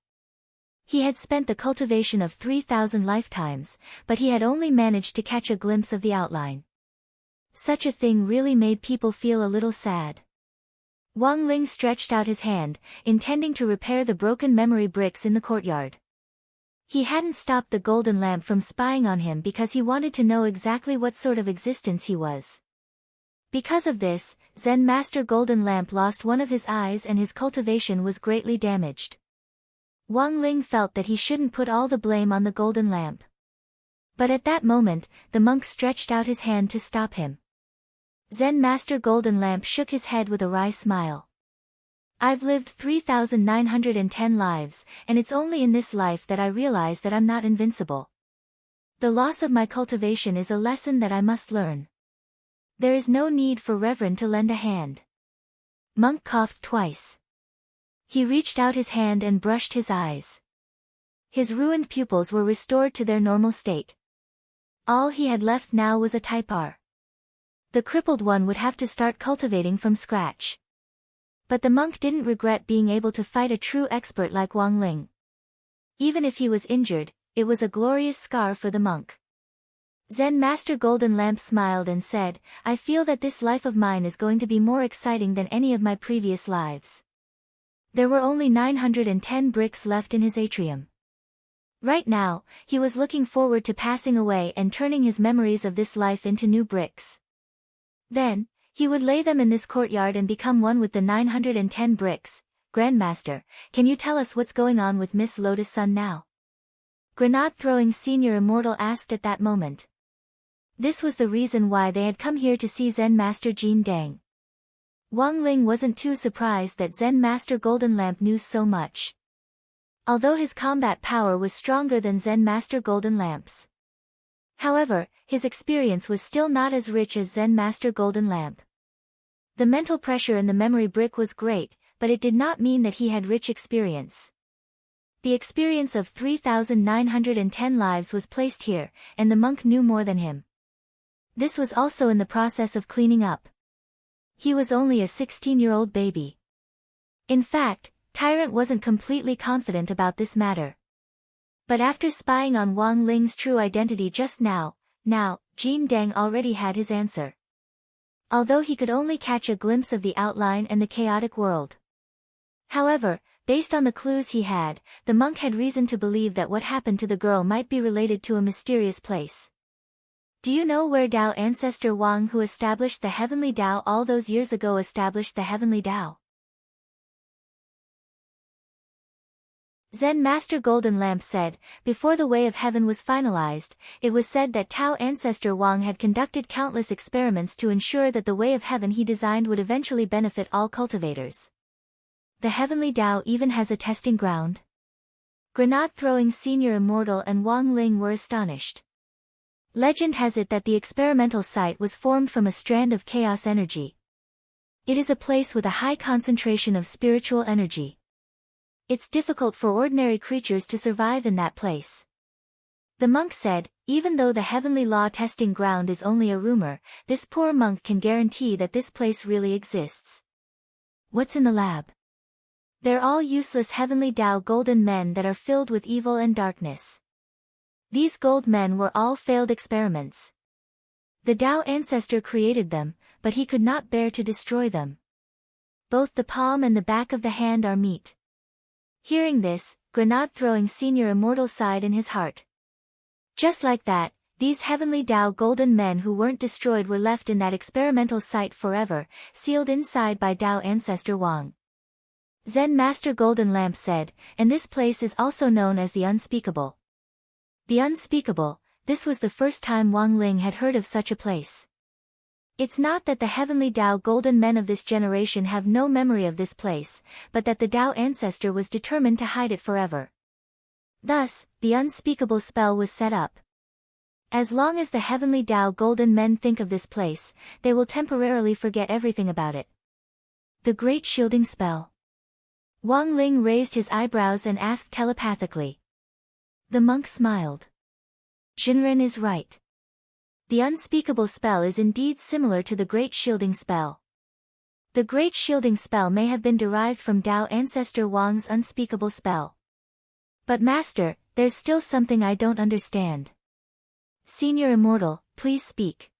He had spent the cultivation of 3,000 lifetimes, but he had only managed to catch a glimpse of the outline. Such a thing really made people feel a little sad. Wang Ling stretched out his hand, intending to repair the broken memory bricks in the courtyard. He hadn't stopped the golden lamp from spying on him because he wanted to know exactly what sort of existence he was. Because of this, Zen Master Golden Lamp lost one of his eyes and his cultivation was greatly damaged. Wang Ling felt that he shouldn't put all the blame on the golden lamp. But at that moment, the monk stretched out his hand to stop him. Zen Master Golden Lamp shook his head with a wry smile. I've lived 3,910 lives, and it's only in this life that I realize that I'm not invincible. The loss of my cultivation is a lesson that I must learn. There is no need for Reverend to lend a hand. Monk coughed twice. He reached out his hand and brushed his eyes. His ruined pupils were restored to their normal state. All he had left now was a type R. The crippled one would have to start cultivating from scratch. But the monk didn't regret being able to fight a true expert like Wang Ling. Even if he was injured, it was a glorious scar for the monk. Zen Master Golden Lamp smiled and said, I feel that this life of mine is going to be more exciting than any of my previous lives. There were only 910 bricks left in his atrium. Right now, he was looking forward to passing away and turning his memories of this life into new bricks. Then, he would lay them in this courtyard and become one with the 910 bricks. Grandmaster, can you tell us what's going on with Miss Lotus Sun now? Grenade-throwing Senior Immortal asked at that moment. This was the reason why they had come here to see Zen Master Jin Dang. Wang Ling wasn't too surprised that Zen Master Golden Lamp knew so much. Although his combat power was stronger than Zen Master Golden Lamp's. However, his experience was still not as rich as Zen Master Golden Lamp. The mental pressure in the memory brick was great, but it did not mean that he had rich experience. The experience of 3,910 lives was placed here, and the monk knew more than him. This was also in the process of cleaning up. He was only a 16-year-old baby. In fact, Tyrant wasn't completely confident about this matter. But after spying on Wang Ling's true identity just now, Jin Dang already had his answer. Although he could only catch a glimpse of the outline and the chaotic world. However, based on the clues he had, the monk had reason to believe that what happened to the girl might be related to a mysterious place. Do you know where Tao ancestor Wang, who established the Heavenly Tao all those years ago, established the Heavenly Tao? Zen Master Golden Lamp said, before the Way of Heaven was finalized, it was said that Tao ancestor Wang had conducted countless experiments to ensure that the Way of Heaven he designed would eventually benefit all cultivators. The Heavenly Tao even has a testing ground? Grenade-throwing Senior Immortal and Wang Ling were astonished. Legend has it that the experimental site was formed from a strand of chaos energy. It is a place with a high concentration of spiritual energy. It's difficult for ordinary creatures to survive in that place. The monk said, even though the heavenly law testing ground is only a rumor, this poor monk can guarantee that this place really exists. What's in the lab? They're all useless heavenly Tao golden men that are filled with evil and darkness. These gold men were all failed experiments. The Tao ancestor created them, but he could not bear to destroy them. Both the palm and the back of the hand are meat. Hearing this, Grenade-throwing Senior Immortal sighed in his heart. Just like that, these heavenly Tao golden men who weren't destroyed were left in that experimental site forever, sealed inside by Tao ancestor Wang. Zen Master Golden Lamp said, and this place is also known as the Unspeakable. The Unspeakable, this was the first time Wang Ling had heard of such a place. It's not that the heavenly Tao golden men of this generation have no memory of this place, but that the Tao ancestor was determined to hide it forever. Thus, the unspeakable spell was set up. As long as the heavenly Tao golden men think of this place, they will temporarily forget everything about it. The Great Shielding Spell. Wang Ling raised his eyebrows and asked telepathically. The monk smiled. Jinren is right. The unspeakable spell is indeed similar to the Great Shielding spell. The Great Shielding spell may have been derived from Tao ancestor Wang's unspeakable spell. But Master, there's still something I don't understand. Senior Immortal, please speak.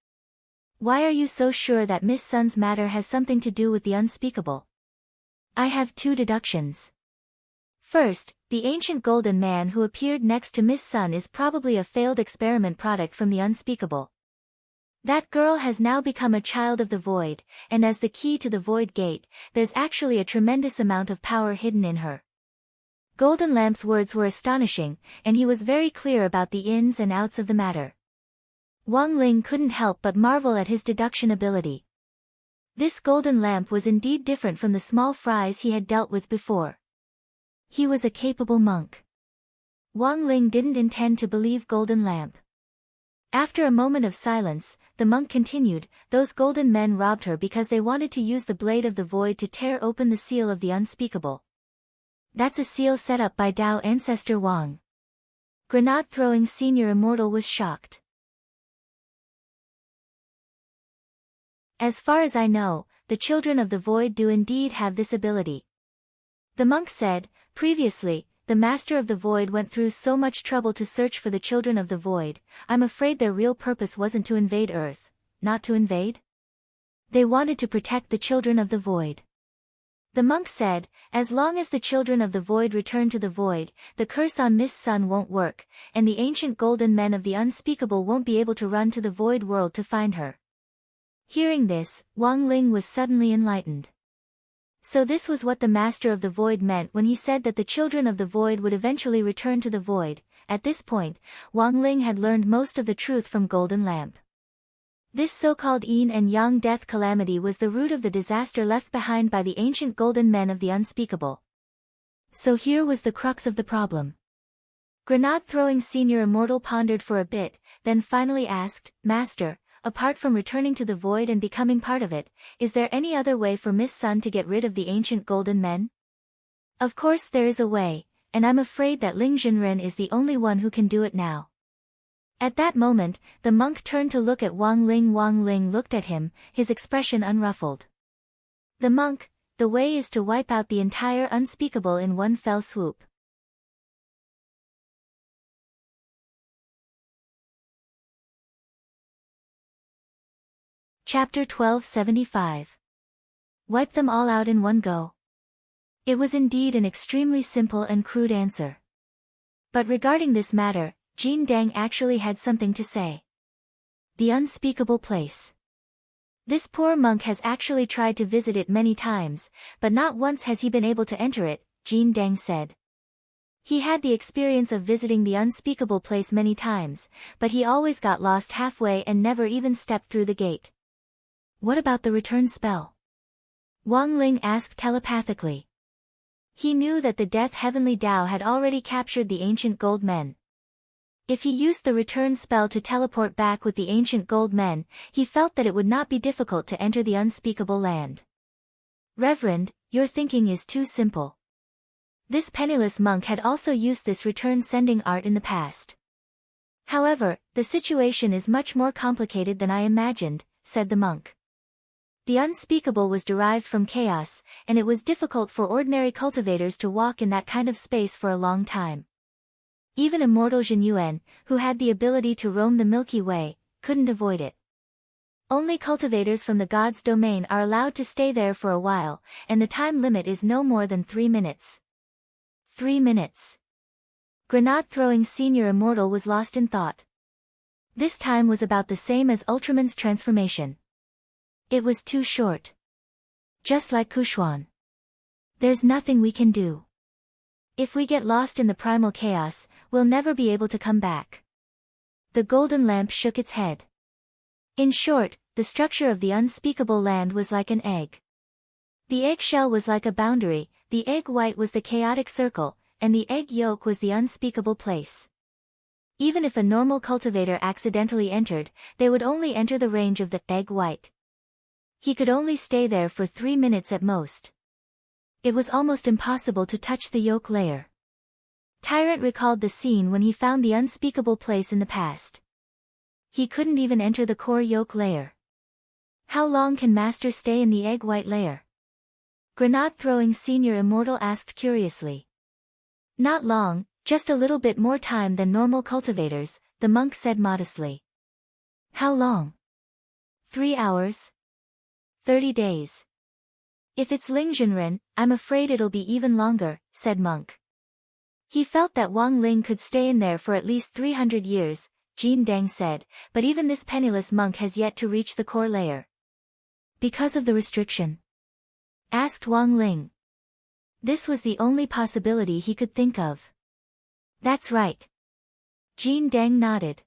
Why are you so sure that Miss Sun's matter has something to do with the unspeakable? I have two deductions. First, the ancient golden man who appeared next to Miss Sun is probably a failed experiment product from the unspeakable. That girl has now become a child of the void, and as the key to the void gate, there's actually a tremendous amount of power hidden in her. Golden Lamp's words were astonishing, and he was very clear about the ins and outs of the matter. Wang Ling couldn't help but marvel at his deduction ability. This Golden Lamp was indeed different from the small fries he had dealt with before. He was a capable monk. Wang Ling didn't intend to believe Golden Lamp. After a moment of silence, the monk continued, those golden men robbed her because they wanted to use the blade of the void to tear open the seal of the unspeakable. That's a seal set up by Tao ancestor Wang. Grenade-throwing senior immortal was shocked. As far as I know, the children of the void do indeed have this ability. The monk said, previously, the Master of the Void went through so much trouble to search for the children of the void. I'm afraid their real purpose wasn't to invade Earth, not to invade. They wanted to protect the children of the void. The monk said, as long as the children of the void return to the void, the curse on Miss Sun won't work, and the ancient golden men of the unspeakable won't be able to run to the void world to find her. Hearing this, Wang Ling was suddenly enlightened. So this was what the Master of the Void meant when he said that the children of the void would eventually return to the void. At this point, Wang Ling had learned most of the truth from Golden Lamp. This so-called yin and yang death calamity was the root of the disaster left behind by the ancient golden men of the unspeakable. So here was the crux of the problem. Grenade-throwing senior immortal pondered for a bit, then finally asked, Master, apart from returning to the void and becoming part of it, is there any other way for Miss Sun to get rid of the ancient golden men? Of course there is a way, and I'm afraid that Ling Jinren is the only one who can do it now. At that moment, the monk turned to look at Wang Ling. Wang Ling looked at him, his expression unruffled. The monk, the way is to wipe out the entire unspeakable in one fell swoop. Chapter 1275. Wipe them all out in one go. It was indeed an extremely simple and crude answer. But regarding this matter, Jin Dang actually had something to say. The unspeakable place. This poor monk has actually tried to visit it many times, but not once has he been able to enter it, Jin Dang said. He had the experience of visiting the unspeakable place many times, but he always got lost halfway and never even stepped through the gate. What about the return spell? Wang Ling asked telepathically. He knew that the Death Heavenly Tao had already captured the ancient gold men. If he used the return spell to teleport back with the ancient gold men, he felt that it would not be difficult to enter the unspeakable land. Reverend, your thinking is too simple. This penniless monk had also used this return sending art in the past. However, the situation is much more complicated than I imagined, said the monk. The unspeakable was derived from chaos, and it was difficult for ordinary cultivators to walk in that kind of space for a long time. Even immortal Jin Yuan, who had the ability to roam the Milky Way, couldn't avoid it. Only cultivators from the god's domain are allowed to stay there for a while, and the time limit is no more than 3 minutes. 3 minutes. Grenade-throwing senior immortal was lost in thought. This time was about the same as Ultraman's transformation. It was too short. Just like Kushuan. There's nothing we can do. If we get lost in the primal chaos, we'll never be able to come back. The golden lamp shook its head. In short, the structure of the unspeakable land was like an egg. The eggshell was like a boundary, the egg white was the chaotic circle, and the egg yolk was the unspeakable place. Even if a normal cultivator accidentally entered, they would only enter the range of the egg white. He could only stay there for 3 minutes at most. It was almost impossible to touch the yolk layer. Tyrant recalled the scene when he found the unspeakable place in the past. He couldn't even enter the core yolk layer. How long can Master stay in the egg white layer? Grenade-throwing Senior Immortal asked curiously. Not long, just a little bit more time than normal cultivators, the monk said modestly. How long? 3 hours? 30 days. If it's Ling Jinren, I'm afraid it'll be even longer, said monk. He felt that Wang Ling could stay in there for at least 300 years, Jin Deng said, but even this penniless monk has yet to reach the core layer. Because of the restriction? Asked Wang Ling. This was the only possibility he could think of. That's right. Jin Deng nodded.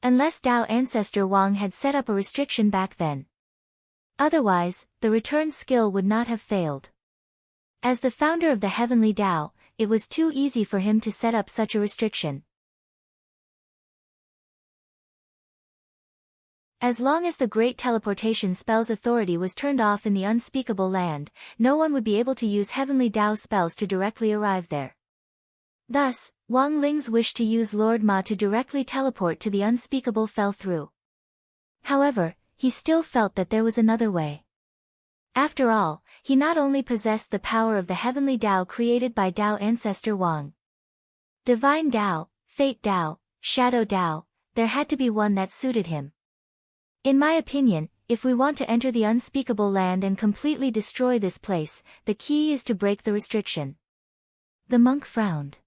Unless Dao ancestor Wang had set up a restriction back then. Otherwise, the return skill would not have failed. As the founder of the heavenly Dao, it was too easy for him to set up such a restriction. As long as the Great Teleportation Spell's authority was turned off in the Unspeakable Land, no one would be able to use Heavenly Dao spells to directly arrive there. Thus, Wang Ling's wish to use Lord Ma to directly teleport to the Unspeakable fell through. However, he still felt that there was another way. After all, he not only possessed the power of the Heavenly Dao created by Dao ancestor Wang. Divine Dao, Fate Dao, Shadow Dao, there had to be one that suited him. In my opinion, if we want to enter the Unspeakable Land and completely destroy this place, the key is to break the restriction. The monk frowned.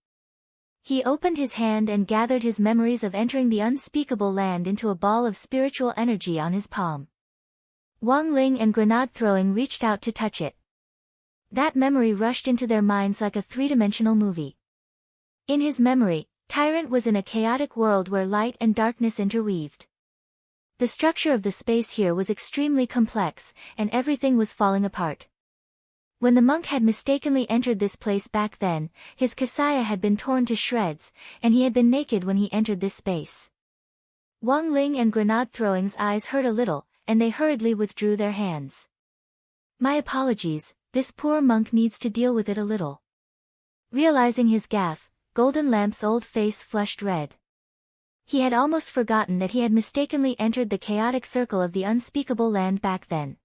He opened his hand and gathered his memories of entering the Unspeakable Land into a ball of spiritual energy on his palm. Wang Ling and Grenade-throwing reached out to touch it. That memory rushed into their minds like a three-dimensional movie. In his memory, Tyrant was in a chaotic world where light and darkness interweaved. The structure of the space here was extremely complex, and everything was falling apart. When the monk had mistakenly entered this place back then, his kasaya had been torn to shreds, and he had been naked when he entered this space. Wang Ling and Grenade-throwing's eyes hurt a little, and they hurriedly withdrew their hands. My apologies, this poor monk needs to deal with it a little. Realizing his gaffe, Golden Lamp's old face flushed red. He had almost forgotten that he had mistakenly entered the chaotic circle of the Unspeakable Land back then.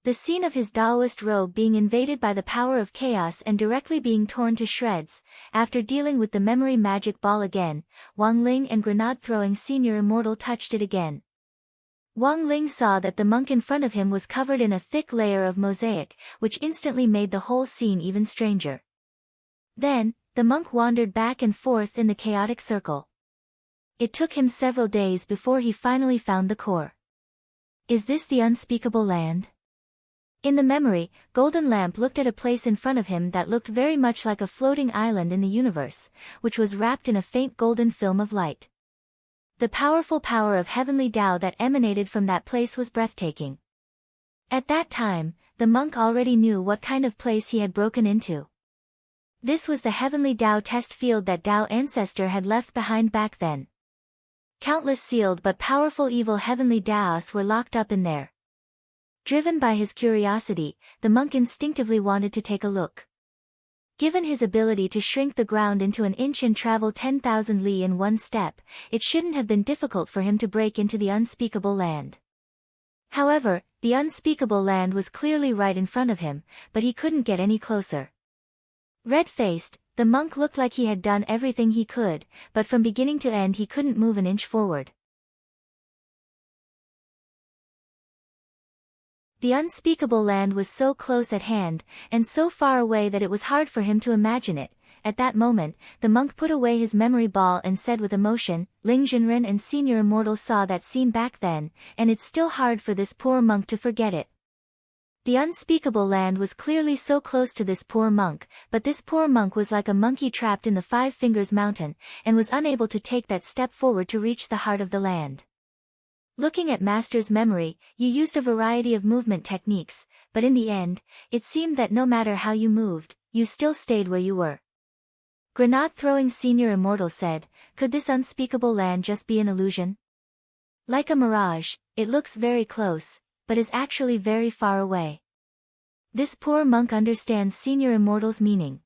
The scene of his Daoist robe being invaded by the power of chaos and directly being torn to shreds, after dealing with the memory magic ball again, Wang Ling and Grenade-throwing Senior Immortal touched it again. Wang Ling saw that the monk in front of him was covered in a thick layer of mosaic, which instantly made the whole scene even stranger. Then, the monk wandered back and forth in the chaotic circle. It took him several days before he finally found the core. Is this the Unspeakable Land? In the memory, Golden Lamp looked at a place in front of him that looked very much like a floating island in the universe, which was wrapped in a faint golden film of light. The powerful power of Heavenly Dao that emanated from that place was breathtaking. At that time, the monk already knew what kind of place he had broken into. This was the Heavenly Dao test field that Dao ancestor had left behind back then. Countless sealed but powerful evil Heavenly Daos were locked up in there. Driven by his curiosity, the monk instinctively wanted to take a look. Given his ability to shrink the ground into an inch and travel 10,000 li in one step, it shouldn't have been difficult for him to break into the Unspeakable Land. However, the Unspeakable Land was clearly right in front of him, but he couldn't get any closer. Red-faced, the monk looked like he had done everything he could, but from beginning to end he couldn't move an inch forward. The Unspeakable Land was so close at hand, and so far away that it was hard for him to imagine it. At that moment, the monk put away his memory ball and said with emotion, Ling Jinren and Senior Immortal saw that scene back then, and it's still hard for this poor monk to forget it. The Unspeakable Land was clearly so close to this poor monk, but this poor monk was like a monkey trapped in the Five Fingers Mountain, and was unable to take that step forward to reach the heart of the land. Looking at Master's memory, you used a variety of movement techniques, but in the end, it seemed that no matter how you moved, you still stayed where you were. Grenade-throwing Senior Immortal said, could this Unspeakable Land just be an illusion? Like a mirage, it looks very close, but is actually very far away. This poor monk understands Senior Immortal's meaning.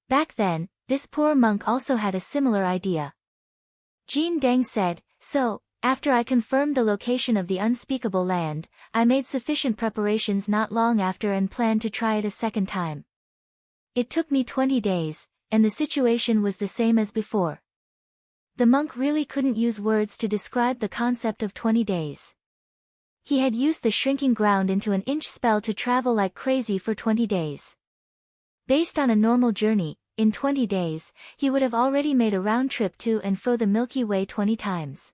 Back then, this poor monk also had a similar idea. Jin Deng said, so, After I confirmed the location of the unspeakable land, I made sufficient preparations not long after and planned to try it a second time. It took me 20 days, and the situation was the same as before. The monk really couldn't use words to describe the concept of 20 days. He had used the shrinking ground into an inch spell to travel like crazy for 20 days. Based on a normal journey, in 20 days, he would have already made a round trip to and fro the Milky Way 20 times.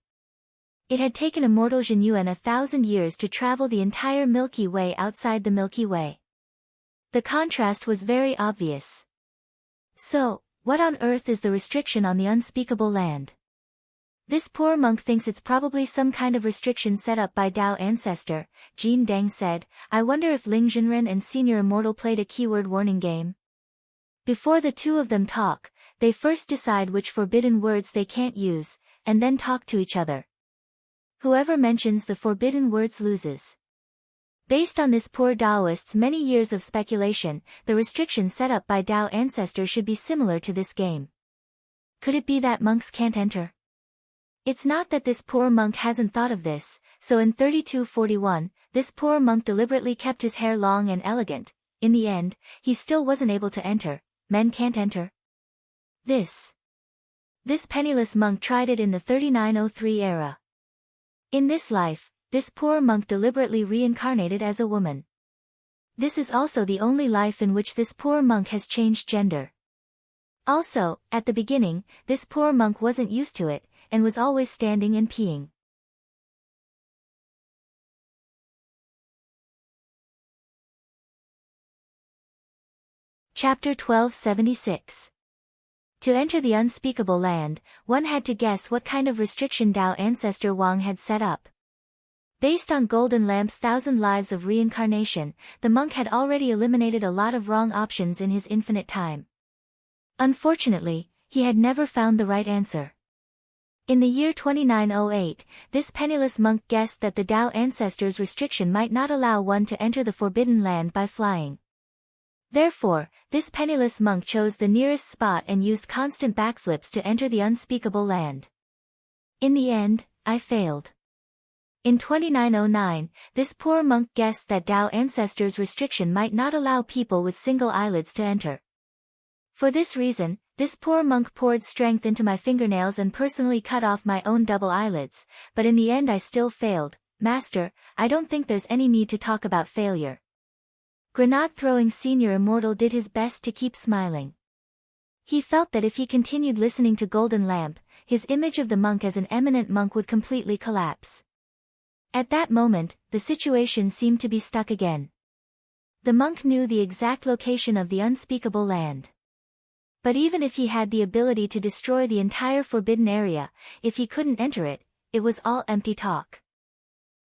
It had taken immortal Zhenyuan 1,000 years to travel the entire Milky Way outside the Milky Way. The contrast was very obvious. So, what on earth is the restriction on the unspeakable land? This poor monk thinks it's probably some kind of restriction set up by Tao ancestor, Jin Deng said. I wonder if Ling Zhenren and Senior Immortal played a keyword warning game? Before the two of them talk, they first decide which forbidden words they can't use, and then talk to each other. Whoever mentions the forbidden words loses. Based on this poor Taoist's many years of speculation, the restriction set up by Tao ancestors should be similar to this game. Could it be that monks can't enter? It's not that this poor monk hasn't thought of this, so in 3241, this poor monk deliberately kept his hair long and elegant. In the end, he still wasn't able to enter. Men can't enter. This penniless monk tried it in the 3903 era. In this life, this poor monk deliberately reincarnated as a woman. This is also the only life in which this poor monk has changed gender. Also, at the beginning, this poor monk wasn't used to it, and was always standing and peeing. Chapter 1276. To enter the unspeakable land, one had to guess what kind of restriction Tao ancestor Wang had set up. Based on Golden Lamp's 1,000 lives of reincarnation, the monk had already eliminated a lot of wrong options in his infinite time. Unfortunately, he had never found the right answer. In the year 2908, this penniless monk guessed that the Tao ancestors' restriction might not allow one to enter the forbidden land by flying. Therefore, this penniless monk chose the nearest spot and used constant backflips to enter the unspeakable land. In the end, I failed. In 2909, this poor monk guessed that Tao ancestors' restriction might not allow people with single eyelids to enter. For this reason, this poor monk poured strength into my fingernails and personally cut off my own double eyelids, but in the end I still failed. Master, I don't think there's any need to talk about failure. Grenade-throwing Senior Immortal did his best to keep smiling. He felt that if he continued listening to Golden Lamp, his image of the monk as an eminent monk would completely collapse. At that moment, the situation seemed to be stuck again. The monk knew the exact location of the unspeakable land. But even if he had the ability to destroy the entire forbidden area, if he couldn't enter it, it was all empty talk.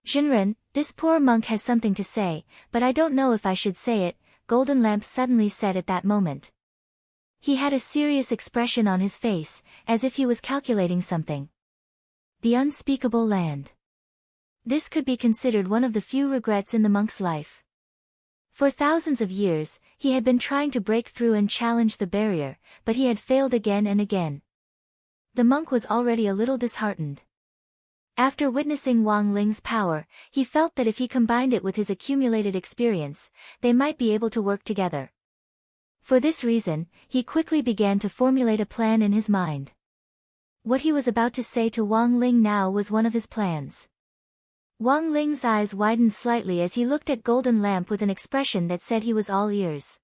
Zhenren, this poor monk has something to say, but I don't know if I should say it, Golden Lamp suddenly said at that moment. He had a serious expression on his face, as if he was calculating something. The unspeakable land. This could be considered one of the few regrets in the monk's life. For thousands of years, he had been trying to break through and challenge the barrier, but he had failed again and again. The monk was already a little disheartened. After witnessing Wang Ling's power, he felt that if he combined it with his accumulated experience, they might be able to work together. For this reason, he quickly began to formulate a plan in his mind. What he was about to say to Wang Ling now was one of his plans. Wang Ling's eyes widened slightly as he looked at Golden Lamp with an expression that said he was all ears.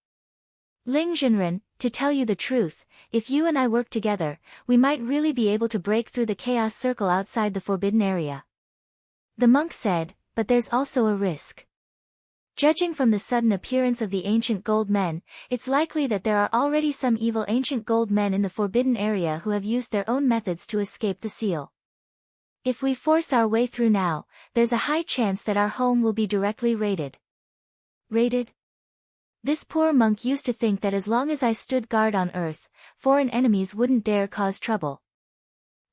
Ling Zhenren, to tell you the truth, if you and I work together, we might really be able to break through the chaos circle outside the forbidden area. The monk said, but there's also a risk. Judging from the sudden appearance of the ancient gold men, it's likely that there are already some evil ancient gold men in the forbidden area who have used their own methods to escape the seal. If we force our way through now, there's a high chance that our home will be directly raided. Raided? This poor monk used to think that as long as I stood guard on earth, foreign enemies wouldn't dare cause trouble.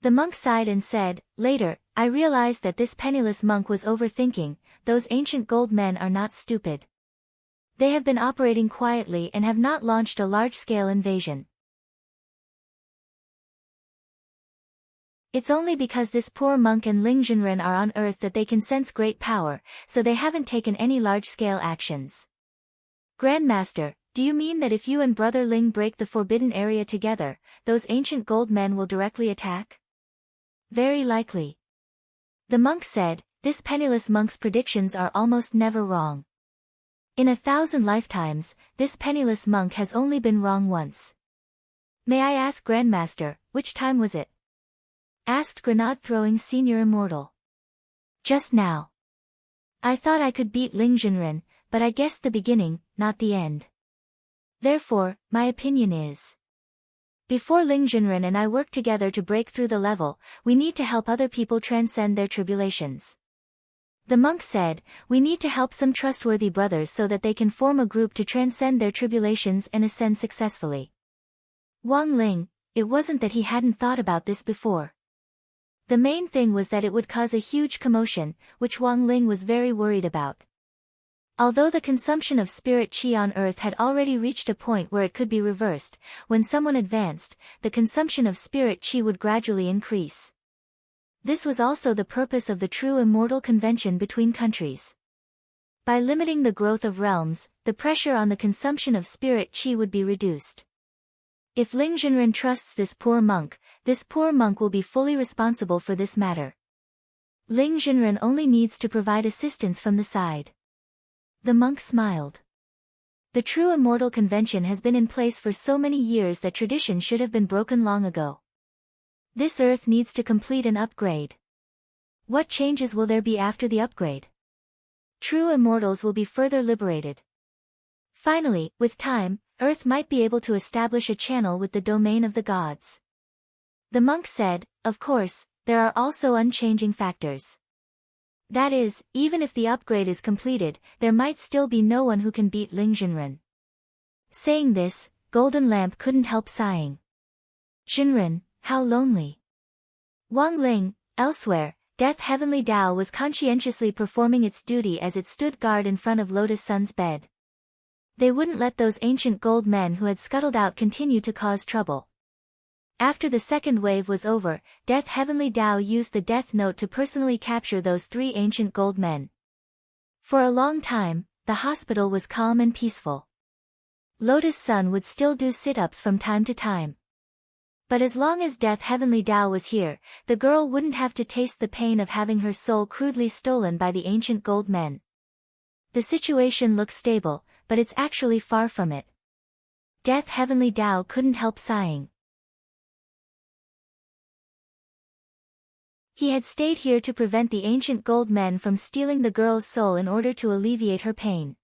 The monk sighed and said, later, I realized that this penniless monk was overthinking. Those ancient gold men are not stupid. They have been operating quietly and have not launched a large-scale invasion. It's only because this poor monk and Ling Jinren are on Earth that they can sense great power, so they haven't taken any large-scale actions. Grandmaster, do you mean that if you and Brother Ling break the forbidden area together, those ancient gold men will directly attack? Very likely. The monk said, this penniless monk's predictions are almost never wrong. In 1,000 lifetimes, this penniless monk has only been wrong once. May I ask Grandmaster, which time was it? Asked grenade-throwing senior immortal. Just now. I thought I could beat Ling Jinren, but I guessed the beginning, not the end. Therefore, my opinion is, before Ling Jinren and I work together to break through the level, we need to help other people transcend their tribulations. The monk said, we need to help some trustworthy brothers so that they can form a group to transcend their tribulations and ascend successfully. Wang Ling, it wasn't that he hadn't thought about this before. The main thing was that it would cause a huge commotion, which Wang Ling was very worried about. Although the consumption of spirit qi on Earth had already reached a point where it could be reversed, when someone advanced, the consumption of spirit qi would gradually increase. This was also the purpose of the true immortal convention between countries. By limiting the growth of realms, the pressure on the consumption of spirit qi would be reduced. If Ling Jinren trusts this poor monk will be fully responsible for this matter. Ling Jinren only needs to provide assistance from the side. The monk smiled. The true immortal convention has been in place for so many years that tradition should have been broken long ago. This Earth needs to complete an upgrade. What changes will there be after the upgrade? True immortals will be further liberated. Finally, with time, Earth might be able to establish a channel with the domain of the gods. The monk said, of course, there are also unchanging factors. That is, even if the upgrade is completed, there might still be no one who can beat Ling Jinren. Saying this, Golden Lamp couldn't help sighing. Jinren, how lonely. Wang Ling, elsewhere, Death Heavenly Dao was conscientiously performing its duty as it stood guard in front of Lotus Sun's bed. They wouldn't let those ancient gold men who had scuttled out continue to cause trouble. After the second wave was over, Death Heavenly Dao used the Death Note to personally capture those 3 ancient gold men. For a long time, the hospital was calm and peaceful. Lotus Sun would still do sit-ups from time to time. But as long as Death Heavenly Dao was here, the girl wouldn't have to taste the pain of having her soul crudely stolen by the ancient gold men. The situation looks stable, but it's actually far from it. Death Heavenly Dao couldn't help sighing. He had stayed here to prevent the ancient gold men from stealing the girl's soul in order to alleviate her pain.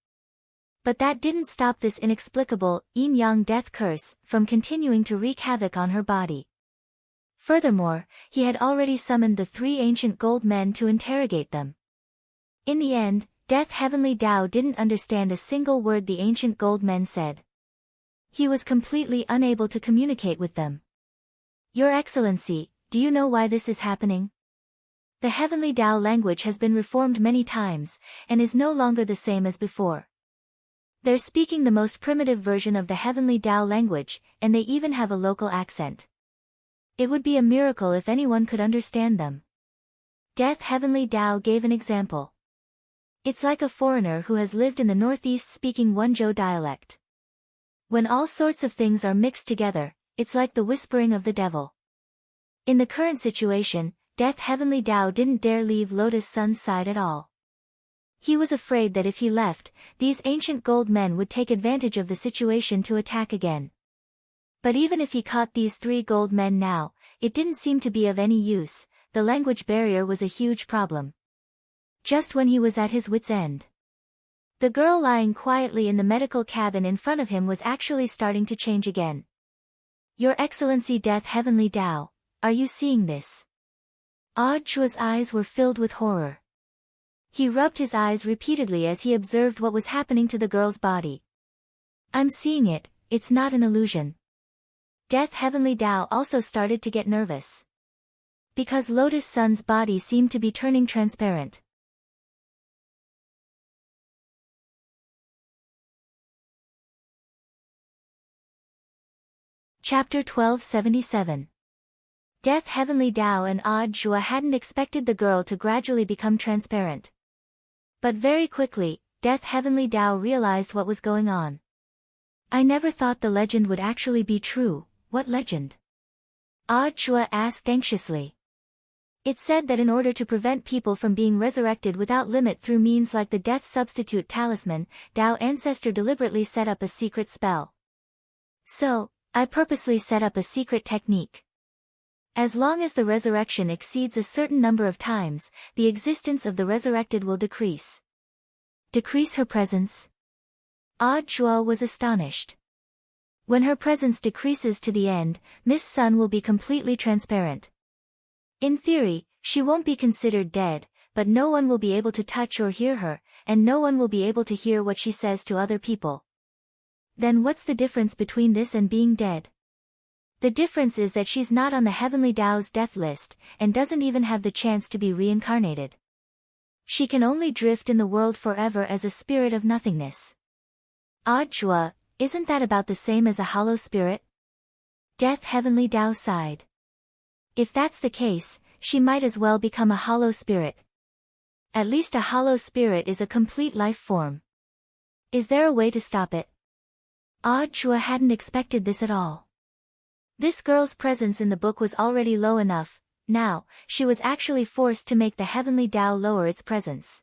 But that didn't stop this inexplicable, yin-yang death curse from continuing to wreak havoc on her body. Furthermore, he had already summoned the 3 ancient gold men to interrogate them. In the end, Death Heavenly Dao didn't understand a single word the ancient gold men said. He was completely unable to communicate with them. Your Excellency, do you know why this is happening? The Heavenly Dao language has been reformed many times, and is no longer the same as before. They're speaking the most primitive version of the Heavenly Dao language, and they even have a local accent. It would be a miracle if anyone could understand them. Death Heavenly Dao gave an example. It's like a foreigner who has lived in the Northeast speaking Wenzhou dialect. When all sorts of things are mixed together, it's like the whispering of the devil. In the current situation, Death Heavenly Dao didn't dare leave Lotus Sun's side at all. He was afraid that if he left, these ancient gold men would take advantage of the situation to attack again. But even if he caught these 3 gold men now, it didn't seem to be of any use. The language barrier was a huge problem. Just when he was at his wit's end, the girl lying quietly in the medical cabin in front of him was actually starting to change again. Your Excellency Death Heavenly Dao, are you seeing this? Chua's eyes were filled with horror. He rubbed his eyes repeatedly as he observed what was happening to the girl's body. I'm seeing it, it's not an illusion. Death Heavenly Dao also started to get nervous. Because Lotus Sun's body seemed to be turning transparent. Chapter 1277. Death Heavenly Dao and Odd Jua hadn't expected the girl to gradually become transparent. But very quickly, Death Heavenly Dao realized what was going on. I never thought the legend would actually be true. What legend? Odd Jua asked anxiously. It said that in order to prevent people from being resurrected without limit through means like the death substitute talisman, Dao Ancestor deliberately set up a secret spell. So, I purposely set up a secret technique. As long as the resurrection exceeds a certain number of times, the existence of the resurrected will decrease. Decrease her presence? Odd Jua was astonished. When her presence decreases to the end, Miss Sun will be completely transparent. In theory, she won't be considered dead, but no one will be able to touch or hear her, and no one will be able to hear what she says to other people. Then what's the difference between this and being dead? The difference is that she's not on the Heavenly Dao's death list, and doesn't even have the chance to be reincarnated. She can only drift in the world forever as a spirit of nothingness. Odd Jua, isn't that about the same as a hollow spirit? Death Heavenly Dao sighed. If that's the case, she might as well become a hollow spirit. At least a hollow spirit is a complete life form. Is there a way to stop it? Odd Jua hadn't expected this at all. This girl's presence in the book was already low enough. Now, she was actually forced to make the Heavenly Dao lower its presence.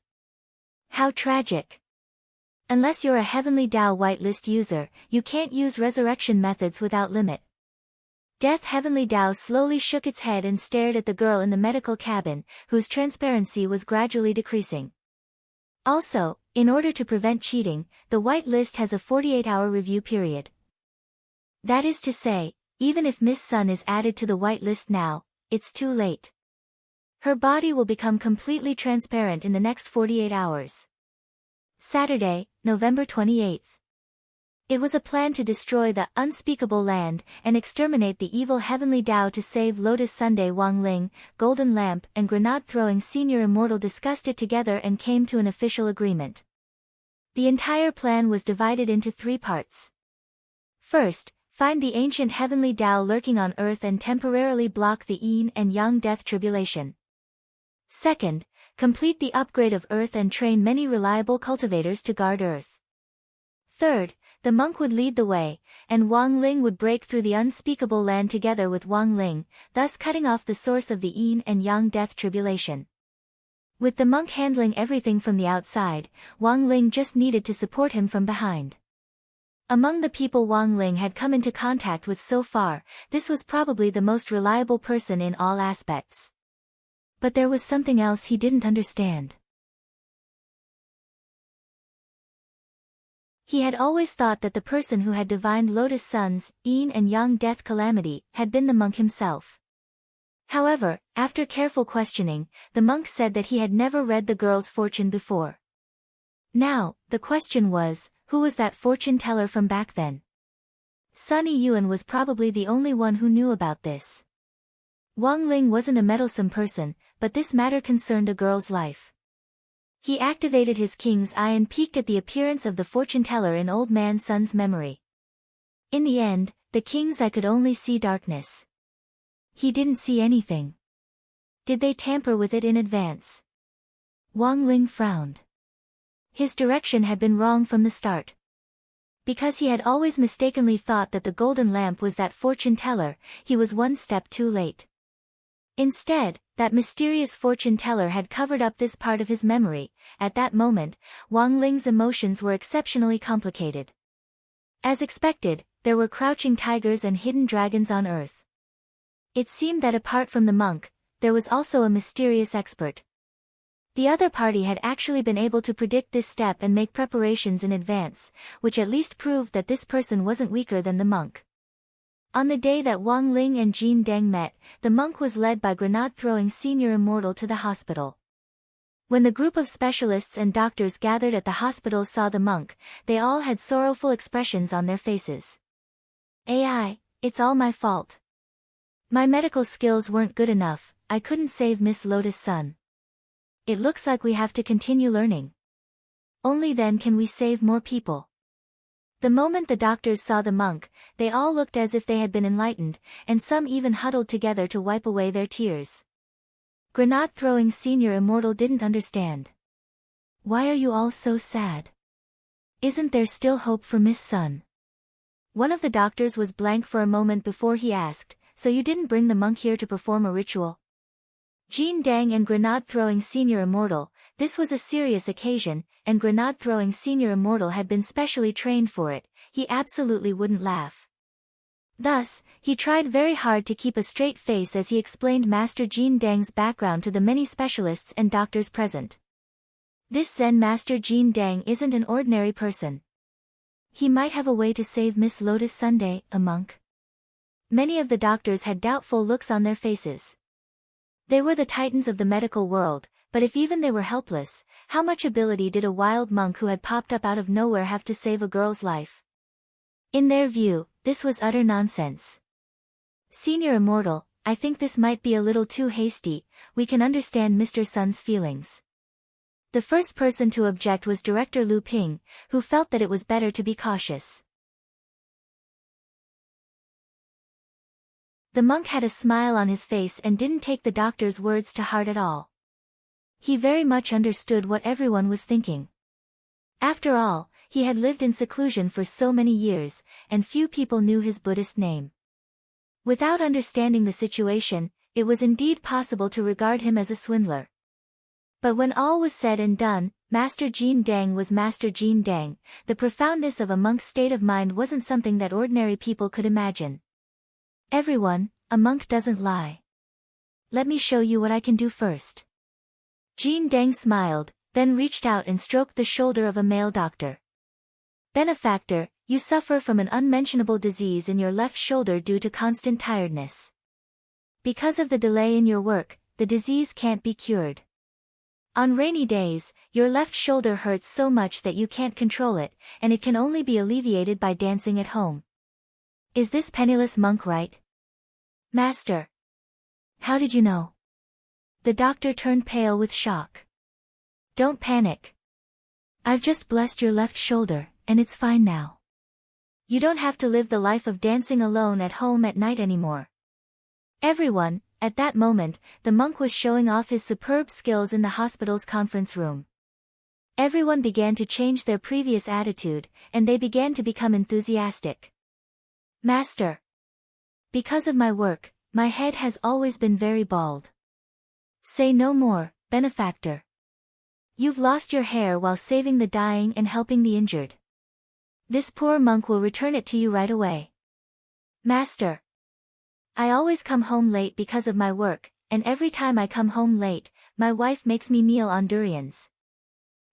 How tragic. Unless you're a Heavenly Dao whitelist user, you can't use resurrection methods without limit. Death Heavenly Dao slowly shook its head and stared at the girl in the medical cabin, whose transparency was gradually decreasing. Also, in order to prevent cheating, the whitelist has a 48-hour review period. That is to say, even if Miss Sun is added to the whitelist now, it's too late. Her body will become completely transparent in the next 48 hours. Saturday, November 28th. It was a plan to destroy the unspeakable land and exterminate the evil Heavenly Dao to save Lotus Sunday. Wang Ling, Golden Lamp and Grenade-throwing Senior Immortal discussed it together and came to an official agreement. The entire plan was divided into 3 parts. First, find the ancient Heavenly Dao lurking on Earth and temporarily block the Yin and Yang death tribulation. Second, complete the upgrade of Earth and train many reliable cultivators to guard Earth. Third, the monk would lead the way, and Wang Ling would break through the unspeakable land together with Wang Ling, thus cutting off the source of the Yin and Yang death tribulation. With the monk handling everything from the outside, Wang Ling just needed to support him from behind. Among the people Wang Ling had come into contact with so far, this was probably the most reliable person in all aspects. But there was something else he didn't understand. He had always thought that the person who had divined Lotus Sun's Yin and Yang death calamity had been the monk himself. However, after careful questioning, the monk said that he had never read the girl's fortune before. Now, the question was, who was that fortune teller from back then? Sunny Yuan was probably the only one who knew about this. Wang Ling wasn't a meddlesome person, but this matter concerned a girl's life. He activated his king's eye and peeked at the appearance of the fortune teller in old man Sun's memory. In the end, the king's eye could only see darkness. He didn't see anything. Did they tamper with it in advance? Wang Ling frowned. His direction had been wrong from the start. Because he had always mistakenly thought that the golden lamp was that fortune teller, he was one step too late. Instead, that mysterious fortune teller had covered up this part of his memory. At that moment, Wang Ling's emotions were exceptionally complicated. As expected, there were crouching tigers and hidden dragons on Earth. It seemed that apart from the monk, there was also a mysterious expert. The other party had actually been able to predict this step and make preparations in advance, which at least proved that this person wasn't weaker than the monk. On the day that Wang Ling and Jin Deng met, the monk was led by Grenade-throwing Senior Immortal to the hospital. When the group of specialists and doctors gathered at the hospital saw the monk, they all had sorrowful expressions on their faces. "AI, it's all my fault. My medical skills weren't good enough, I couldn't save Miss Lotus Sun. It looks like we have to continue learning. Only then can we save more people." The moment the doctors saw the monk, they all looked as if they had been enlightened, and some even huddled together to wipe away their tears. Grenade-throwing Senior Immortal didn't understand. Why are you all so sad? Isn't there still hope for Miss Sun? One of the doctors was blank for a moment before he asked, so you didn't bring the monk here to perform a ritual? Jean Dang and Grenade-throwing Senior Immortal, this was a serious occasion, and Grenade-throwing Senior Immortal had been specially trained for it, he absolutely wouldn't laugh. Thus, he tried very hard to keep a straight face as he explained Master Jean Dang's background to the many specialists and doctors present. This Zen Master Jean Dang isn't an ordinary person. He might have a way to save Miss Lotus Sunday, a monk. Many of the doctors had doubtful looks on their faces. They were the titans of the medical world, but if even they were helpless, how much ability did a wild monk who had popped up out of nowhere have to save a girl's life? In their view, this was utter nonsense. Senior Immortal, I think this might be a little too hasty, we can understand Mr. Sun's feelings. The first person to object was Director Lu Ping, who felt that it was better to be cautious. The monk had a smile on his face and didn't take the doctor's words to heart at all. He very much understood what everyone was thinking. After all, he had lived in seclusion for so many years, and few people knew his Buddhist name. Without understanding the situation, it was indeed possible to regard him as a swindler. But when all was said and done, Master Jean Dang was Master Jean Dang. The profoundness of a monk's state of mind wasn't something that ordinary people could imagine. Everyone, a monk doesn't lie. Let me show you what I can do first. Jean Dang smiled, then reached out and stroked the shoulder of a male doctor. Benefactor, you suffer from an unmentionable disease in your left shoulder due to constant tiredness. Because of the delay in your work, the disease can't be cured. On rainy days, your left shoulder hurts so much that you can't control it, and it can only be alleviated by dancing at home. Is this penniless monk right? Master. How did you know? The doctor turned pale with shock. Don't panic. I've just blessed your left shoulder, and it's fine now. You don't have to live the life of dancing alone at home at night anymore. Everyone, at that moment, the monk was showing off his superb skills in the hospital's conference room. Everyone began to change their previous attitude, and they began to become enthusiastic. Master. Because of my work, my head has always been very bald. Say no more, benefactor. You've lost your hair while saving the dying and helping the injured. This poor monk will return it to you right away. Master. I always come home late because of my work, and every time I come home late, my wife makes me kneel on durians.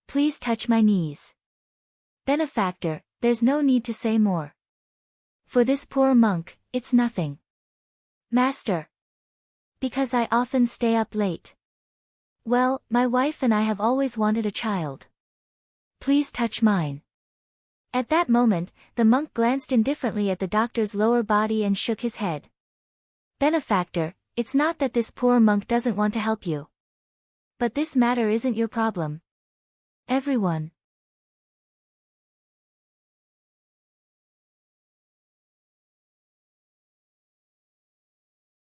Please touch my knees. Benefactor, there's no need to say more. For this poor monk, it's nothing. Master. Because I often stay up late. Well, my wife and I have always wanted a child. Please touch mine. At that moment, the monk glanced indifferently at the doctor's lower body and shook his head. Benefactor, it's not that this poor monk doesn't want to help you. But this matter isn't your problem. Everyone.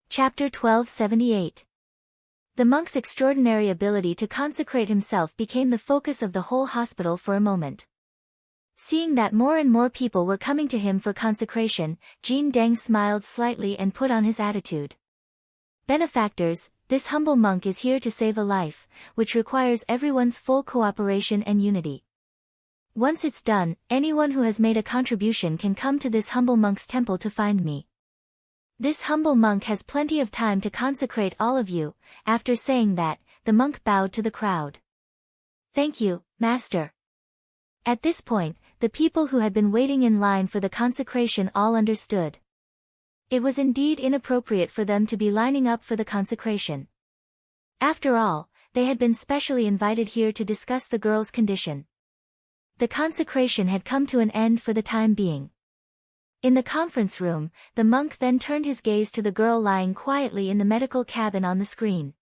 Chapter 1278. The monk's extraordinary ability to consecrate himself became the focus of the whole hospital for a moment. Seeing that more and more people were coming to him for consecration, Jean Dang smiled slightly and put on his attitude. Benefactors, this humble monk is here to save a life, which requires everyone's full cooperation and unity. Once it's done, anyone who has made a contribution can come to this humble monk's temple to find me. This humble monk has plenty of time to consecrate all of you. After saying that, the monk bowed to the crowd. Thank you, Master. At this point, the people who had been waiting in line for the consecration all understood. It was indeed inappropriate for them to be lining up for the consecration. After all, they had been specially invited here to discuss the girl's condition. The consecration had come to an end for the time being. In the conference room, the monk then turned his gaze to the girl lying quietly in the medical cabin on the screen.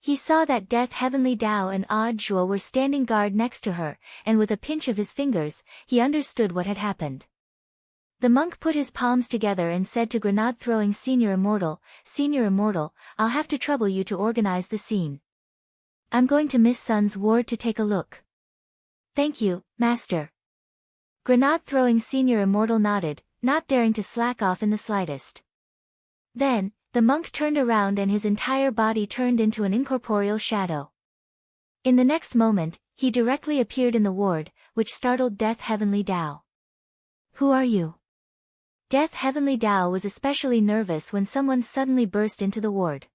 He saw that Death Heavenly Dao and Odd Zhuo were standing guard next to her, and with a pinch of his fingers, he understood what had happened. The monk put his palms together and said to grenade-throwing Senior Immortal, I'll have to trouble you to organize the scene. I'm going to Miss Sun's ward to take a look. Thank you, Master. Grenade-throwing Senior Immortal nodded, not daring to slack off in the slightest. Then, the monk turned around and his entire body turned into an incorporeal shadow. In the next moment, he directly appeared in the ward, which startled Death Heavenly Dao. Who are you? Death Heavenly Dao was especially nervous when someone suddenly burst into the ward.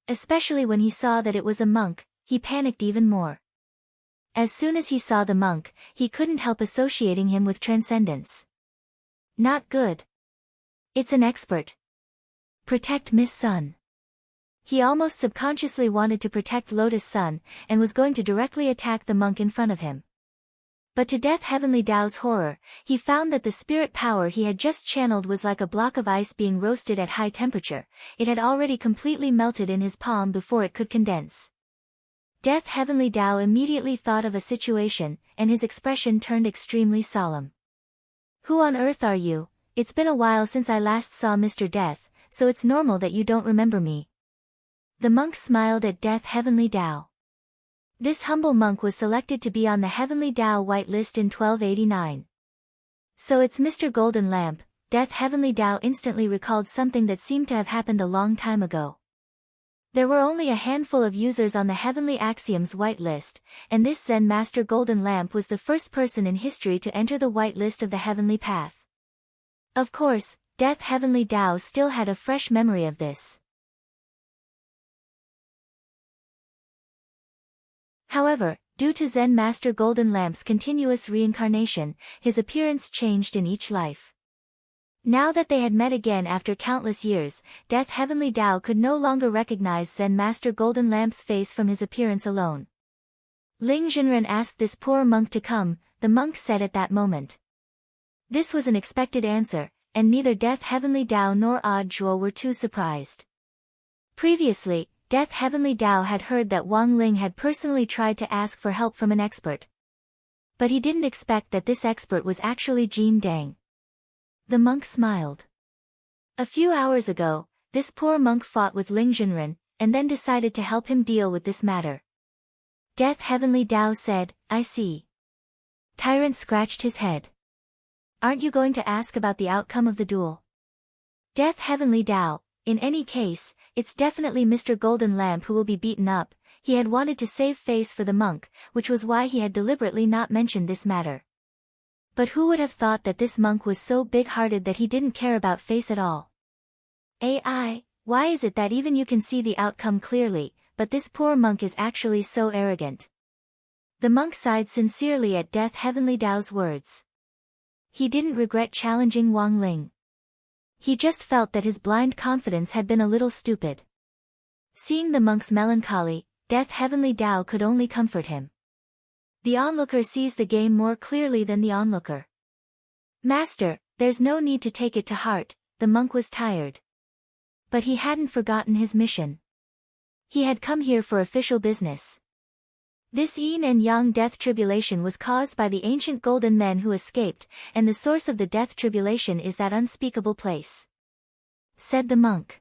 Especially when he saw that it was a monk, he panicked even more. As soon as he saw the monk, he couldn't help associating him with transcendence. Not good. It's an expert. Protect Miss Sun. He almost subconsciously wanted to protect Lotus Sun, and was going to directly attack the monk in front of him. But to Death Heavenly Dao's horror, he found that the spirit power he had just channeled was like a block of ice being roasted at high temperature. It had already completely melted in his palm before it could condense. Death Heavenly Dao immediately thought of a situation, and his expression turned extremely solemn. Who on earth are you? It's been a while since I last saw Mr. Death, so it's normal that you don't remember me. The monk smiled at Death Heavenly Dao. This humble monk was selected to be on the Heavenly Dao White List in 1289. So it's Mr. Golden Lamp. Death Heavenly Dao instantly recalled something that seemed to have happened a long time ago. There were only a handful of users on the Heavenly Axioms White List, and this Zen Master Golden Lamp was the first person in history to enter the White List of the Heavenly Path. Of course, Death Heavenly Dao still had a fresh memory of this. However, due to Zen Master Golden Lamp's continuous reincarnation, his appearance changed in each life. Now that they had met again after countless years, Death Heavenly Dao could no longer recognize Zen Master Golden Lamp's face from his appearance alone. Ling Zhenren asked this poor monk to come, the monk said at that moment. This was an expected answer, and neither Death Heavenly Dao nor Odd Zhuo were too surprised. Previously, Death Heavenly Dao had heard that Wang Ling had personally tried to ask for help from an expert. But he didn't expect that this expert was actually Jin Dang. The monk smiled. A few hours ago, this poor monk fought with Ling Zhenren, and then decided to help him deal with this matter. Death Heavenly Dao said, I see. Tyrant scratched his head. Aren't you going to ask about the outcome of the duel? Death Heavenly Dao, in any case, it's definitely Mr. Golden Lamp who will be beaten up. He had wanted to save face for the monk, which was why he had deliberately not mentioned this matter. But who would have thought that this monk was so big-hearted that he didn't care about face at all? AI, why is it that even you can see the outcome clearly, but this poor monk is actually so arrogant? The monk sighed sincerely at Death Heavenly Dao's words. He didn't regret challenging Wang Ling. He just felt that his blind confidence had been a little stupid. Seeing the monk's melancholy, Death Heavenly Dao could only comfort him. The onlooker sees the game more clearly than the onlooker. Master, there's no need to take it to heart, the monk was tired. But he hadn't forgotten his mission. He had come here for official business. This yin and yang death tribulation was caused by the ancient golden men who escaped, and the source of the death tribulation is that unspeakable place. Said the monk.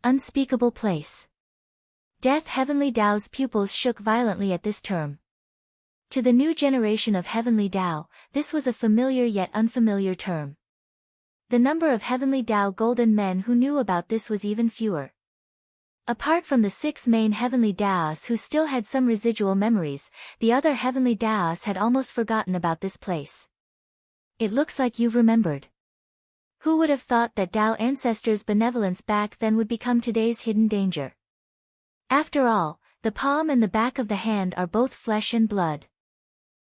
Unspeakable place. Death Heavenly Dao's pupils shook violently at this term. To the new generation of Heavenly Dao, this was a familiar yet unfamiliar term. The number of Heavenly Dao golden men who knew about this was even fewer. Apart from the 6 main Heavenly Daos who still had some residual memories, the other Heavenly Daos had almost forgotten about this place. It looks like you've remembered. Who would have thought that Dao ancestors' benevolence back then would become today's hidden danger? After all, the palm and the back of the hand are both flesh and blood.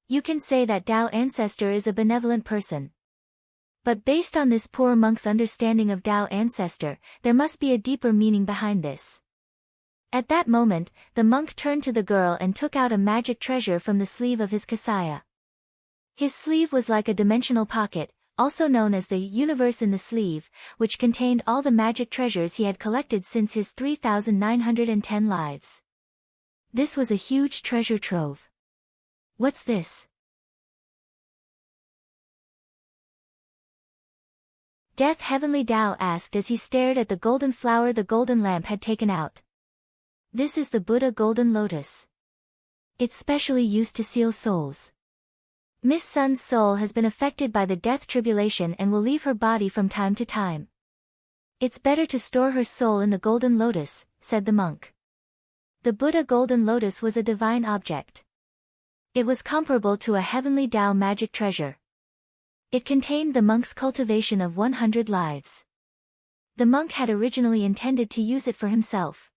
You can say that Dao ancestor is a benevolent person. But based on this poor monk's understanding of Dao ancestor, there must be a deeper meaning behind this. At that moment, the monk turned to the girl and took out a magic treasure from the sleeve of his kasaya. His sleeve was like a dimensional pocket, also known as the universe in the sleeve, which contained all the magic treasures he had collected since his 3,910 lives. This was a huge treasure trove. What's this? Death Heavenly Tao asked as he stared at the golden flower the golden lamp had taken out. This is the Buddha Golden Lotus. It's specially used to seal souls. Miss Sun's soul has been affected by the death tribulation and will leave her body from time to time. It's better to store her soul in the Golden Lotus, said the monk. The Buddha Golden Lotus was a divine object. It was comparable to a heavenly Tao magic treasure. It contained the monk's cultivation of 100 lives. The monk had originally intended to use it for himself.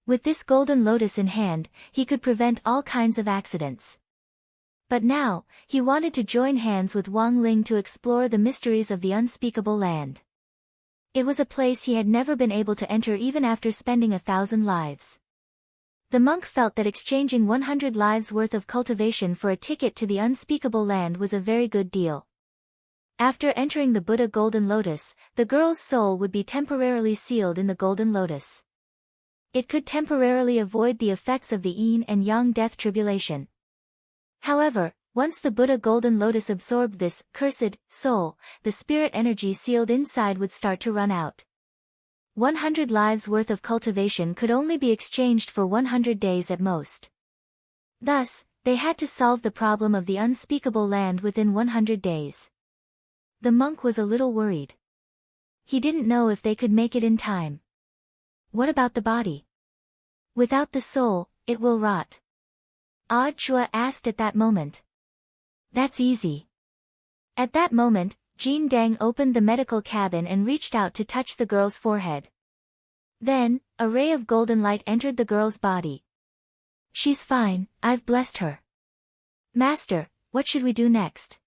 With this golden lotus in hand, he could prevent all kinds of accidents. But now, he wanted to join hands with Wang Ling to explore the mysteries of the unspeakable land. It was a place he had never been able to enter even after spending 1,000 lives. The monk felt that exchanging 100 lives worth of cultivation for a ticket to the unspeakable land was a very good deal. After entering the Buddha Golden Lotus, the girl's soul would be temporarily sealed in the Golden Lotus. It could temporarily avoid the effects of the yin and yang death tribulation. However, once the Buddha Golden Lotus absorbed this cursed soul, the spirit energy sealed inside would start to run out. 100 lives worth of cultivation could only be exchanged for 100 days at most. Thus, they had to solve the problem of the unspeakable land within 100 days. The monk was a little worried. He didn't know if they could make it in time. What about the body? Without the soul, it will rot. Chua asked at that moment. That's easy. At that moment, Jean Deng opened the medical cabin and reached out to touch the girl's forehead. Then, a ray of golden light entered the girl's body. She's fine, I've blessed her. Master, what should we do next?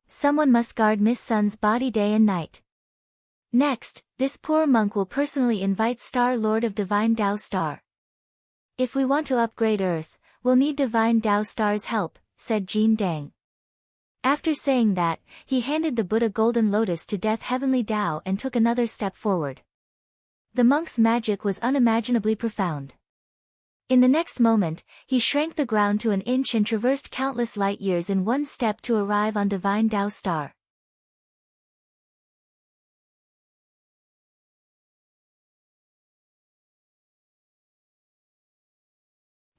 Someone must guard Miss Sun's body day and night. Next, this poor monk will personally invite Star Lord of Divine Tao Star. If we want to upgrade Earth, we'll need Divine Tao Star's help, said Jean Deng. After saying that, he handed the Buddha Golden Lotus to Death Heavenly Tao and took another step forward. The monk's magic was unimaginably profound. In the next moment, he shrank the ground to an inch and traversed countless light years in one step to arrive on Divine Tao Star.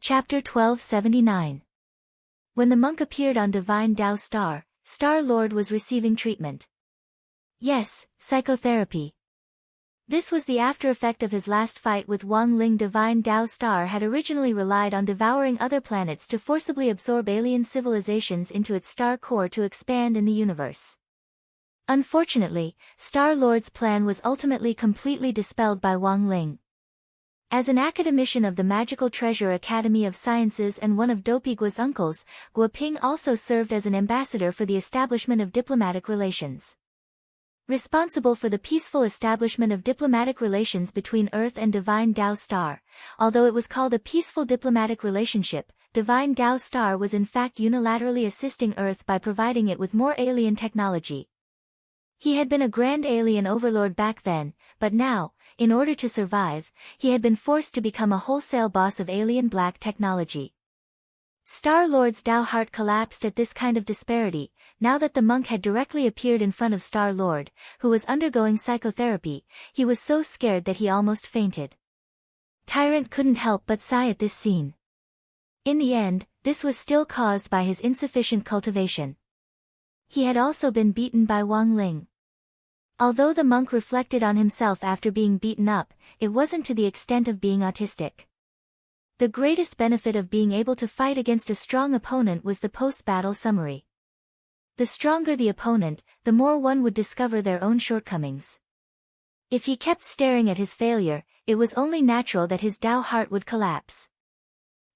Chapter 1279. When the monk appeared on Divine Tao Star, Star Lord was receiving treatment. Yes, psychotherapy. This was the after-effect of his last fight with Wang Ling. Divine Tao Star had originally relied on devouring other planets to forcibly absorb alien civilizations into its star core to expand in the universe. Unfortunately, Star Lord's plan was ultimately completely dispelled by Wang Ling. As an academician of the Magical Treasure Academy of Sciences and one of Dopigua's uncles, Guoping also served as an ambassador for the establishment of diplomatic relations. Responsible for the peaceful establishment of diplomatic relations between Earth and Divine Tao Star, although it was called a peaceful diplomatic relationship, Divine Tao Star was in fact unilaterally assisting Earth by providing it with more alien technology. He had been a grand alien overlord back then, but now, in order to survive, he had been forced to become a wholesale boss of alien black technology. Star Lord's Tao heart collapsed at this kind of disparity. Now that the monk had directly appeared in front of Star Lord, who was undergoing psychotherapy, he was so scared that he almost fainted. Tyrant couldn't help but sigh at this scene. In the end, this was still caused by his insufficient cultivation. He had also been beaten by Wang Ling. Although the monk reflected on himself after being beaten up, it wasn't to the extent of being autistic. The greatest benefit of being able to fight against a strong opponent was the post-battle summary. The stronger the opponent, the more one would discover their own shortcomings. If he kept staring at his failure, it was only natural that his Tao heart would collapse.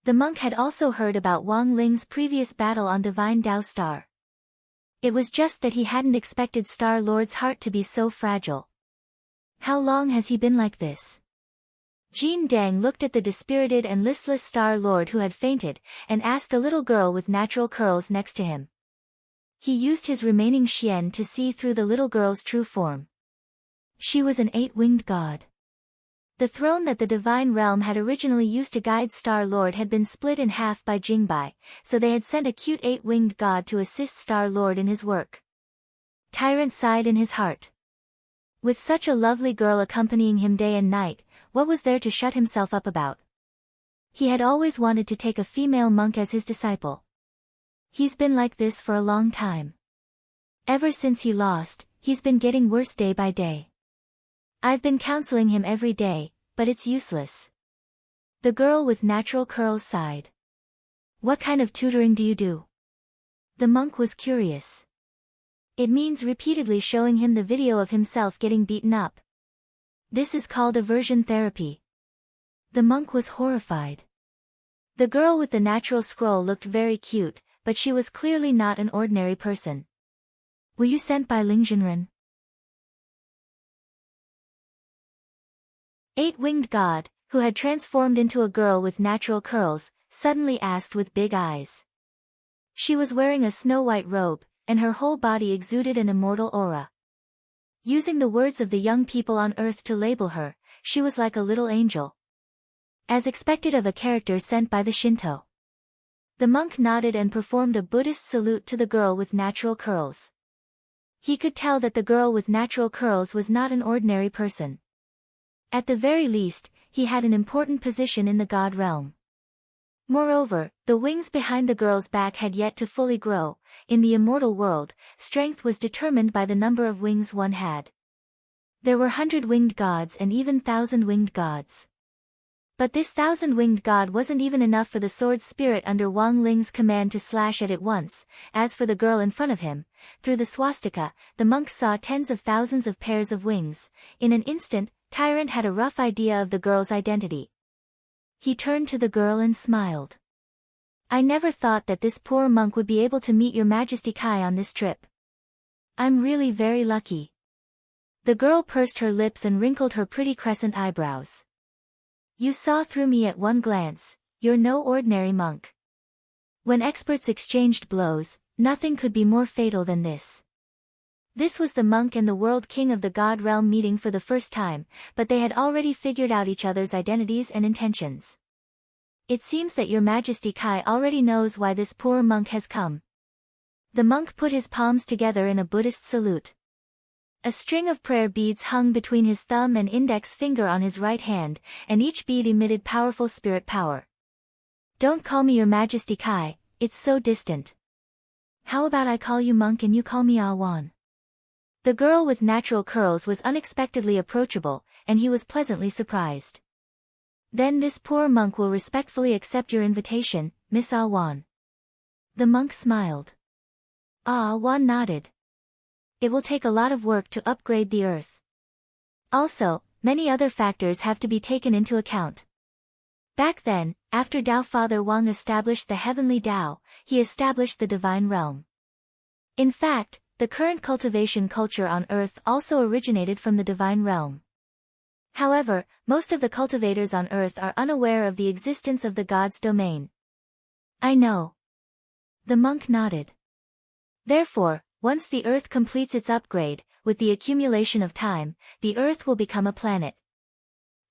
The monk had also heard about Wang Ling's previous battle on Divine Tao Star. It was just that he hadn't expected Star Lord's heart to be so fragile. How long has he been like this? Jean Deng looked at the dispirited and listless Star Lord who had fainted, and asked a little girl with natural curls next to him. He used his remaining xian to see through the little girl's true form. She was an 8-winged god. The throne that the divine realm had originally used to guide Star-Lord had been split in half by Jingbai, so they had sent a cute 8-winged god to assist Star-Lord in his work. Tyrant sighed in his heart. With such a lovely girl accompanying him day and night, what was there to shut himself up about? He had always wanted to take a female monk as his disciple. He's been like this for a long time. Ever since he lost, he's been getting worse day by day. I've been counseling him every day, but it's useless. The girl with natural curls sighed. What kind of tutoring do you do? The monk was curious. It means repeatedly showing him the video of himself getting beaten up. This is called aversion therapy. The monk was horrified. The girl with the natural scroll looked very cute, but she was clearly not an ordinary person. Were you sent by Lingjinren? 8-winged god, who had transformed into a girl with natural curls, suddenly asked with big eyes. She was wearing a snow-white robe, and her whole body exuded an immortal aura. Using the words of the young people on earth to label her, she was like a little angel. As expected of a character sent by the Shinto. The monk nodded and performed a Buddhist salute to the girl with natural curls. He could tell that the girl with natural curls was not an ordinary person. At the very least, he had an important position in the god realm. Moreover, the wings behind the girl's back had yet to fully grow. In the immortal world, strength was determined by the number of wings one had. There were 100-winged gods and even 1,000-winged gods. But this 1,000-winged god wasn't even enough for the sword spirit under Wang Ling's command to slash at it once. As for the girl in front of him, through the swastika, the monk saw tens of thousands of pairs of wings. In an instant, Tyrant had a rough idea of the girl's identity. He turned to the girl and smiled. I never thought that this poor monk would be able to meet your Majesty Kai on this trip. I'm really very lucky. The girl pursed her lips and wrinkled her pretty crescent eyebrows. You saw through me at one glance, you're no ordinary monk. When experts exchanged blows, nothing could be more fatal than this. This was the monk and the world king of the god realm meeting for the first time, but they had already figured out each other's identities and intentions. It seems that your Majesty Kai already knows why this poor monk has come. The monk put his palms together in a Buddhist salute. A string of prayer beads hung between his thumb and index finger on his right hand, and each bead emitted powerful spirit power. Don't call me your Majesty Kai, it's so distant. How about I call you monk and you call me Awan? The girl with natural curls was unexpectedly approachable, and he was pleasantly surprised. Then this poor monk will respectfully accept your invitation, Miss Awan. The monk smiled. Awan nodded. It will take a lot of work to upgrade the earth. Also, many other factors have to be taken into account. Back then, after Tao Father Wang established the heavenly Tao, he established the divine realm. In fact, the current cultivation culture on Earth also originated from the divine realm. However, most of the cultivators on Earth are unaware of the existence of the god's domain. I know. The monk nodded. Therefore, once the Earth completes its upgrade, with the accumulation of time, the Earth will become a planet.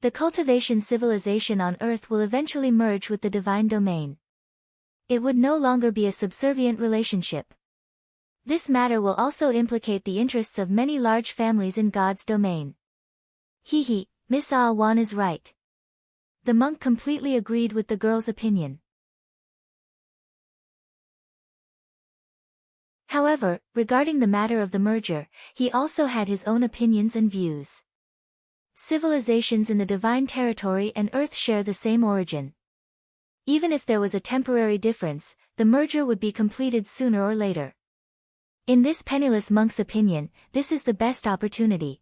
The cultivation civilization on Earth will eventually merge with the divine domain. It would no longer be a subservient relationship. This matter will also implicate the interests of many large families in God's domain. Miss Awan is right. The monk completely agreed with the girl's opinion. However, regarding the matter of the merger, he also had his own opinions and views. Civilizations in the divine territory and Earth share the same origin. Even if there was a temporary difference, the merger would be completed sooner or later. In this penniless monk's opinion, this is the best opportunity.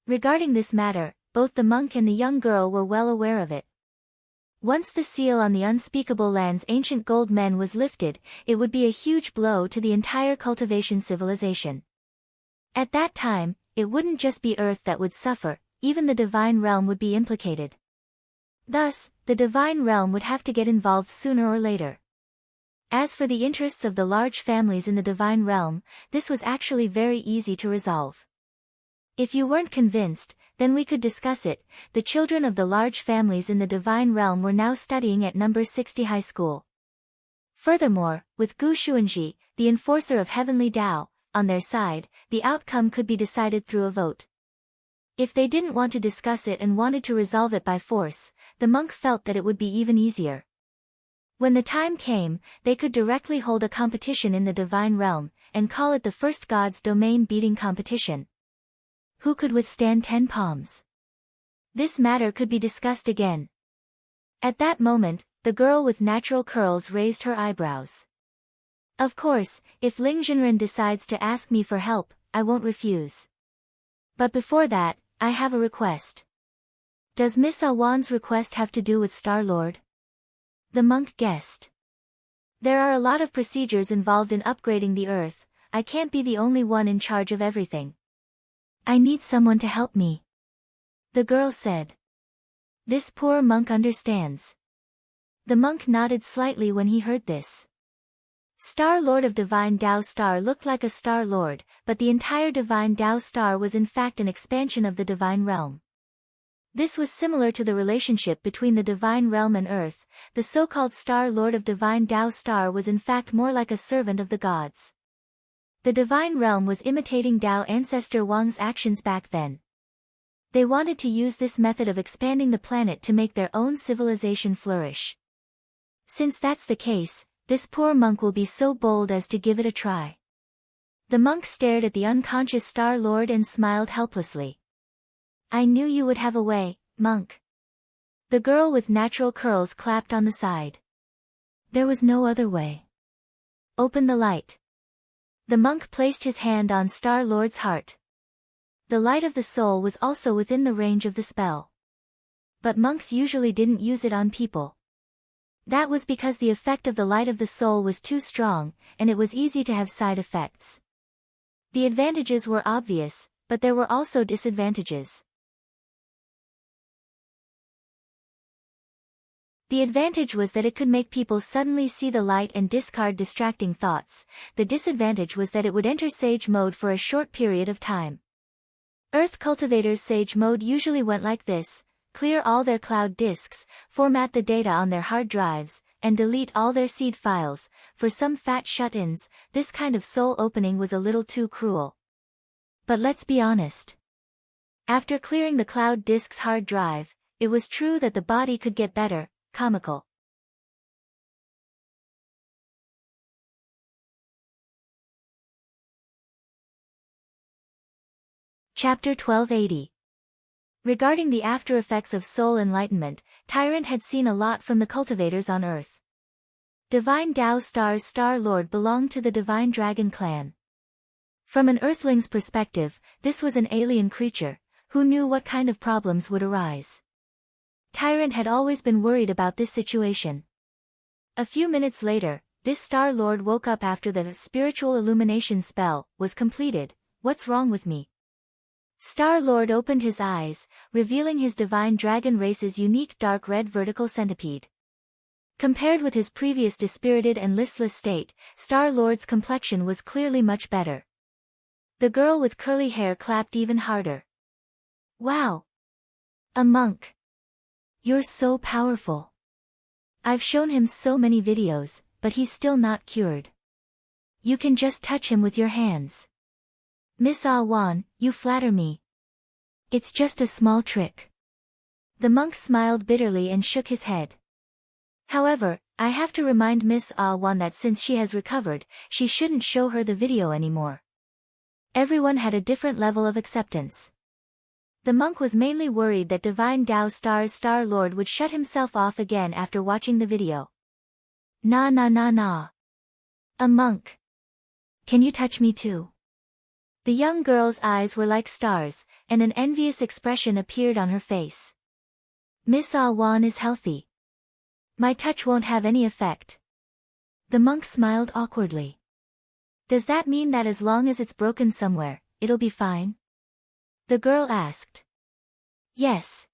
Regarding this matter, both the monk and the young girl were well aware of it. Once the seal on the unspeakable land's ancient gold men was lifted, it would be a huge blow to the entire cultivation civilization. At that time, it wouldn't just be Earth that would suffer, even the divine realm would be implicated. Thus, the divine realm would have to get involved sooner or later. As for the interests of the large families in the divine realm, this was actually very easy to resolve. If you weren't convinced, then we could discuss it. The children of the large families in the divine realm were now studying at number 60 high school. Furthermore, with Gu Xuanji, the enforcer of heavenly Tao, on their side, the outcome could be decided through a vote. If they didn't want to discuss it and wanted to resolve it by force, the monk felt that it would be even easier. When the time came, they could directly hold a competition in the divine realm, and call it the first god's domain beating competition. Who could withstand 10 palms? This matter could be discussed again. At that moment, the girl with natural curls raised her eyebrows. Of course, if Ling Zhenren decides to ask me for help, I won't refuse. But before that, I have a request. Does Miss Awan's request have to do with Star-Lord? The monk guessed. There are a lot of procedures involved in upgrading the earth. I can't be the only one in charge of everything. I need someone to help me. The girl said. This poor monk understands. The monk nodded slightly when he heard this. Star-Lord of Divine Tao Star looked like a Star-Lord, but the entire Divine Tao Star was in fact an expansion of the divine realm. This was similar to the relationship between the divine realm and earth. The so-called Star-Lord of Divine Tao Star was in fact more like a servant of the gods. The divine realm was imitating Tao ancestor Wang's actions back then. They wanted to use this method of expanding the planet to make their own civilization flourish. Since that's the case, this poor monk will be so bold as to give it a try. The monk stared at the unconscious Star-Lord and smiled helplessly. I knew you would have a way, monk. The girl with natural curls clapped on the side. There was no other way. Open the light. The monk placed his hand on Star-Lord's heart. The light of the soul was also within the range of the spell. But monks usually didn't use it on people. That was because the effect of the light of the soul was too strong, and it was easy to have side effects. The advantages were obvious, but there were also disadvantages. The advantage was that it could make people suddenly see the light and discard distracting thoughts. The disadvantage was that it would enter Sage Mode for a short period of time. Earth cultivators' Sage Mode usually went like this: clear all their cloud disks, format the data on their hard drives, and delete all their seed files. For some fat shut-ins, this kind of soul opening was a little too cruel. But let's be honest. After clearing the cloud disk's hard drive, it was true that the body could get better. Comical. Chapter 1280. Regarding the after-effects of soul enlightenment, Tyrant had seen a lot from the cultivators on Earth. Divine Tao Star's Star-Lord belonged to the Divine Dragon clan. From an Earthling's perspective, this was an alien creature, who knew what kind of problems would arise. Tyrant had always been worried about this situation. A few minutes later, this Star-Lord woke up after the spiritual illumination spell was completed. What's wrong with me? Star-Lord opened his eyes, revealing his divine dragon race's unique dark red vertical centipede. Compared with his previous dispirited and listless state, Star-Lord's complexion was clearly much better. The girl with curly hair clapped even harder. Wow! A monk! You're so powerful. I've shown him so many videos, but he's still not cured. You can just touch him with your hands. Miss Awan, you flatter me. It's just a small trick. The monk smiled bitterly and shook his head. However, I have to remind Miss Awan that since she has recovered, she shouldn't show her the video anymore. Everyone had a different level of acceptance. The monk was mainly worried that Divine Tao Star's Star-Lord would shut himself off again after watching the video. Nah. A monk. Can you touch me too? The young girl's eyes were like stars, and an envious expression appeared on her face. Miss Awan is healthy. My touch won't have any effect. The monk smiled awkwardly. Does that mean that as long as it's broken somewhere, it'll be fine? The girl asked. Yes.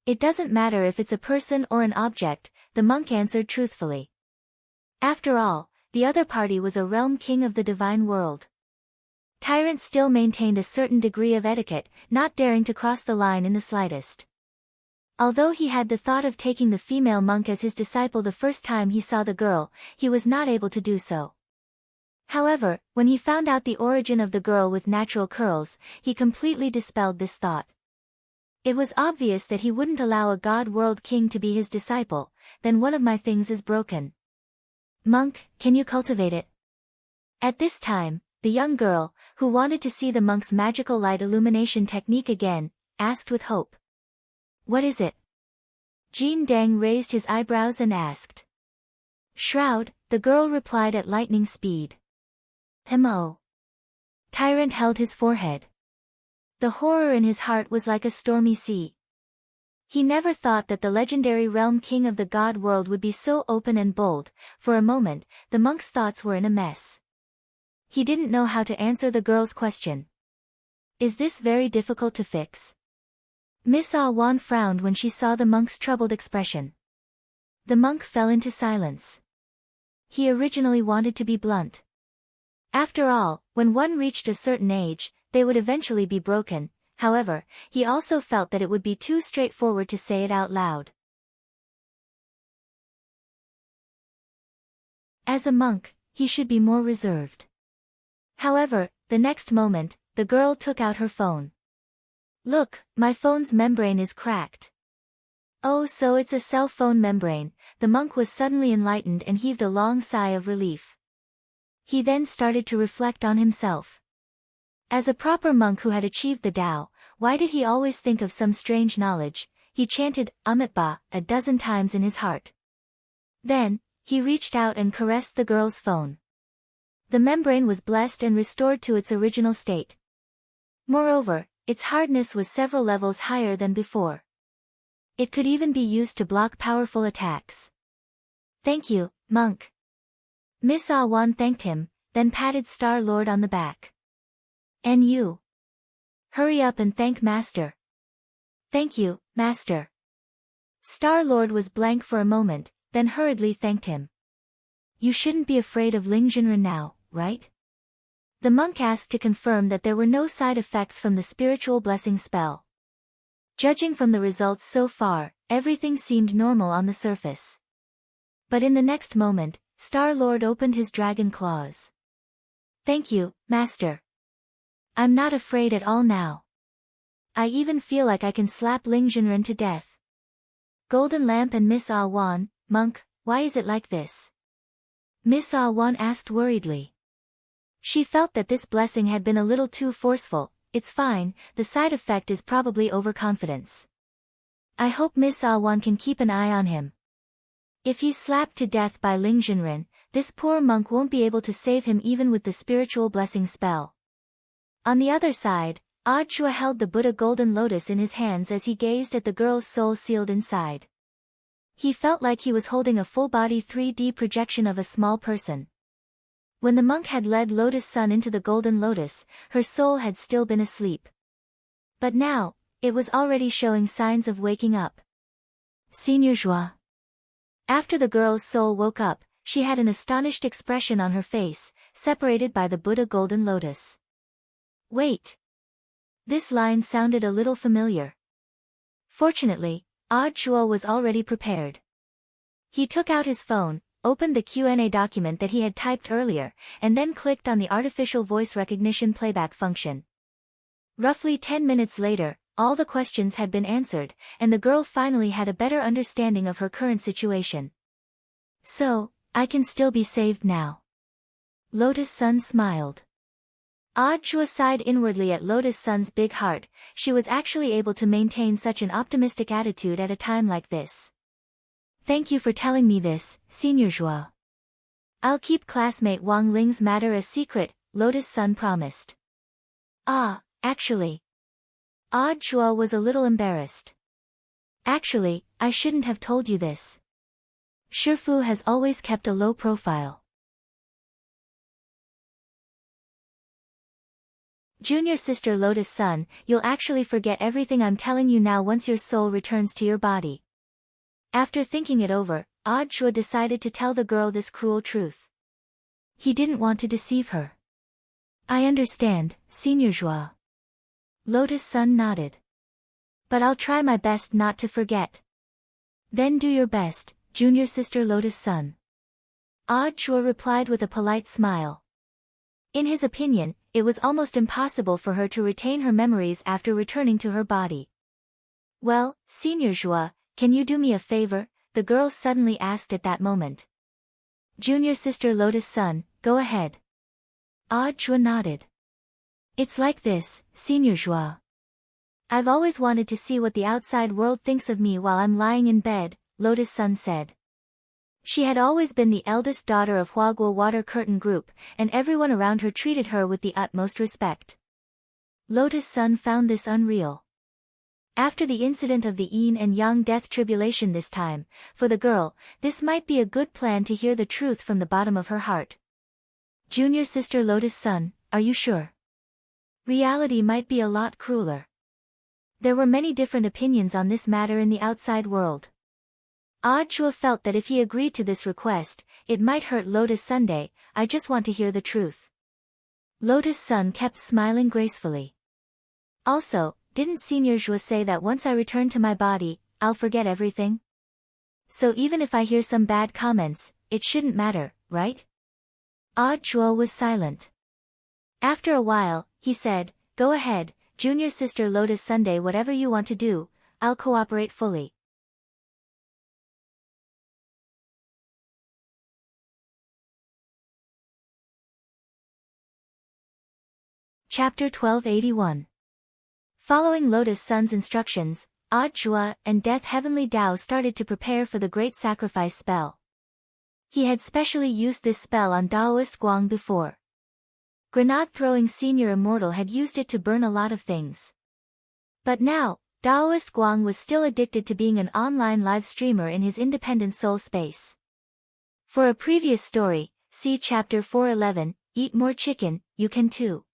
It doesn't matter if it's a person or an object, the monk answered truthfully. After all, the other party was a realm king of the divine world. Tyrant still maintained a certain degree of etiquette, not daring to cross the line in the slightest. Although he had the thought of taking the female monk as his disciple the first time he saw the girl, he was not able to do so. However, when he found out the origin of the girl with natural curls, he completely dispelled this thought. It was obvious that he wouldn't allow a god-world king to be his disciple. Then one of my things is broken. Monk, can you cultivate it? At this time, the young girl, who wanted to see the monk's magical light illumination technique again, asked with hope. What is it? Jin Dang raised his eyebrows and asked. Shroud, the girl replied at lightning speed. M.O. Tyrant held his forehead. The horror in his heart was like a stormy sea. He never thought that the legendary realm king of the god world would be so open and bold. For a moment, the monk's thoughts were in a mess. He didn't know how to answer the girl's question. Is this very difficult to fix? Miss Ah Wan frowned when she saw the monk's troubled expression. The monk fell into silence. He originally wanted to be blunt. After all, when one reached a certain age, they would eventually be broken. However, he also felt that it would be too straightforward to say it out loud. As a monk, he should be more reserved. However, the next moment, the girl took out her phone. Look, my phone's membrane is cracked. Oh, so it's a cell phone membrane. The monk was suddenly enlightened and heaved a long sigh of relief. He then started to reflect on himself. As a proper monk who had achieved the Tao, why did he always think of some strange knowledge? He chanted Amitabha a dozen times in his heart. Then, he reached out and caressed the girl's phone. The membrane was blessed and restored to its original state. Moreover, its hardness was several levels higher than before. It could even be used to block powerful attacks. Thank you, monk. Miss Ah Wan thanked him, then patted Star-Lord on the back. And you? Hurry up and thank Master. Thank you, Master. Star-Lord was blank for a moment, then hurriedly thanked him. You shouldn't be afraid of Ling Jinren now, right? The monk asked to confirm that there were no side effects from the spiritual blessing spell. Judging from the results so far, everything seemed normal on the surface. But in the next moment, Star-Lord opened his dragon claws. Thank you, Master. I'm not afraid at all now. I even feel like I can slap Ling Jinren to death. Golden Lamp and Miss Ah Wan, monk, why is it like this? Miss Ah Wan asked worriedly. She felt that this blessing had been a little too forceful. It's fine, the side effect is probably overconfidence. I hope Miss Ah Wan can keep an eye on him. If he's slapped to death by Ling Jinren, this poor monk won't be able to save him even with the spiritual blessing spell. On the other side, Odd Chua held the Buddha golden lotus in his hands as he gazed at the girl's soul sealed inside. He felt like he was holding a full-body 3D projection of a small person. When the monk had led Lotus Sun into the golden lotus, her soul had still been asleep. But now, it was already showing signs of waking up. Senior Joie. After the girl's soul woke up, she had an astonished expression on her face, separated by the Buddha golden lotus. Wait. This line sounded a little familiar. Fortunately, Odd Chua was already prepared. He took out his phone, opened the Q&A document that he had typed earlier, and then clicked on the artificial voice recognition playback function. Roughly 10 minutes later, all the questions had been answered, and the girl finally had a better understanding of her current situation. So, I can still be saved now. Lotus Sun smiled. Odd Chua sighed inwardly at Lotus Sun's big heart. She was actually able to maintain such an optimistic attitude at a time like this. Thank you for telling me this, Senior Joie. I'll keep classmate Wang Ling's matter a secret, Lotus Sun promised. Ah, actually. Odd Chua was a little embarrassed. Actually, I shouldn't have told you this. Shifu has always kept a low profile. Junior sister Lotus Sun, you'll actually forget everything I'm telling you now once your soul returns to your body. After thinking it over, Chua decided to tell the girl this cruel truth. He didn't want to deceive her. I understand, Senior Joa. Lotus Sun nodded. But I'll try my best not to forget. Then do your best, Junior Sister Lotus Sun. Chua replied with a polite smile. In his opinion, it was almost impossible for her to retain her memories after returning to her body. Well, Senior Joa, can you do me a favor? The girl suddenly asked at that moment. Junior Sister Lotus Sun, go ahead. Chua nodded. It's like this, Senior Joa. I've always wanted to see what the outside world thinks of me while I'm lying in bed, Lotus Sun said. She had always been the eldest daughter of Huagua Water Curtain Group, and everyone around her treated her with the utmost respect. Lotus Sun found this unreal. After the incident of the yin and yang death tribulation this time, for the girl, this might be a good plan to hear the truth from the bottom of her heart. Junior Sister Lotus Sun, are you sure? Reality might be a lot crueler. There were many different opinions on this matter in the outside world. Chua felt that if he agreed to this request, it might hurt Lotus Sunday. I just want to hear the truth. Lotus Sun kept smiling gracefully. Also, didn't Senior Joa say that once I return to my body, I'll forget everything? So even if I hear some bad comments, it shouldn't matter, right? Chua was silent. After a while, he said, go ahead, Junior Sister Lotus Sunday, whatever you want to do, I'll cooperate fully. Chapter 1281. Following Lotus Sun's instructions, Chua and Death Heavenly Tao started to prepare for the Great Sacrifice spell. He had specially used this spell on Daoist Guang before. Grenade-throwing Senior Immortal had used it to burn a lot of things. But now, Daoist Guang was still addicted to being an online live streamer in his independent soul space. For a previous story, see Chapter 411, Eat More Chicken, you can too.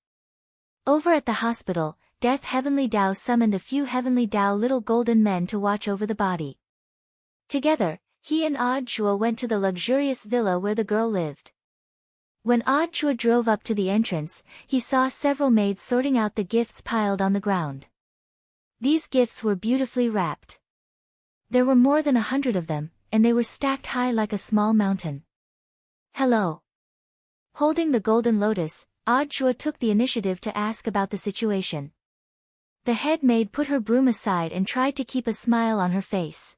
Over at the hospital, Death Heavenly Tao summoned a few Heavenly Tao little golden men to watch over the body. Together, he and Chua went to the luxurious villa where the girl lived. When Chua drove up to the entrance, he saw several maids sorting out the gifts piled on the ground. These gifts were beautifully wrapped. There were more than 100 of them, and they were stacked high like a small mountain. Hello. Holding the golden lotus, Chua took the initiative to ask about the situation. The head maid put her broom aside and tried to keep a smile on her face.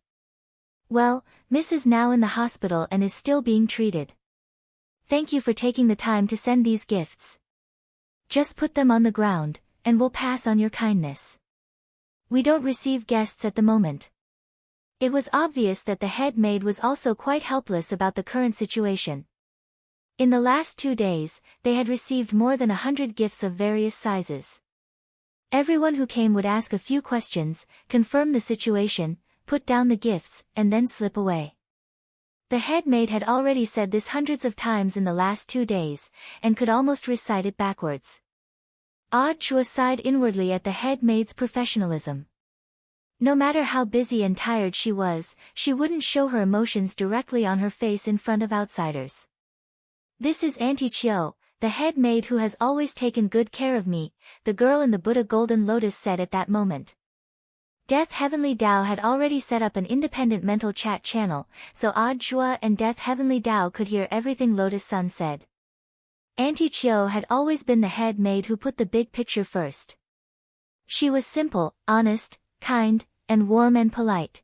Well, Miss is now in the hospital and is still being treated. Thank you for taking the time to send these gifts. Just put them on the ground, and we'll pass on your kindness. We don't receive guests at the moment. It was obvious that the head maid was also quite helpless about the current situation. In the last 2 days, they had received more than 100 gifts of various sizes. Everyone who came would ask a few questions, confirm the situation, put down the gifts, and then slip away. The head maid had already said this hundreds of times in the last 2 days, and could almost recite it backwards. Chua sighed inwardly at the head maid's professionalism. No matter how busy and tired she was, she wouldn't show her emotions directly on her face in front of outsiders. This is Auntie Chiu, the head maid who has always taken good care of me, the girl in the Buddha Golden Lotus said at that moment. Death Heavenly Tao had already set up an independent mental chat channel, so Chua and Death Heavenly Tao could hear everything Lotus Sun said. Auntie Chiu had always been the head maid who put the big picture first. She was simple, honest, kind, and warm and polite.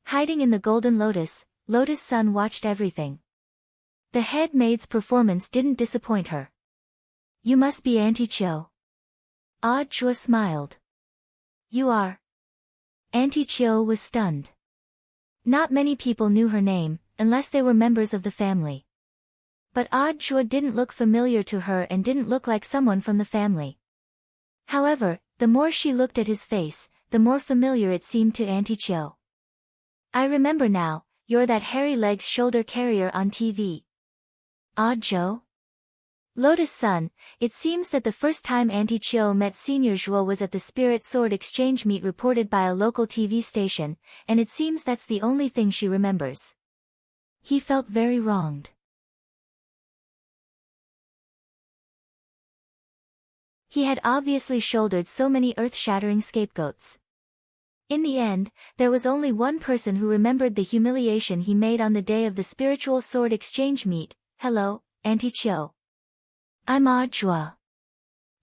Hiding in the Golden Lotus, Lotus Sun watched everything. The head maid's performance didn't disappoint her. You must be Auntie Chiu. Chua smiled. You are. Auntie Chiu was stunned. Not many people knew her name, unless they were members of the family. But Chua didn't look familiar to her and didn't look like someone from the family. However, the more she looked at his face, the more familiar it seemed to Auntie Chiu. I remember now, you're that hairy legs shoulder carrier on TV. Joe? Lotus Sun, it seems that the first time Auntie Chiu met Senior Zhuo was at the Spirit Sword Exchange meet reported by a local TV station, and it seems that's the only thing she remembers. He felt very wronged. He had obviously shouldered so many earth-shattering scapegoats. In the end, there was only one person who remembered the humiliation he made on the day of the Spiritual Sword Exchange meet. Hello, Auntie Chiu. I'm Audra.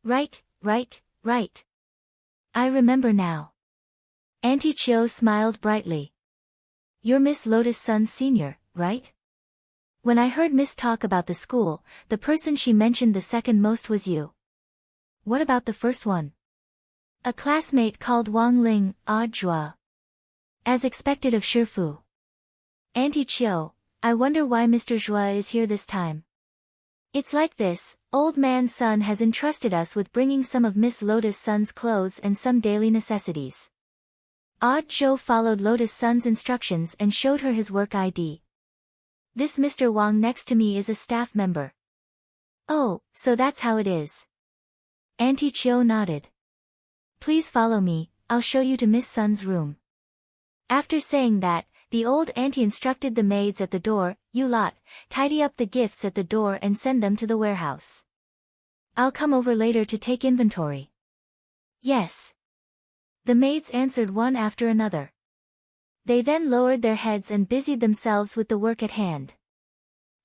Right. I remember now. Auntie Chiu smiled brightly. You're Miss Lotus Sun Senior, right? When I heard Miss talk about the school, the person she mentioned the second most was you. What about the first one? A classmate called Wang Ling, Audra. As expected of Shifu. Auntie Chiu, I wonder why Mr. Zhua is here this time. It's like this, Old Man Sun has entrusted us with bringing some of Miss Lotus Sun's clothes and some daily necessities. Zhou followed Lotus Sun's instructions and showed her his work ID. This Mr. Wang next to me is a staff member. Oh, so that's how it is. Auntie Chiu nodded. Please follow me, I'll show you to Miss Sun's room. After saying that, the old auntie instructed the maids at the door, you lot, tidy up the gifts at the door and send them to the warehouse. I'll come over later to take inventory. Yes. The maids answered one after another. They then lowered their heads and busied themselves with the work at hand.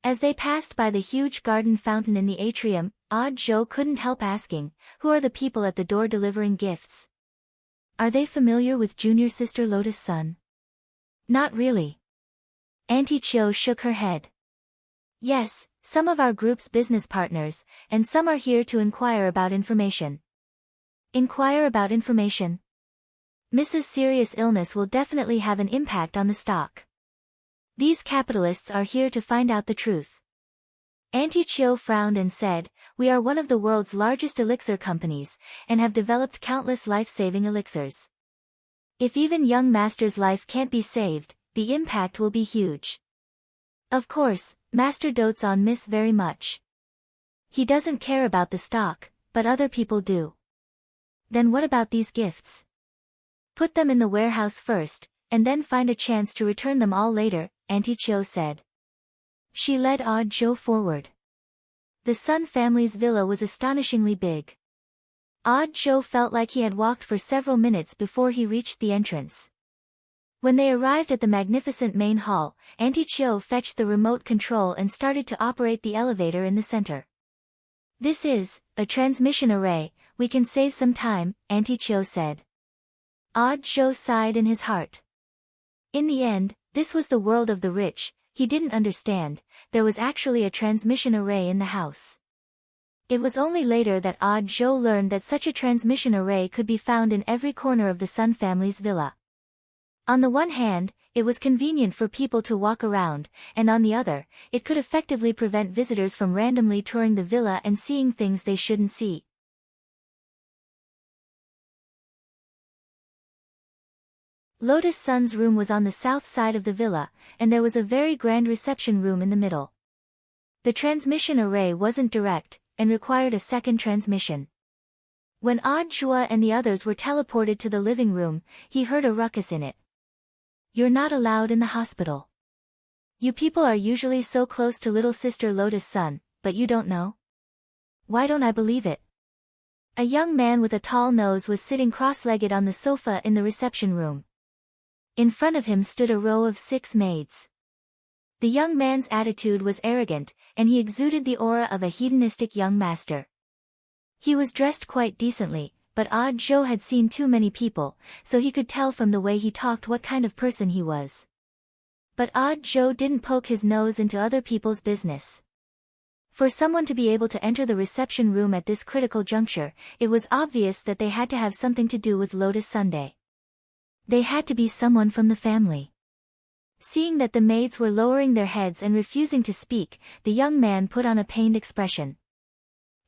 As they passed by the huge garden fountain in the atrium, Zhou couldn't help asking, who are the people at the door delivering gifts? Are they familiar with junior sister Lotus Sun? Not really. Auntie Chiu shook her head. Yes, some of our group's business partners, and some are here to inquire about information. Inquire about information? Mrs. Serious illness will definitely have an impact on the stock. These capitalists are here to find out the truth. Auntie Chiu frowned and said, we are one of the world's largest elixir companies, and have developed countless life-saving elixirs. If even young master's life can't be saved, the impact will be huge. Of course, master dotes on Miss very much. He doesn't care about the stock, but other people do. Then what about these gifts? Put them in the warehouse first, and then find a chance to return them all later, Auntie Chiu said. She led Zhou forward. The Sun family's villa was astonishingly big. Zhou felt like he had walked for several minutes before he reached the entrance. When they arrived at the magnificent main hall, Auntie Chiu fetched the remote control and started to operate the elevator in the center. This is a transmission array, we can save some time, Auntie Chiu said. Zhou sighed in his heart. In the end, this was the world of the rich. He didn't understand, there was actually a transmission array in the house. It was only later that Zhou learned that such a transmission array could be found in every corner of the Sun family's villa. On the one hand, it was convenient for people to walk around, and on the other, it could effectively prevent visitors from randomly touring the villa and seeing things they shouldn't see. Lotus Sun's room was on the south side of the villa, and there was a very grand reception room in the middle. The transmission array wasn't direct, and required a second transmission. When Zhua and the others were teleported to the living room, he heard a ruckus in it. You're not allowed in the hospital. You people are usually so close to little sister Lotus Sun, but you don't know? Why don't I believe it? A young man with a tall nose was sitting cross-legged on the sofa in the reception room. In front of him stood a row of 6 maids. The young man's attitude was arrogant, and he exuded the aura of a hedonistic young master. He was dressed quite decently, but Zhou had seen too many people, so he could tell from the way he talked what kind of person he was. But Zhou didn't poke his nose into other people's business. For someone to be able to enter the reception room at this critical juncture, it was obvious that they had to have something to do with Lotus Sunday. They had to be someone from the family. Seeing that the maids were lowering their heads and refusing to speak, the young man put on a pained expression.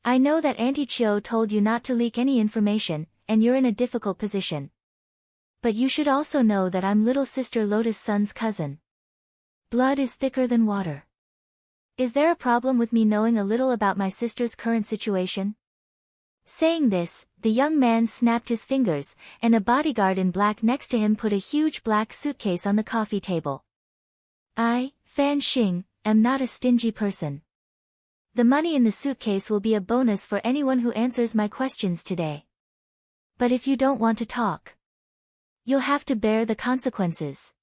I know that Auntie Chiu told you not to leak any information, and you're in a difficult position. But you should also know that I'm little sister Lotus Sun's cousin. Blood is thicker than water. Is there a problem with me knowing a little about my sister's current situation? Saying this, the young man snapped his fingers, and a bodyguard in black next to him put a huge black suitcase on the coffee table. I, Fan Xing, am not a stingy person. The money in the suitcase will be a bonus for anyone who answers my questions today. But if you don't want to talk, you'll have to bear the consequences.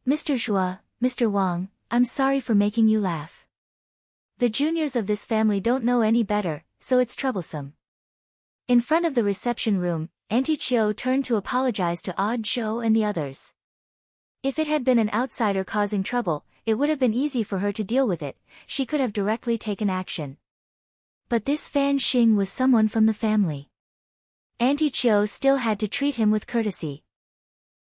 Mr. Zhua, Mr. Wang, I'm sorry for making you laugh. The juniors of this family don't know any better, so it's troublesome. In front of the reception room, Auntie Chiu turned to apologize to Odd Zhou and the others. If it had been an outsider causing trouble, it would have been easy for her to deal with it, she could have directly taken action. But this Fan Xing was someone from the family. Auntie Chiu still had to treat him with courtesy.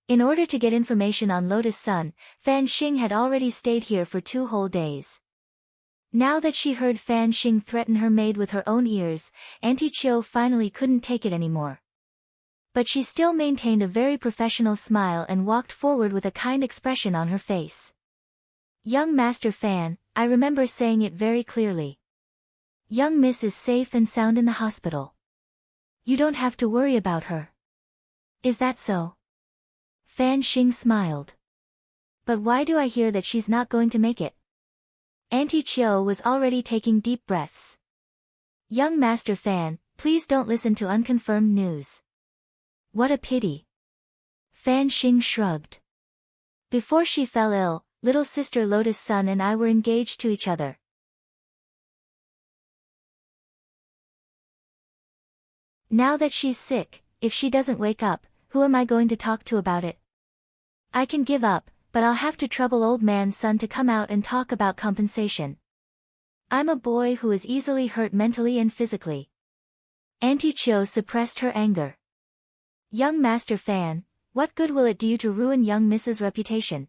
In order to get information on Lotus Sun, Fan Xing had already stayed here for 2 whole days. Now that she heard Fan Xing threaten her maid with her own ears, Auntie Chiu finally couldn't take it anymore. But she still maintained a very professional smile and walked forward with a kind expression on her face. Young Master Fan, I remember saying it very clearly. Young Miss is safe and sound in the hospital. You don't have to worry about her. Is that so? Fan Xing smiled. But why do I hear that she's not going to make it? Auntie Chiu was already taking deep breaths. Young Master Fan, please don't listen to unconfirmed news. What a pity. Fan Xing shrugged. Before she fell ill, little sister Lotus Sun and I were engaged to each other. Now that she's sick, if she doesn't wake up, who am I going to talk to about it? I can give up, but I'll have to trouble old man Sun to come out and talk about compensation. I'm a boy who is easily hurt mentally and physically. Auntie Chiu suppressed her anger. Young Master Fan, what good will it do you to ruin young Mrs.'s reputation?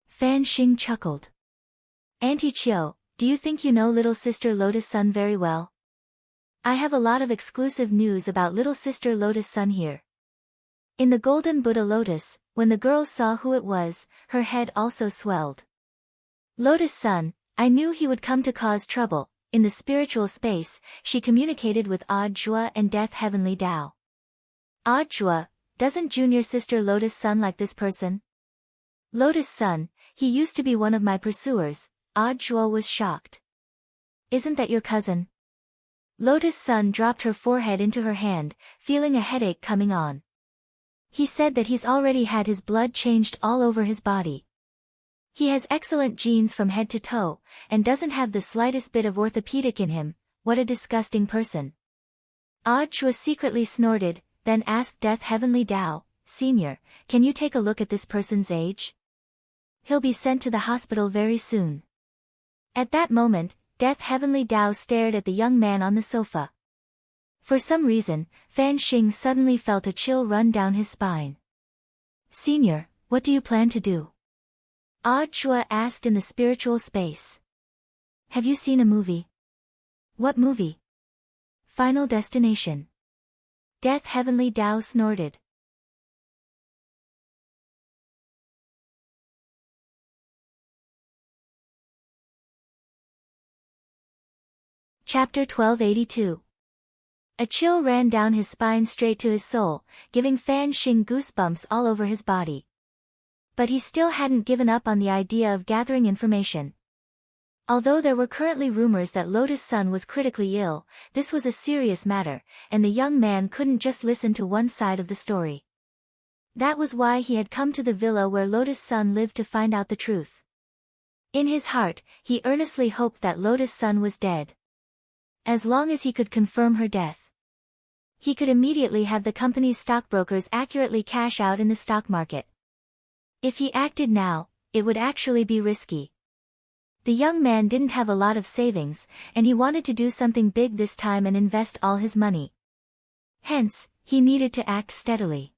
Fan Xing chuckled. Auntie Chiu, do you think you know little sister Lotus Sun very well? I have a lot of exclusive news about little sister Lotus Sun here. In the Golden Buddha Lotus, when the girl saw who it was, her head also swelled. Lotus Sun, I knew he would come to cause trouble. In the spiritual space, she communicated with Odd Zhua and Death Heavenly Tao. Odd Zhua, doesn't junior sister Lotus Sun like this person? Lotus Sun, he used to be one of my pursuers. Odd Zhua was shocked. Isn't that your cousin? Lotus Sun dropped her forehead into her hand, feeling a headache coming on. He said that he's already had his blood changed all over his body. He has excellent genes from head to toe, and doesn't have the slightest bit of orthopedic in him. What a disgusting person. Odd Zhua secretly snorted, then asked Death Heavenly Tao, Senior, can you take a look at this person's age? He'll be sent to the hospital very soon. At that moment, Death Heavenly Tao stared at the young man on the sofa. For some reason, Fan Xing suddenly felt a chill run down his spine. Senior, what do you plan to do? Odd Zhua asked in the spiritual space. Have you seen a movie? What movie? Final Destination. Death Heavenly Tao snorted. Chapter 1282. A chill ran down his spine straight to his soul, giving Fan Xing goosebumps all over his body. But he still hadn't given up on the idea of gathering information. Although there were currently rumors that Lotus Sun was critically ill, this was a serious matter, and the young man couldn't just listen to one side of the story. That was why he had come to the villa where Lotus Sun lived to find out the truth. In his heart, he earnestly hoped that Lotus Sun was dead. As long as he could confirm her death, he could immediately have the company's stockbrokers accurately cash out in the stock market. If he acted now, it would actually be risky. The young man didn't have a lot of savings, and he wanted to do something big this time and invest all his money. Hence, he needed to act steadily.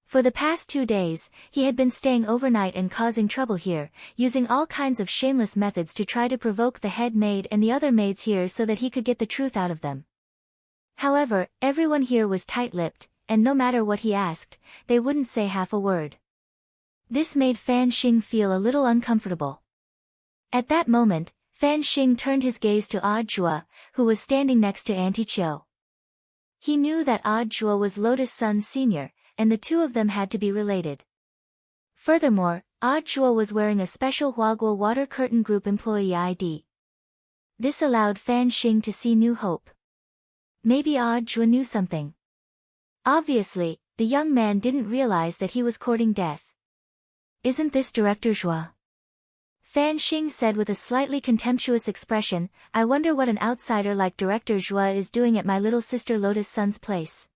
For the past 2 days, he had been staying overnight and causing trouble here, using all kinds of shameless methods to try to provoke the head maid and the other maids here so that he could get the truth out of them. However, everyone here was tight-lipped, and no matter what he asked, they wouldn't say half a word. This made Fan Xing feel a little uncomfortable. At that moment, Fan Xing turned his gaze to Odd Zhua, who was standing next to Auntie Chiu. He knew that Odd Zhua was Lotus Sun's senior, and the two of them had to be related. Furthermore, Odd Zhua was wearing a special Huaguo Water Curtain Group employee ID. This allowed Fan Xing to see new hope. Maybe Odd Zhua knew something. Obviously, the young man didn't realize that he was courting death. Isn't this Director Zhua? Fan Xing said with a slightly contemptuous expression, I wonder what an outsider like Director Zhua is doing at my little sister Lotus Sun's place.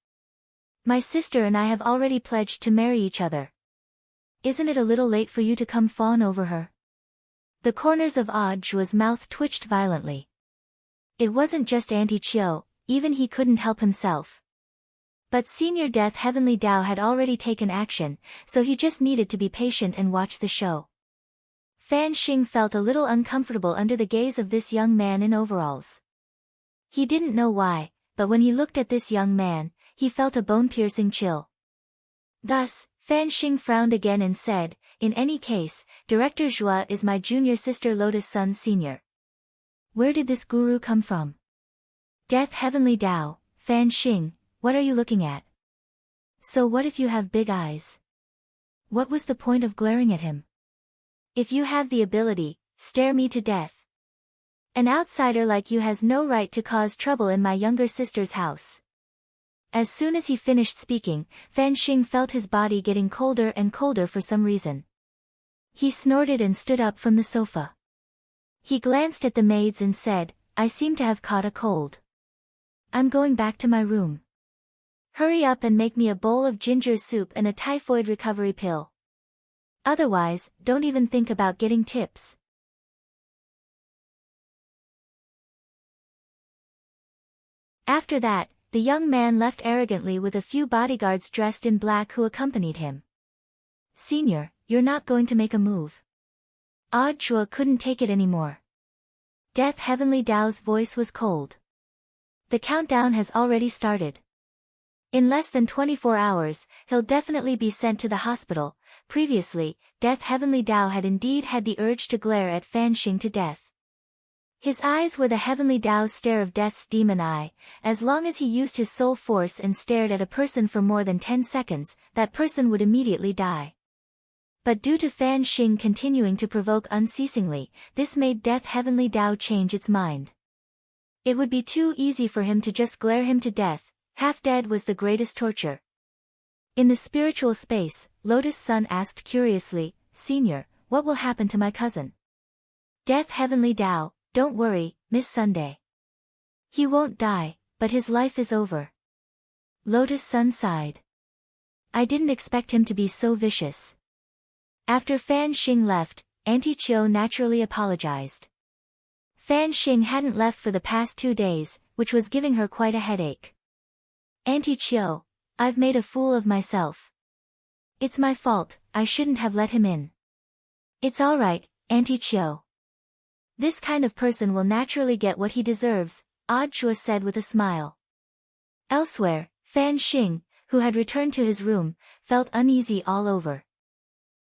My sister and I have already pledged to marry each other. Isn't it a little late for you to come fawn over her? The corners of Odd Zhua's mouth twitched violently. It wasn't just Auntie Chiu, even he couldn't help himself. But Senior Death Heavenly Dao had already taken action, so he just needed to be patient and watch the show. Fan Xing felt a little uncomfortable under the gaze of this young man in overalls. He didn't know why, but when he looked at this young man, he felt a bone-piercing chill. Thus, Fan Xing frowned again and said, in any case, Director Zhua is my junior sister Lotus Sun Senior. Where did this guru come from? Death Heavenly Dao, Fan Xing, what are you looking at? So what if you have big eyes? What was the point of glaring at him? If you have the ability, stare me to death. An outsider like you has no right to cause trouble in my younger sister's house. As soon as he finished speaking, Fan Xing felt his body getting colder and colder for some reason. He snorted and stood up from the sofa. He glanced at the maids and said, I seem to have caught a cold. I'm going back to my room. Hurry up and make me a bowl of ginger soup and a typhoid recovery pill. Otherwise, don't even think about getting tips. After that, the young man left arrogantly with a few bodyguards dressed in black who accompanied him. Senior, you're not going to make a move. Odd Zhua couldn't take it anymore. Death Heavenly Dao's voice was cold. The countdown has already started. In less than 24 hours, he'll definitely be sent to the hospital. Previously, Death Heavenly Dao had indeed had the urge to glare at Fan Xing to death. His eyes were the Heavenly Dao's stare of death's demon eye. As long as he used his soul force and stared at a person for more than 10 seconds, that person would immediately die. But due to Fan Xing continuing to provoke unceasingly, this made Death Heavenly Dao change its mind. It would be too easy for him to just glare him to death. Half dead was the greatest torture. In the spiritual space, Lotus Sun asked curiously, Senior, what will happen to my cousin? Death Heavenly Dao, don't worry, Miss Sunday. He won't die, but his life is over. Lotus Sun sighed. I didn't expect him to be so vicious. After Fan Xing left, Auntie Chiu naturally apologized. Fan Xing hadn't left for the past 2 days, which was giving her quite a headache. Auntie Chiu, I've made a fool of myself. It's my fault, I shouldn't have let him in. It's alright, Auntie Chiu. This kind of person will naturally get what he deserves, Odd Zhua said with a smile. Elsewhere, Fan Xing, who had returned to his room, felt uneasy all over.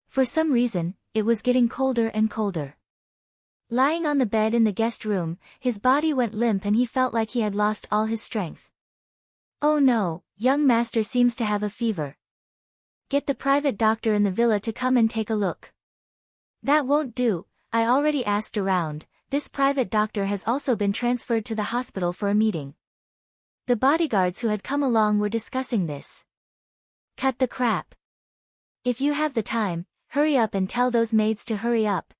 For some reason, it was getting colder and colder. Lying on the bed in the guest room, his body went limp and he felt like he had lost all his strength. Oh no, young master seems to have a fever. Get the private doctor in the villa to come and take a look. That won't do, I already asked around, this private doctor has also been transferred to the hospital for a meeting. The bodyguards who had come along were discussing this. Cut the crap. If you have the time, hurry up and tell those maids to hurry up.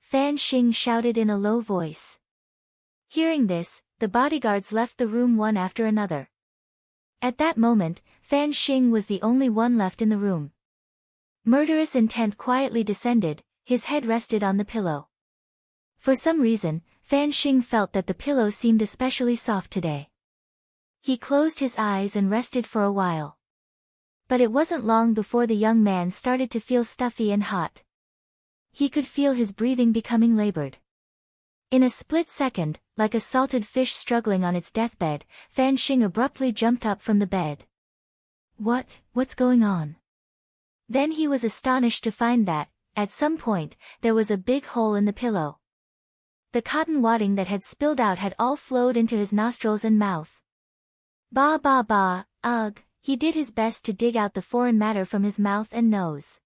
Fan Xing shouted in a low voice. Hearing this, the bodyguards left the room one after another. At that moment, Fan Xing was the only one left in the room. Murderous intent quietly descended, his head rested on the pillow. For some reason, Fan Xing felt that the pillow seemed especially soft today. He closed his eyes and rested for a while. But it wasn't long before the young man started to feel stuffy and hot. He could feel his breathing becoming labored. In a split second, like a salted fish struggling on its deathbed, Fan Xing abruptly jumped up from the bed. What's going on? Then he was astonished to find that, at some point, there was a big hole in the pillow. The cotton wadding that had spilled out had all flowed into his nostrils and mouth. Ba ba ba, ugh, he did his best to dig out the foreign matter from his mouth and nose.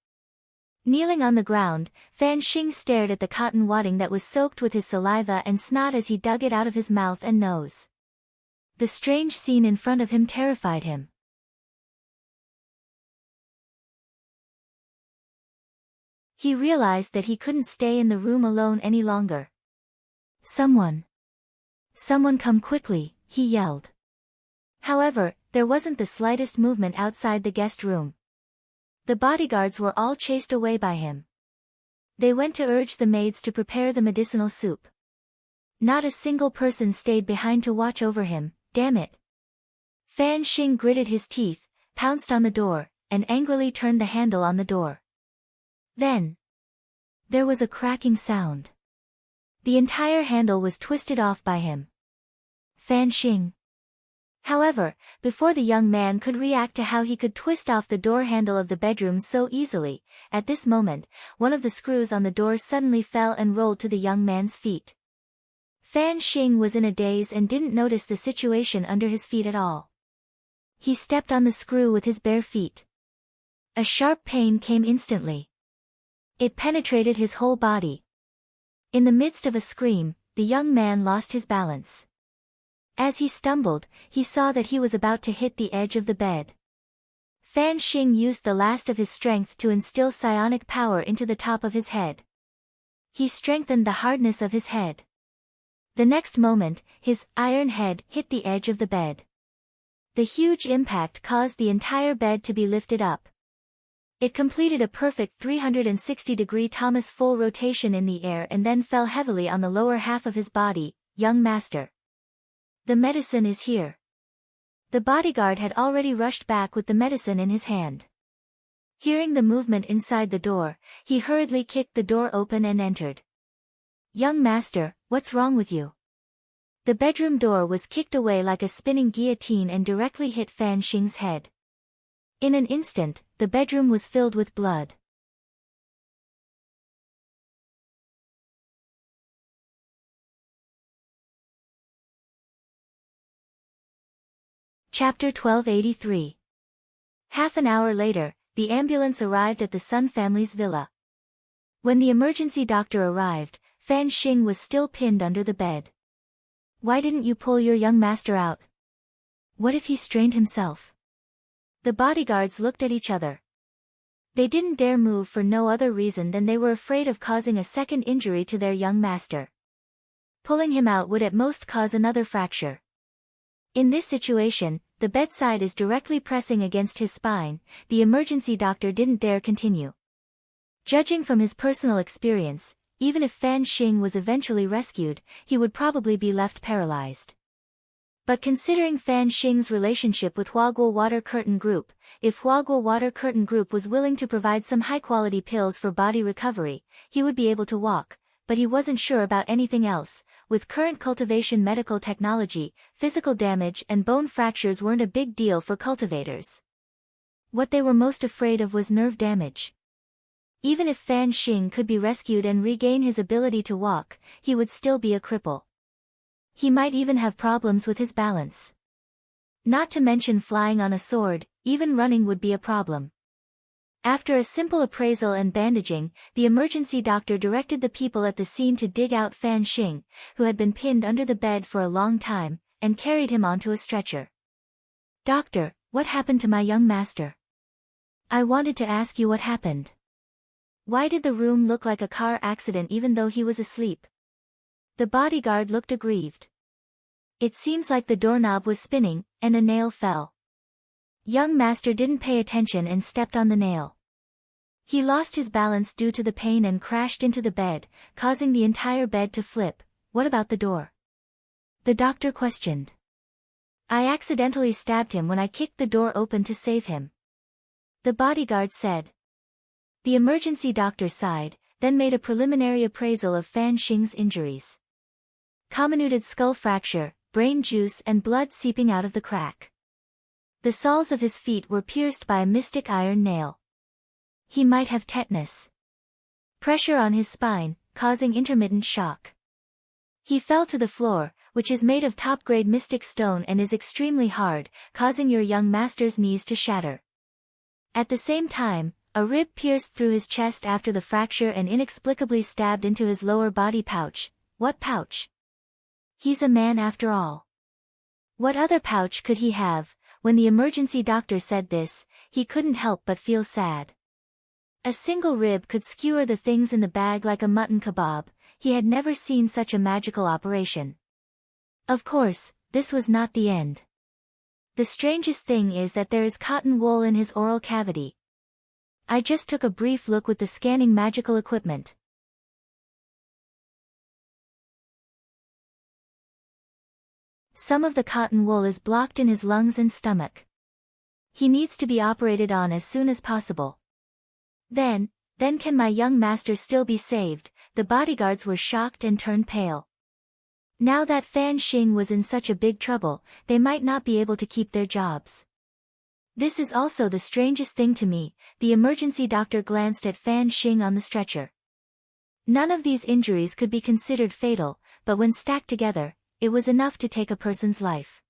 Kneeling on the ground, Fan Xing stared at the cotton wadding that was soaked with his saliva and snot as he dug it out of his mouth and nose. The strange scene in front of him terrified him. He realized that he couldn't stay in the room alone any longer. Someone come quickly, he yelled. However, there wasn't the slightest movement outside the guest room. The bodyguards were all chased away by him. They went to urge the maids to prepare the medicinal soup. Not a single person stayed behind to watch over him, damn it. Fan Xing gritted his teeth, pounced on the door, and angrily turned the handle on the door. Then there was a cracking sound. The entire handle was twisted off by him. Fan Xing. However, before the young man could react to how he could twist off the door handle of the bedroom so easily, at this moment, one of the screws on the door suddenly fell and rolled to the young man's feet. Fan Xing was in a daze and didn't notice the situation under his feet at all. He stepped on the screw with his bare feet. A sharp pain came instantly. It penetrated his whole body. In the midst of a scream, the young man lost his balance. As he stumbled, he saw that he was about to hit the edge of the bed. Fan Xing used the last of his strength to instill psionic power into the top of his head. He strengthened the hardness of his head. The next moment, his iron head hit the edge of the bed. The huge impact caused the entire bed to be lifted up. It completed a perfect 360-degree Thomas full rotation in the air and then fell heavily on the lower half of his body. Young master. The medicine is here. The bodyguard had already rushed back with the medicine in his hand. Hearing the movement inside the door, he hurriedly kicked the door open and entered. Young master, what's wrong with you? The bedroom door was kicked away like a spinning guillotine and directly hit Fan Xing's head. In an instant, the bedroom was filled with blood. Chapter 1283. Half an hour later, the ambulance arrived at the Sun family's villa. When the emergency doctor arrived, Fan Xing was still pinned under the bed. Why didn't you pull your young master out? What if he strained himself? The bodyguards looked at each other. They didn't dare move for no other reason than they were afraid of causing a second injury to their young master. Pulling him out would at most cause another fracture. In this situation, the bedside is directly pressing against his spine. The emergency doctor didn't dare continue. Judging from his personal experience, even if Fan Xing was eventually rescued, he would probably be left paralyzed. But considering Fan Xing's relationship with Huaguo Water Curtain Group, if Huaguo Water Curtain Group was willing to provide some high-quality pills for body recovery, he would be able to walk, but he wasn't sure about anything else. With current cultivation medical technology, physical damage and bone fractures weren't a big deal for cultivators. What they were most afraid of was nerve damage. Even if Fan Xing could be rescued and regain his ability to walk, he would still be a cripple. He might even have problems with his balance. Not to mention flying on a sword, even running would be a problem. After a simple appraisal and bandaging, the emergency doctor directed the people at the scene to dig out Fan Xing, who had been pinned under the bed for a long time, and carried him onto a stretcher. Doctor, what happened to my young master? I wanted to ask you what happened. Why did the room look like a car accident even though he was asleep? The bodyguard looked aggrieved. It seems like the doorknob was spinning, and a nail fell. Young master didn't pay attention and stepped on the nail. He lost his balance due to the pain and crashed into the bed, causing the entire bed to flip. What about the door? The doctor questioned. I accidentally stabbed him when I kicked the door open to save him. The bodyguard said. The emergency doctor sighed, then made a preliminary appraisal of Fan Xing's injuries. Comminuted skull fracture, brain juice and blood seeping out of the crack. The soles of his feet were pierced by a mystic iron nail. He might have tetanus. Pressure on his spine, causing intermittent shock. He fell to the floor, which is made of top-grade mystic stone and is extremely hard, causing your young master's knees to shatter. At the same time, a rib pierced through his chest after the fracture and inexplicably stabbed into his lower body pouch. What pouch? He's a man after all. What other pouch could he have? When the emergency doctor said this, he couldn't help but feel sad. A single rib could skewer the things in the bag like a mutton kebab. He had never seen such a magical operation. Of course, this was not the end. The strangest thing is that there is cotton wool in his oral cavity. I just took a brief look with the scanning magical equipment. Some of the cotton wool is blocked in his lungs and stomach. He needs to be operated on as soon as possible. Then can my young master still be saved? The bodyguards were shocked and turned pale. Now that Fan Xing was in such a big trouble, they might not be able to keep their jobs. This is also the strangest thing to me. The emergency doctor glanced at Fan Xing on the stretcher. None of these injuries could be considered fatal, but when stacked together, it was enough to take a person's life.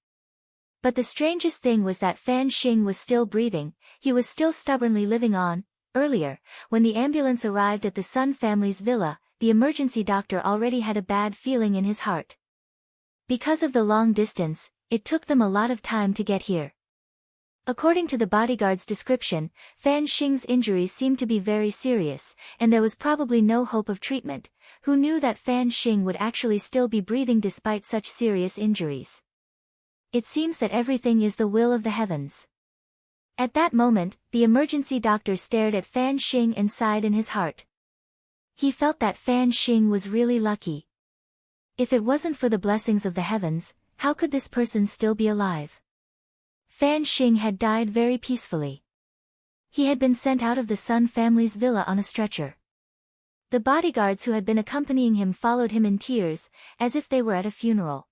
But the strangest thing was that Fan Xing was still breathing. He was still stubbornly living on. Earlier, when the ambulance arrived at the Sun family's villa, the emergency doctor already had a bad feeling in his heart. Because of the long distance, it took them a lot of time to get here. According to the bodyguard's description, Fan Xing's injuries seemed to be very serious, and there was probably no hope of treatment. Who knew that Fan Xing would actually still be breathing despite such serious injuries? It seems that everything is the will of the heavens. At that moment, the emergency doctor stared at Fan Xing and sighed in his heart. He felt that Fan Xing was really lucky. If it wasn't for the blessings of the heavens, how could this person still be alive? Fan Xing had died very peacefully. He had been sent out of the Sun family's villa on a stretcher. The bodyguards who had been accompanying him followed him in tears, as if they were at a funeral.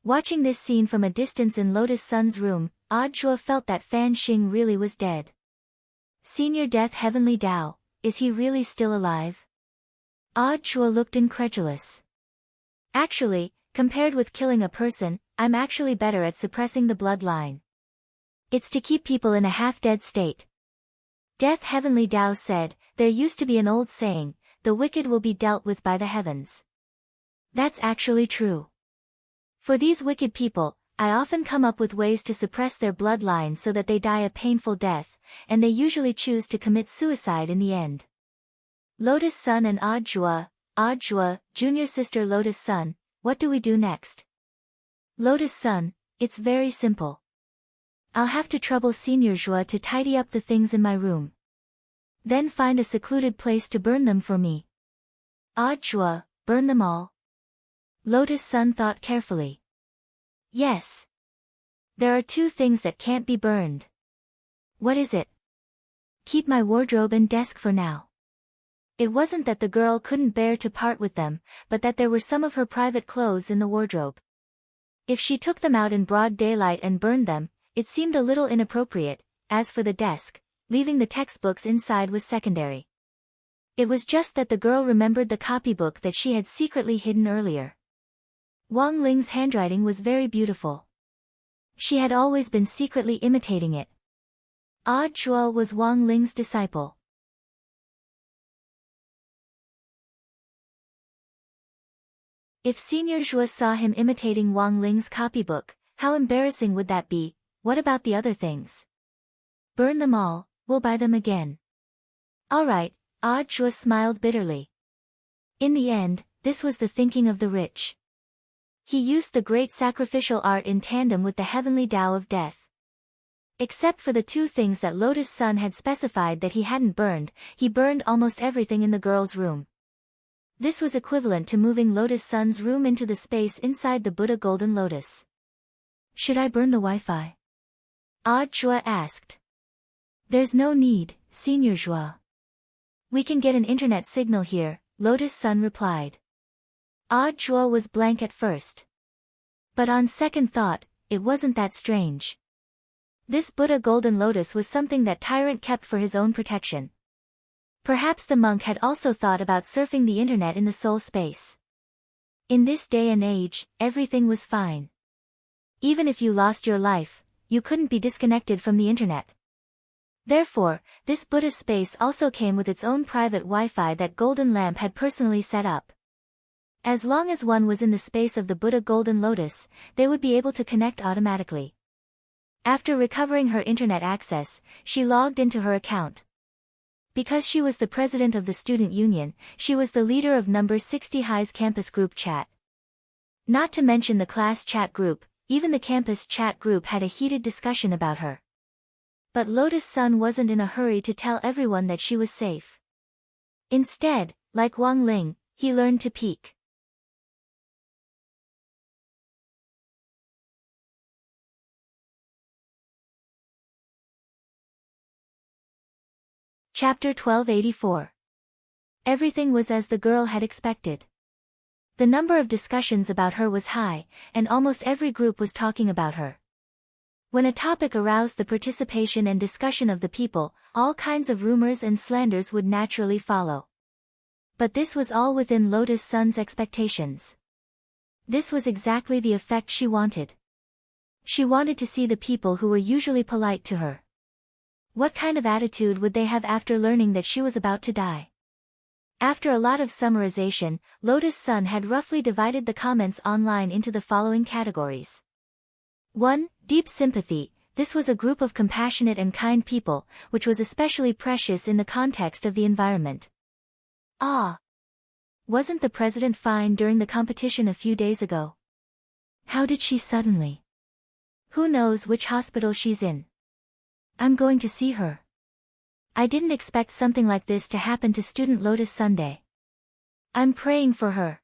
Watching this scene from a distance in Lotus Sun's room, Audiobook felt that Fan Xing really was dead. Senior Death Heavenly Tao, is he really still alive? Audiobook looked incredulous. Actually, compared with killing a person, I'm actually better at suppressing the bloodline. It's to keep people in a half-dead state. Death Heavenly Tao said, there used to be an old saying, the wicked will be dealt with by the heavens. That's actually true. For these wicked people, I often come up with ways to suppress their bloodline so that they die a painful death, and they usually choose to commit suicide in the end. Lotus Sun and Audiobook, junior sister Lotus Sun, what do we do next? Lotus Sun, it's very simple. I'll have to trouble Senior Zhua to tidy up the things in my room. Then find a secluded place to burn them for me. Audiobook, burn them all? Lotus Sun thought carefully. Yes. There are two things that can't be burned. What is it? Keep my wardrobe and desk for now. It wasn't that the girl couldn't bear to part with them, but that there were some of her private clothes in the wardrobe. If she took them out in broad daylight and burned them, it seemed a little inappropriate. As for the desk, leaving the textbooks inside was secondary. It was just that the girl remembered the copybook that she had secretly hidden earlier. Wang Ling's handwriting was very beautiful. She had always been secretly imitating it. Audiobook was Wang Ling's disciple. If Senior Zhua saw him imitating Wang Ling's copybook, how embarrassing would that be? What about the other things? Burn them all, we'll buy them again. Alright, Audiobook smiled bitterly. In the end, this was the thinking of the rich. He used the great sacrificial art in tandem with the heavenly Tao of death. Except for the two things that Lotus Sun had specified that he hadn't burned, he burned almost everything in the girl's room. This was equivalent to moving Lotus Sun's room into the space inside the Buddha Golden Lotus. Should I burn the Wi-Fi? Audiobook asked. There's no need, Senior Zhua. We can get an internet signal here, Lotus Sun replied. Audiobook was blank at first. But on second thought, it wasn't that strange. This Buddha Golden Lotus was something that Tyrant kept for his own protection. Perhaps the monk had also thought about surfing the internet in the soul space. In this day and age, everything was fine. Even if you lost your life, you couldn't be disconnected from the internet. Therefore, this Buddha space also came with its own private Wi-Fi that Golden Lamp had personally set up. As long as one was in the space of the Buddha Golden Lotus, they would be able to connect automatically. After recovering her internet access, she logged into her account. Because she was the president of the student union, she was the leader of number 60 High's campus group chat. Not to mention the class chat group, even the campus chat group had a heated discussion about her. But Lotus Sun wasn't in a hurry to tell everyone that she was safe. Instead, like Wang Ling, he learned to peek. Chapter 1284. Everything was as the girl had expected. The number of discussions about her was high, and almost every group was talking about her. When a topic aroused the participation and discussion of the people, all kinds of rumors and slanders would naturally follow. But this was all within Lotus Sun's expectations. This was exactly the effect she wanted. She wanted to see the people who were usually polite to her. What kind of attitude would they have after learning that she was about to die? After a lot of summarization, Lotus Sun had roughly divided the comments online into the following categories. 1. Deep sympathy. This was a group of compassionate and kind people, which was especially precious in the context of the environment. Ah! Wasn't the president fine during the competition a few days ago? How did she suddenly? Who knows which hospital she's in? I'm going to see her. I didn't expect something like this to happen to student Lotus Sunday. I'm praying for her.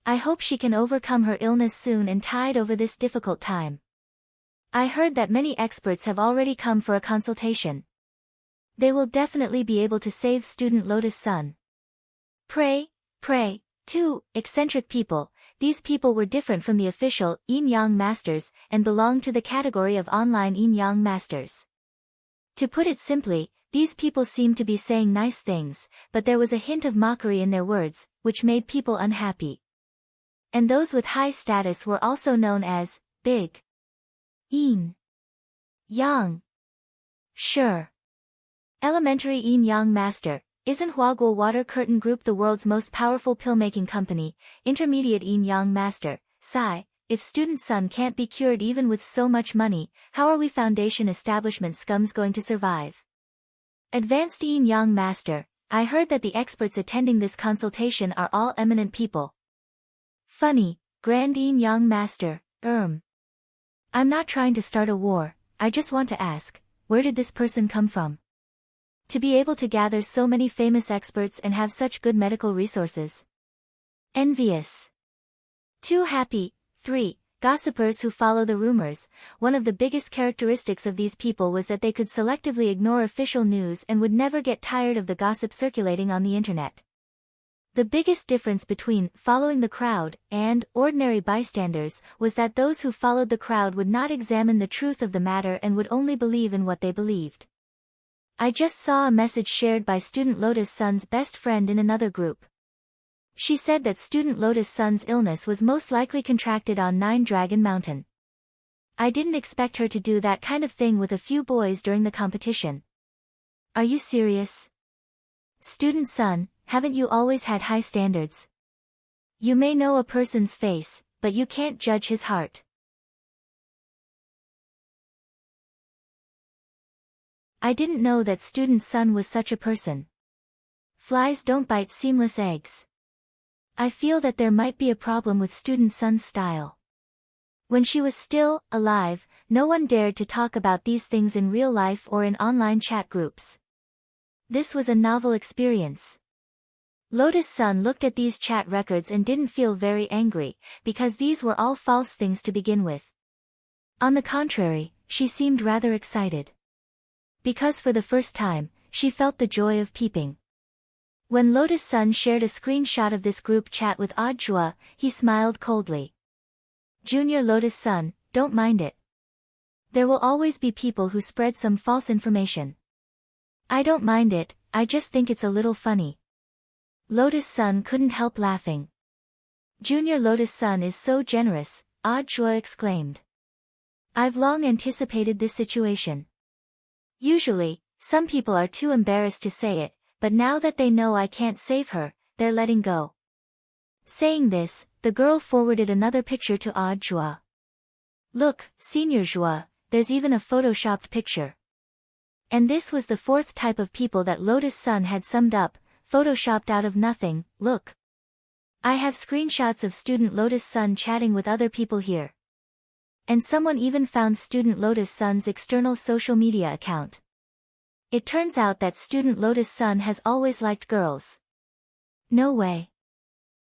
I hope she can overcome her illness soon and tide over this difficult time. I heard that many experts have already come for a consultation. They will definitely be able to save student Lotus Sun. Pray. 2. Eccentric people. These people were different from the official yin-yang masters and belonged to the category of online yin-yang masters. To put it simply, these people seemed to be saying nice things, but there was a hint of mockery in their words, which made people unhappy. And those with high status were also known as big yin yang. Sure. Elementary yin yang master. Isn't Huaguo Water Curtain Group the world's most powerful pill-making company? Intermediate yin yang master. Sigh. If student Sun can't be cured even with so much money, how are we foundation establishment scums going to survive? Advanced yin-yang master. I heard that the experts attending this consultation are all eminent people. Funny. Grand yin-yang master. I'm not trying to start a war, I just want to ask, where did this person come from? To be able to gather so many famous experts and have such good medical resources. Envious. Too happy. 3. Gossipers who follow the rumors. One of the biggest characteristics of these people was that they could selectively ignore official news and would never get tired of the gossip circulating on the internet. The biggest difference between following the crowd and ordinary bystanders was that those who followed the crowd would not examine the truth of the matter and would only believe in what they believed. I just saw a message shared by student Lotus Sun's best friend in another group. She said that student Lotus Sun's illness was most likely contracted on 9 Dragon Mountain. I didn't expect her to do that kind of thing with a few boys during the competition. Are you serious? Student Sun, haven't you always had high standards? You may know a person's face, but you can't judge his heart. I didn't know that student Sun was such a person. Flies don't bite seamless eggs. I feel that there might be a problem with student Sun's style. When she was still alive, no one dared to talk about these things in real life or in online chat groups. This was a novel experience. Lotus Sun looked at these chat records and didn't feel very angry, because these were all false things to begin with. On the contrary, she seemed rather excited. Because for the first time, she felt the joy of peeping. When Lotus Sun shared a screenshot of this group chat with Audiobook, he smiled coldly. Junior Lotus Sun, don't mind it. There will always be people who spread some false information. I don't mind it, I just think it's a little funny. Lotus Sun couldn't help laughing. Junior Lotus-san is so generous, Chua exclaimed. I've long anticipated this situation. Usually, some people are too embarrassed to say it, but now that they know I can't save her, they're letting go. Saying this, the girl forwarded another picture to Chua. Look, Senior Joa, there's even a photoshopped picture. And this was the fourth type of people that Lotus-san had summed up, photoshopped out of nothing. Look. I have screenshots of student Lotus-san chatting with other people here. And someone even found student Lotus-san's external social media account. It turns out that student Lotus-san has always liked girls. No way.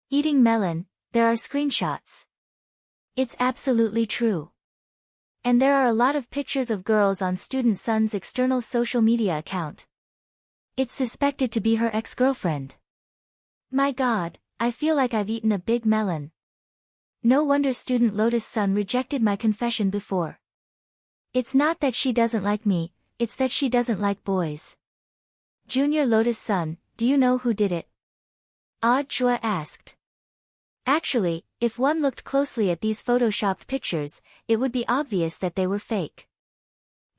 Eating melon, there are screenshots. It's absolutely true. And there are a lot of pictures of girls on student Sun's external social media account. It's suspected to be her ex-girlfriend. My God, I feel like I've eaten a big melon. No wonder student Lotus-san rejected my confession before. It's not that she doesn't like me, it's that she doesn't like boys. Junior Lotus-san, do you know who did it? Chua asked. Actually, if one looked closely at these photoshopped pictures, it would be obvious that they were fake.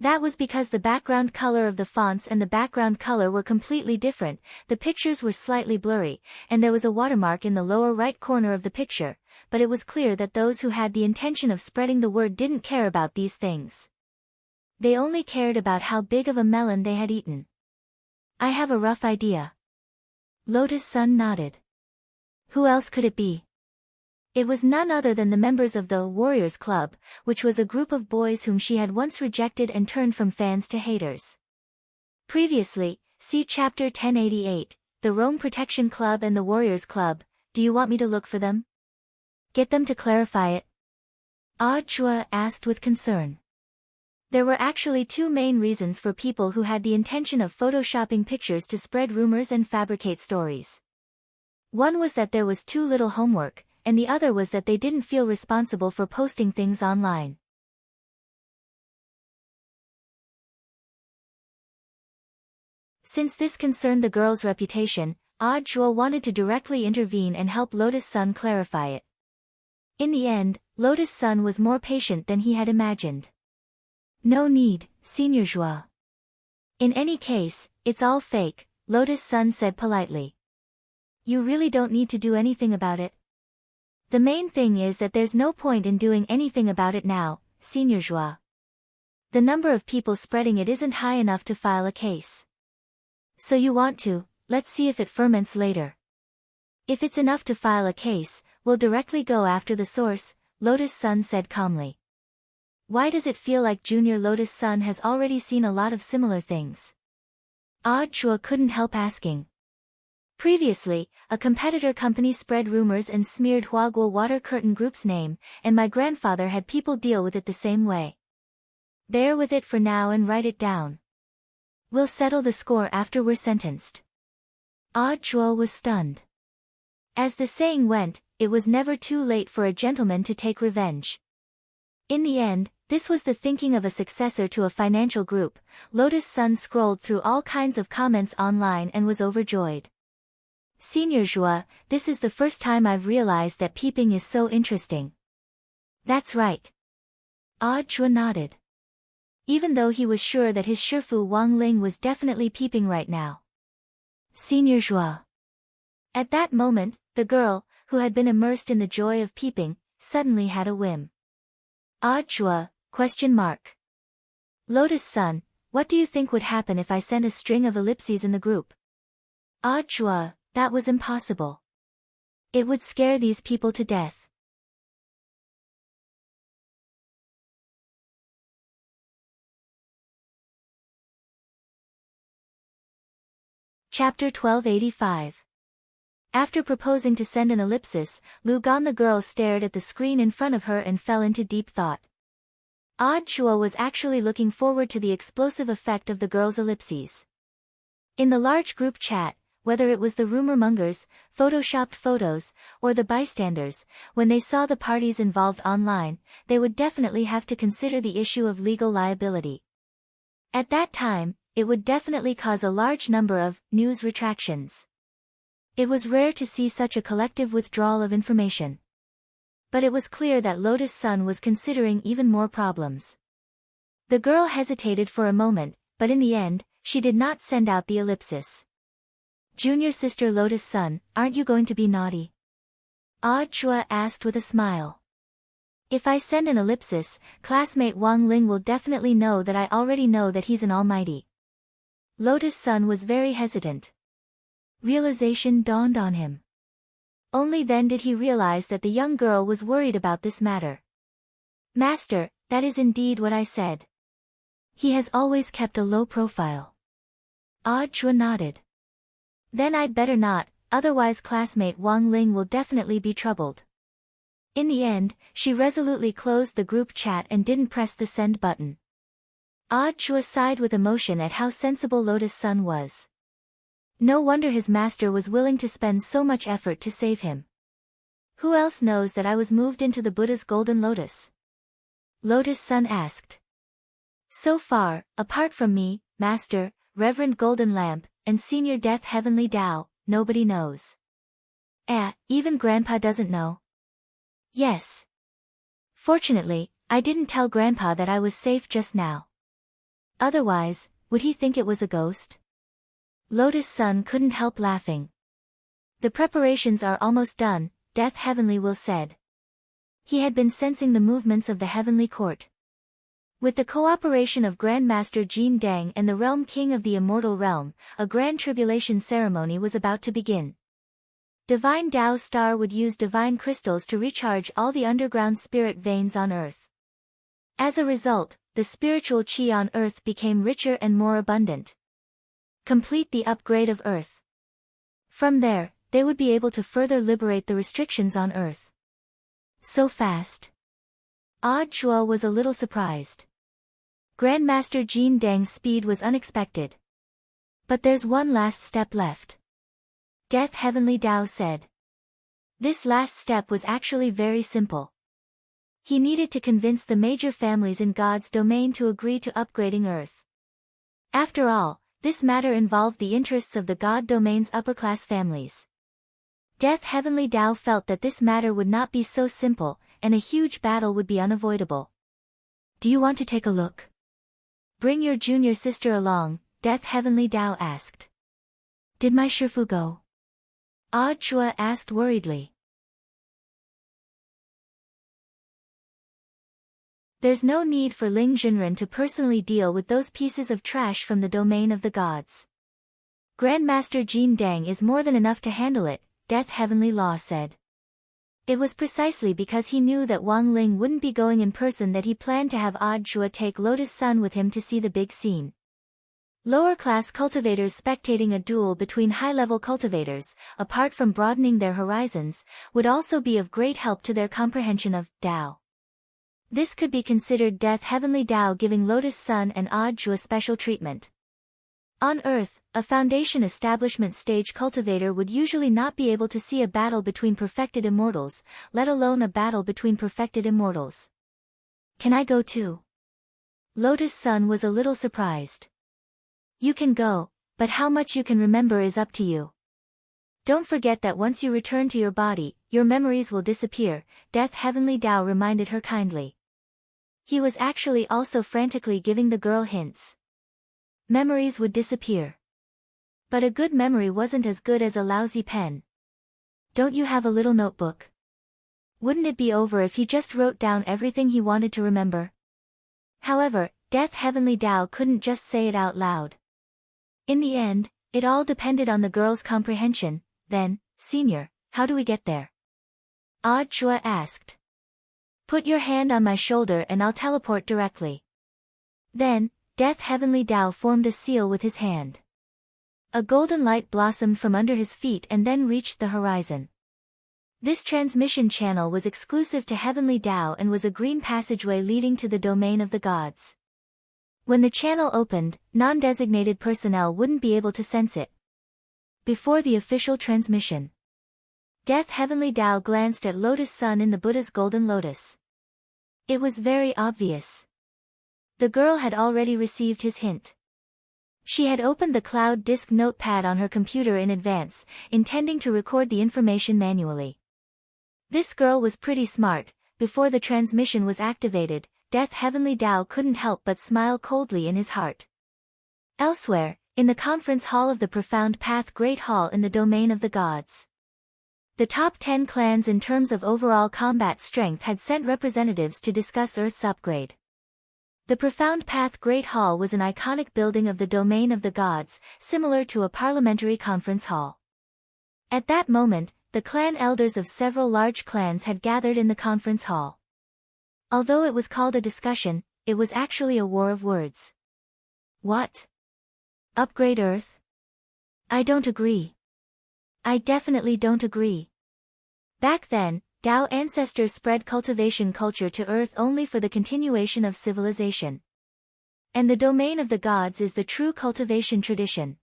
That was because the background color of the fonts and the background color were completely different, the pictures were slightly blurry, and there was a watermark in the lower right corner of the picture, but it was clear that those who had the intention of spreading the word didn't care about these things. They only cared about how big of a melon they had eaten. I have a rough idea. Lotus-san nodded. Who else could it be? It was none other than the members of the Warriors Club, which was a group of boys whom she had once rejected and turned from fans to haters. Previously, see Chapter 1088, the Rome Protection Club and the Warriors Club. Do you want me to look for them? Get them to clarify it? Chua asked with concern. There were actually two main reasons for people who had the intention of photoshopping pictures to spread rumors and fabricate stories. One was that there was too little homework, and the other was that they didn't feel responsible for posting things online. Since this concerned the girl's reputation, Chua wanted to directly intervene and help Lotus-san clarify it. In the end, Lotus-san was more patient than he had imagined. No need, Senior Joa. In any case, it's all fake, Lotus-san said politely. You really don't need to do anything about it. The main thing is that there's no point in doing anything about it now, Senior Joa. The number of people spreading it isn't high enough to file a case. So you want to, let's see if it ferments later. If it's enough to file a case, we'll directly go after the source, Lotus-san said calmly. Why does it feel like Junior Lotus-san has already seen a lot of similar things? Chua couldn't help asking. Previously, a competitor company spread rumors and smeared Huaguo Water Curtain Group's name, and my grandfather had people deal with it the same way. Bear with it for now and write it down. We'll settle the score after we're sentenced. Chua was stunned. As the saying went, it was never too late for a gentleman to take revenge. In the end, this was the thinking of a successor to a financial group. Lotus-san scrolled through all kinds of comments online and was overjoyed. Senior Joa, this is the first time I've realized that peeping is so interesting. That's right. Chua nodded. Even though he was sure that his Shifu Wang Ling was definitely peeping right now. Senior Joa. At that moment, the girl, who had been immersed in the joy of peeping, suddenly had a whim. Chua, ? Lotus-san, what do you think would happen if I sent a string of ellipses in the group? Chua, that was impossible. It would scare these people to death. Chapter 1285. After proposing to send an ellipsis, Lu Gan the girl stared at the screen in front of her and fell into deep thought. Chua was actually looking forward to the explosive effect of the girl's ellipses. In the large group chat, whether it was the rumor-mongers, photoshopped photos, or the bystanders, when they saw the parties involved online, they would definitely have to consider the issue of legal liability. At that time, it would definitely cause a large number of news retractions. It was rare to see such a collective withdrawal of information. But it was clear that Lotus Sun was considering even more problems. The girl hesitated for a moment, but in the end, she did not send out the ellipsis. Junior sister Lotus Sun, aren't you going to be naughty? Ah Chua asked with a smile. If I send an ellipsis, classmate Wang Ling will definitely know that I already know that he's an almighty. Lotus Sun was very hesitant. Realization dawned on him. Only then did he realize that the young girl was worried about this matter. Master, that is indeed what I said. He has always kept a low profile. Ah Chua nodded. Then I'd better not, otherwise classmate Wang Ling will definitely be troubled. In the end, she resolutely closed the group chat and didn't press the send button. Ah Chua sighed with emotion at how sensible Lotus Sun was. No wonder his master was willing to spend so much effort to save him. Who else knows that I was moved into the Buddha's golden lotus? Lotus Sun asked. So far, apart from me, Master, Reverend Golden Lamp, and Senior Death Heavenly Tao, nobody knows. Even Grandpa doesn't know? Yes. Fortunately, I didn't tell Grandpa that I was safe just now. Otherwise, would he think it was a ghost? Lotus Sun couldn't help laughing. The preparations are almost done, Death Heavenly Will said. He had been sensing the movements of the Heavenly Court. With the cooperation of Grandmaster Jin Dang and the Realm King of the Immortal Realm, a grand tribulation ceremony was about to begin. Divine Tao Star would use divine crystals to recharge all the underground spirit veins on Earth. As a result, the spiritual chi on Earth became richer and more abundant. Complete the upgrade of Earth. From there, they would be able to further liberate the restrictions on Earth. So fast. Ah Chua was a little surprised. Grandmaster Jin Dang's speed was unexpected. But there's one last step left. Death Heavenly Tao said. This last step was actually very simple. He needed to convince the major families in God's domain to agree to upgrading Earth. After all, this matter involved the interests of the God domain's upper-class families. Death Heavenly Tao felt that this matter would not be so simple, and a huge battle would be unavoidable. Do you want to take a look? Bring your junior sister along, Death Heavenly Tao asked. Did my Shifu go? Ah Chua asked worriedly. There's no need for Ling Junren to personally deal with those pieces of trash from the domain of the gods. Grandmaster Jin Dang is more than enough to handle it, Death Heavenly Law said. It was precisely because he knew that Wang Ling wouldn't be going in person that he planned to have Ah Chua take Lotus Sun with him to see the big scene. Lower-class cultivators spectating a duel between high-level cultivators, apart from broadening their horizons, would also be of great help to their comprehension of Tao. This could be considered Death Heavenly Tao giving Lotus Sun and Ah Chua special treatment. On Earth, a foundation establishment stage cultivator would usually not be able to see a battle between perfected immortals, let alone a battle between perfected immortals. Can I go too? Lotus Sun was a little surprised. You can go, but how much you can remember is up to you. Don't forget that once you return to your body, your memories will disappear, Death Heavenly Tao reminded her kindly. He was actually also frantically giving the girl hints. Memories would disappear. But a good memory wasn't as good as a lousy pen. Don't you have a little notebook? Wouldn't it be over if he just wrote down everything he wanted to remember? However, Death Heavenly Tao couldn't just say it out loud. In the end, it all depended on the girl's comprehension. Then, Senior, how do we get there? Ah Chua asked. Put your hand on my shoulder and I'll teleport directly. Then, Death Heavenly Tao formed a seal with his hand. A golden light blossomed from under his feet and then reached the horizon. This transmission channel was exclusive to Heavenly Tao and was a green passageway leading to the domain of the gods. When the channel opened, non-designated personnel wouldn't be able to sense it. Before the official transmission, Death Heavenly Tao glanced at Lotus Sun in the Buddha's golden lotus. It was very obvious. The girl had already received his hint. She had opened the cloud disk notepad on her computer in advance, intending to record the information manually. This girl was pretty smart. Before the transmission was activated, Death Heavenly Tao couldn't help but smile coldly in his heart. Elsewhere, in the conference hall of the Profound Path Great Hall in the domain of the gods, the top 10 clans in terms of overall combat strength had sent representatives to discuss Earth's upgrade. The Profound Path Great Hall was an iconic building of the domain of the gods, similar to a parliamentary conference hall. At that moment, the clan elders of several large clans had gathered in the conference hall. Although it was called a discussion, it was actually a war of words. What? Upgrade Earth? I don't agree. I definitely don't agree. Back then, Tao ancestors spread cultivation culture to Earth only for the continuation of civilization. And the domain of the gods is the true cultivation tradition.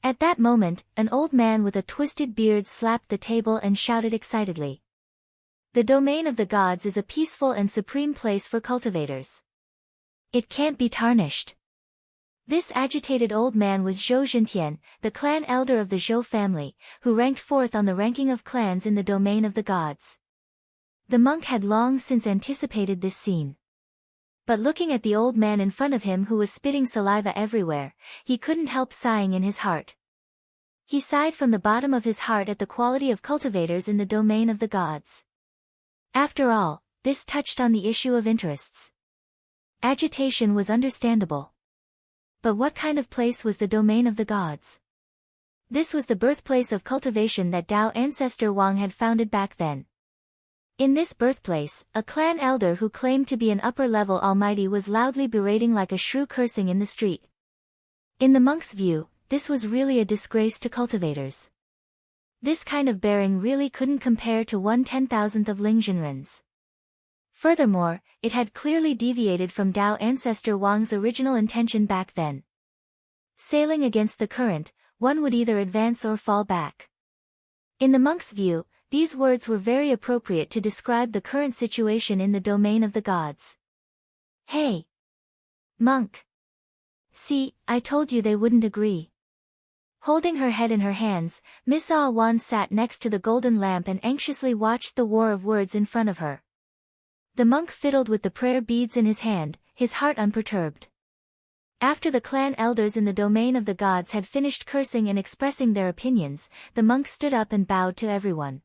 At that moment, an old man with a twisted beard slapped the table and shouted excitedly. The domain of the gods is a peaceful and supreme place for cultivators. It can't be tarnished. This agitated old man was Zhou Zhentian, the clan elder of the Zhou family, who ranked fourth on the ranking of clans in the domain of the gods. The monk had long since anticipated this scene. But looking at the old man in front of him who was spitting saliva everywhere, he couldn't help sighing in his heart. He sighed from the bottom of his heart at the quality of cultivators in the domain of the gods. After all, this touched on the issue of interests. Agitation was understandable. But what kind of place was the domain of the gods? This was the birthplace of cultivation that Tao ancestor Wang had founded back then. In this birthplace, a clan elder who claimed to be an upper-level almighty was loudly berating like a shrew cursing in the street. In the monk's view, this was really a disgrace to cultivators. This kind of bearing really couldn't compare to 1/10,000th of Lingzhenren's. Furthermore, it had clearly deviated from Tao ancestor Wang's original intention back then. Sailing against the current, one would either advance or fall back. In the monk's view, these words were very appropriate to describe the current situation in the domain of the gods. Hey! Monk! See, I told you they wouldn't agree. Holding her head in her hands, Miss Ah-wan sat next to the golden lamp and anxiously watched the war of words in front of her. The monk fiddled with the prayer beads in his hand, his heart unperturbed. After the clan elders in the domain of the gods had finished cursing and expressing their opinions, the monk stood up and bowed to everyone.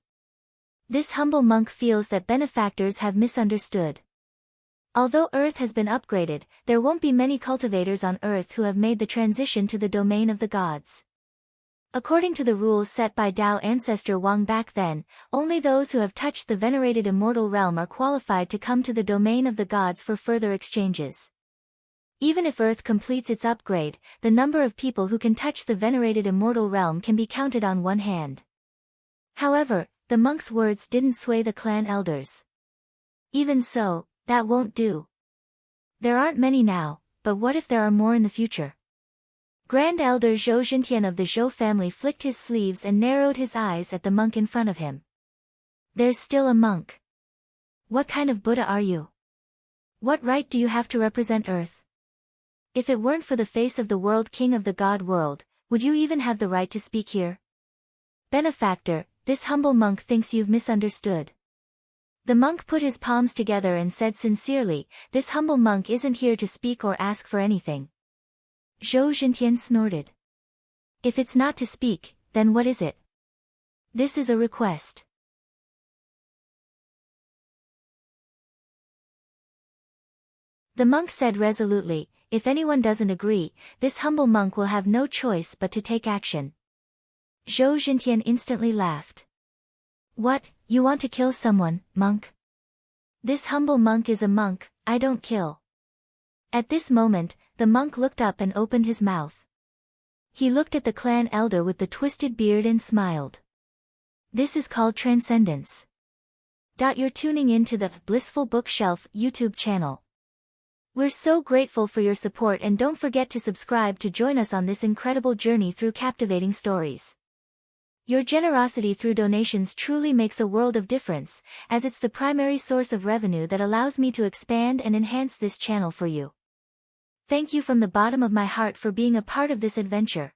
This humble monk feels that benefactors have misunderstood. Although Earth has been upgraded, there won't be many cultivators on Earth who have made the transition to the domain of the gods. According to the rules set by Tao ancestor Wang back then, only those who have touched the venerated immortal realm are qualified to come to the domain of the gods for further exchanges. Even if Earth completes its upgrade, the number of people who can touch the venerated immortal realm can be counted on one hand. However, the monk's words didn't sway the clan elders. Even so, that won't do. There aren't many now, but what if there are more in the future? Grand Elder Zhou Zhentian of the Zhou family flicked his sleeves and narrowed his eyes at the monk in front of him. There's still a monk. What kind of Buddha are you? What right do you have to represent Earth? If it weren't for the face of the world king of the god world, would you even have the right to speak here? Benefactor, this humble monk thinks you've misunderstood. The monk put his palms together and said sincerely, this humble monk isn't here to speak or ask for anything. Zhou Zhentian snorted. If it's not to speak, then what is it? This is a request. The monk said resolutely, if anyone doesn't agree, this humble monk will have no choice but to take action. Zhou Zhentian instantly laughed. What, you want to kill someone, monk? This humble monk is a monk, I don't kill. At this moment, the monk looked up and opened his mouth. He looked at the clan elder with the twisted beard and smiled. This is called transcendence. You're tuning in to the Blissful Bookshelf YouTube channel. We're so grateful for your support and don't forget to subscribe to join us on this incredible journey through captivating stories. Your generosity through donations truly makes a world of difference, as it's the primary source of revenue that allows me to expand and enhance this channel for you. Thank you from the bottom of my heart for being a part of this adventure.